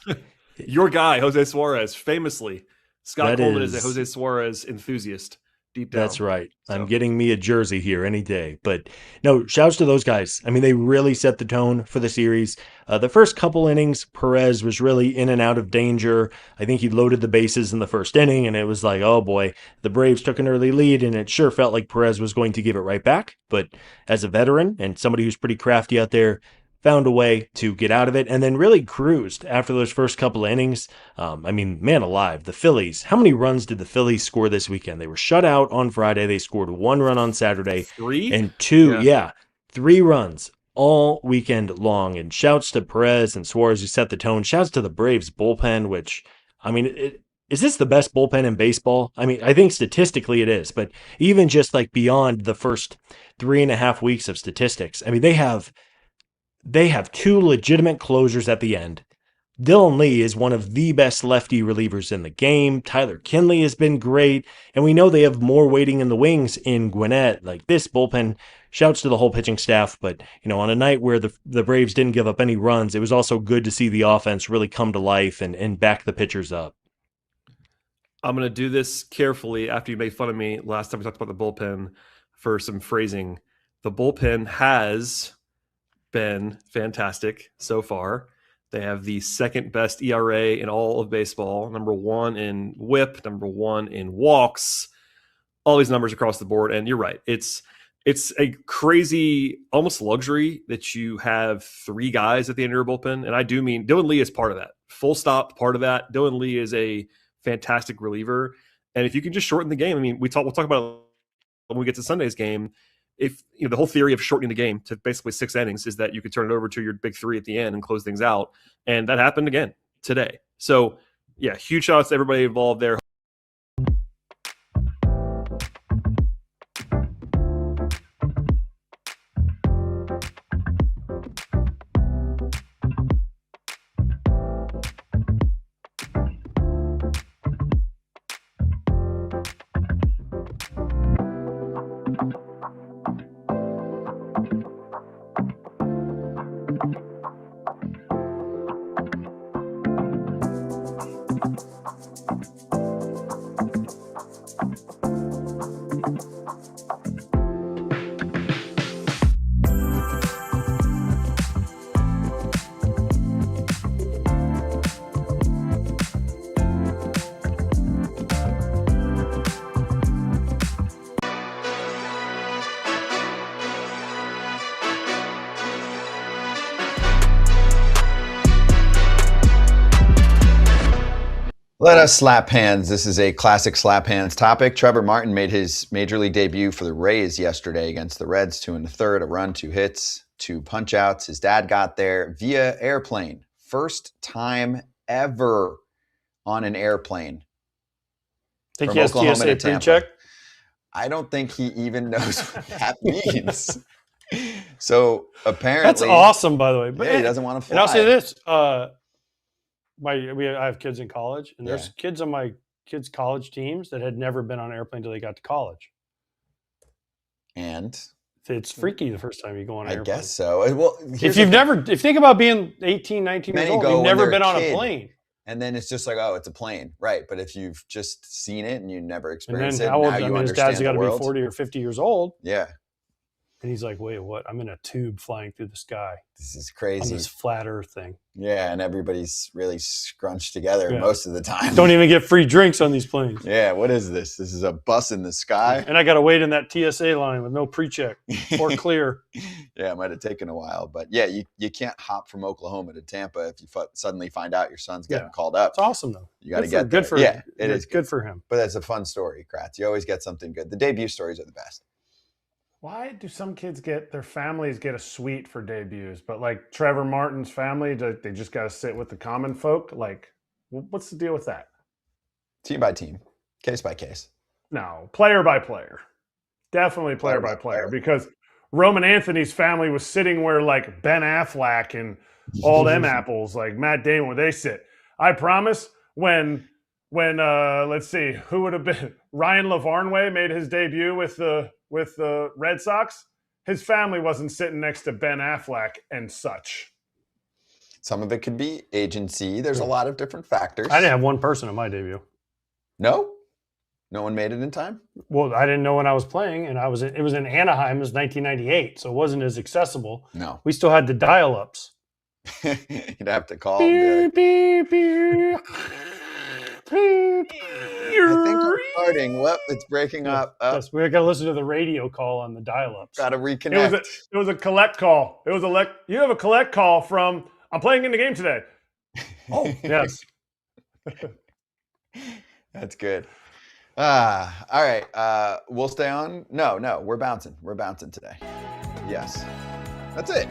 Your guy, Jose Suarez, famously. Scott Coleman is a Jose Suarez enthusiast. Deep down. That's right. So. I'm getting me a jersey here any day. But no, shouts to those guys. I mean, they really set the tone for the series. The first couple innings, Perez was really in and out of danger. I think he loaded the bases in the first inning, and it was like, oh boy, the Braves took an early lead, and it sure felt like Perez was going to give it right back. But as a veteran and somebody who's pretty crafty out there, found a way to get out of it and then really cruised after those first couple of innings. I mean, man alive, the Phillies. How many runs did the Phillies score this weekend? They were shut out on Friday. They scored 1 run on Saturday. 3? And 2, 3 runs all weekend long. And shouts to Perez and Suarez who set the tone. Shouts to the Braves bullpen, which, I mean, is this the best bullpen in baseball? I mean, I think statistically it is, but even just like beyond the first 3.5 weeks of statistics, I mean, they have 2 legitimate closers at the end. Dylan Lee is one of the best lefty relievers in the game. Tyler Kinley has been great. And we know they have more waiting in the wings in Gwinnett. Like this bullpen, shouts to the whole pitching staff. But, you know, on a night where the Braves didn't give up any runs, it was also good to see the offense really come to life and back the pitchers up. I'm going to do this carefully after you made fun of me last time we talked about the bullpen for some phrasing. The bullpen has been fantastic so far. They have the second best ERA in all of baseball, number 1 in WHIP, number 1 in walks, all these numbers across the board. And you're right. It's a crazy, almost luxury that you have 3 guys at the end of your bullpen. And I do mean Dylan Lee is part of that. Full stop, part of that. Dylan Lee is a fantastic reliever. And if you can just shorten the game, I mean, we'll talk about it when we get to Sunday's game. If you know the whole theory of shortening the game to basically 6 innings is that you could turn it over to your big 3 at the end and close things out. And that happened again today. So yeah, huge shout outs to everybody involved there. Let us slap hands. This is a classic slap hands topic. Trevor Martin made his major league debut for the Rays yesterday against the Reds, 2 1/3, a run, 2 hits, 2 punch outs. His dad got there via airplane. First time ever on an airplane. Think he has TSA pre-check? I don't think he even knows what that means. So apparently, that's awesome, by the way. But he doesn't want to fly. And I'll say this: I have kids in college, and there's kids on my kids' college teams that had never been on an airplane until they got to college. And it's freaky the first time you go on an airplane. I guess so. Well, if you think about being 18, 19 years old, you've never been on a plane. And then it's just like, oh, it's a plane. Right. But if you've just seen it and you never experienced it, now you his dad's got to be 40 or 50 years old. Yeah. And he's like, wait, what? I'm in a tube flying through the sky. This is crazy. On this flat earth thing. Yeah, and everybody's really scrunched together most of the time. Don't even get free drinks on these planes. Yeah, what is this? This is a bus in the sky? And I got to wait in that TSA line with no pre-check or clear. Yeah, it might have taken a while. But yeah, you can't hop from Oklahoma to Tampa if you suddenly find out your son's getting called up. It's awesome, though. You got to get good for him. Yeah, it is good for him. But that's a fun story, Kratz. You always get something good. The debut stories are the best. Why do some kids their families get a suite for debuts, but like Trevor Martin's family, they just got to sit with the common folk? Like, what's the deal with that? Team by team, case by case. No, player by player. Definitely player by player. Because Roman Anthony's family was sitting where like Ben Affleck and all them apples, like Matt Damon, where they sit. I promise when let's see, who would have been Ryan LaVarnway made his debut with the Red Sox, his family wasn't sitting next to Ben Affleck and such. Some of it could be agency. There's a lot of different factors. I didn't have one person on my debut. No? No one made it in time? Well, I didn't know when I was playing, and it was in Anaheim. It was 1998, so it wasn't as accessible. No. We still had the dial-ups. You'd have to call. Beep, beep, beep. I think we're starting. What? It's breaking up. Yes, we got to listen to the radio call on the dial-ups. Got to reconnect. It was a collect call. You have a collect call from, I'm playing in the game today. Oh, yes. That's good. All right. We'll stay on. No, we're bouncing. We're bouncing today. Yes. That's it.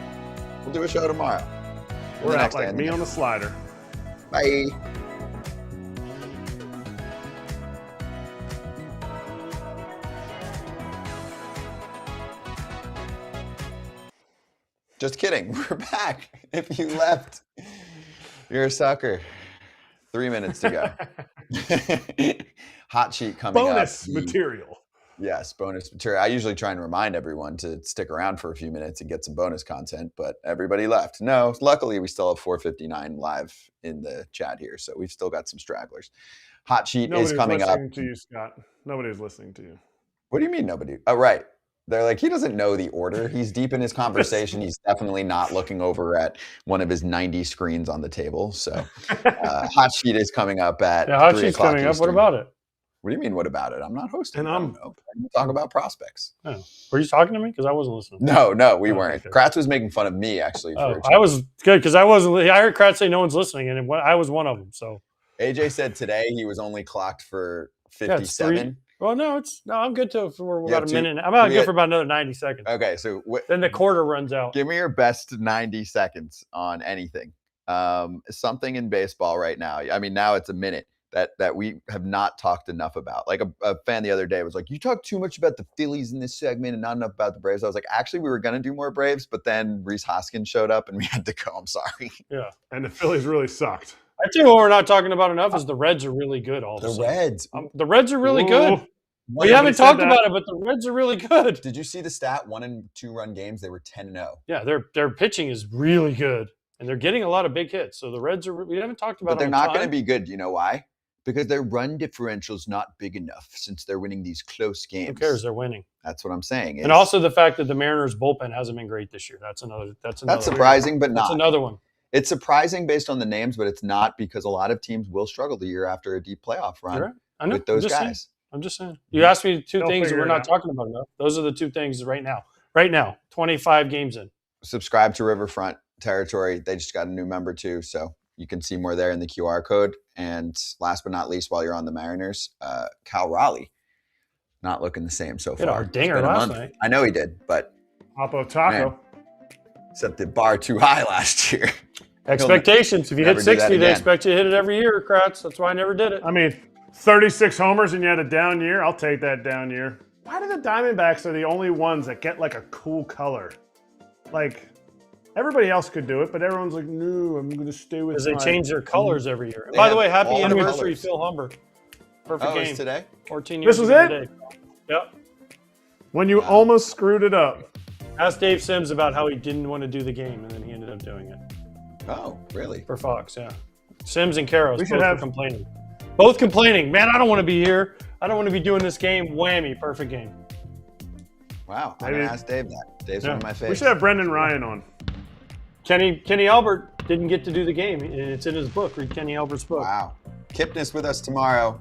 We'll do a show tomorrow. We're out like me on the slider. Bye. Just kidding. We're back. If you left, you're a sucker. 3 minutes to go. Hot sheet coming up. Bonus material. Yes, bonus material. I usually try and remind everyone to stick around for a few minutes and get some bonus content, but everybody left. No, luckily we still have 459 live in the chat here, so we've still got some stragglers. Hot sheet is coming up. Nobody's listening to you, Scott. Nobody's listening to you. What do you mean nobody? Oh, right. They're like, he doesn't know the order. He's deep in his conversation. He's definitely not looking over at one of his 90 screens on the table. So hot sheet is coming up at hot sheet's coming up. What about it? What do you mean, what about it? I'm not hosting. And I'm talk about prospects. Oh. Were you talking to me? Because I wasn't listening. No, we weren't. Okay. Kratz was making fun of me, actually. I was good because I wasn't. I heard Kratz say no one's listening, and I was one of them. So AJ said today he was only clocked for 57. Well, no, I'm good for about a minute. I'm good for about another 90 seconds. Okay, so then the quarter runs out. Give me your best 90 seconds on anything. Something in baseball right now. I mean, now it's a minute that we have not talked enough about. Like a fan the other day was like, "You talk too much about the Phillies in this segment and not enough about the Braves." I was like, "Actually, we were going to do more Braves, but then Rhys Hoskins showed up and we had to go. I'm sorry." Yeah, and the Phillies really sucked. I tell you what we're not talking about enough is the Reds are really good. Reds. The Reds are really good. We haven't talked about it, but the Reds are really good. Did you see the stat? 1- and 2-run games, they were 10-0. Yeah, their pitching is really good, and they're getting a lot of big hits. So the Reds are. We haven't talked about. But they're not going to be good. You know why? Because their run differential's not big enough since they're winning these close games. Who cares? They're winning. That's what I'm saying. And also the fact that the Mariners bullpen hasn't been great this year. That's surprising, but not. That's another one. It's surprising based on the names, but it's not because a lot of teams will struggle the year after a deep playoff run with those guys. I'm just saying. You asked me two things that we're not talking about enough. Those are the two things right now. Right now, 25 games in. Subscribe to Riverfront Territory. They just got a new member too, so you can see more there in the QR code. And last but not least, while you're on the Mariners, Cal Raleigh, not looking the same so Hit far. a dinger last night. I know he did, but Oppo Taco. set the bar too high last year. Expectations. If you hit never do that 60, they again. expect you to hit it every year, Kratz. That's why I never did it. I mean, 36 homers and you had a down year. I'll take that down year. Why do the Diamondbacks are the only ones that get like a cool color? Like, everybody else could do it, but everyone's like, no, I'm going to stay with Because they my-" change their colors every year. They By the have way, happy all the anniversary, colors. Phil Humber. Perfect It's game. today? 14 years This was ago it? today. Yep. When you almost screwed it up. Ask Dave Sims about how he didn't want to do the game, and then he ended up doing it. Oh, really? For Fox, yeah. Sims and Karros We should both have- were complaining. Both complaining. Man, I don't want to be here. I don't want to be doing this game. Whammy. Perfect game. Wow. I'm Maybe- going to ask Dave that. Dave's one of my We favorites. should have Brendan Ryan on. Kenny Albert didn't get to do the game. It's in his book. Read Kenny Albert's book. Wow. Kipnis with us tomorrow.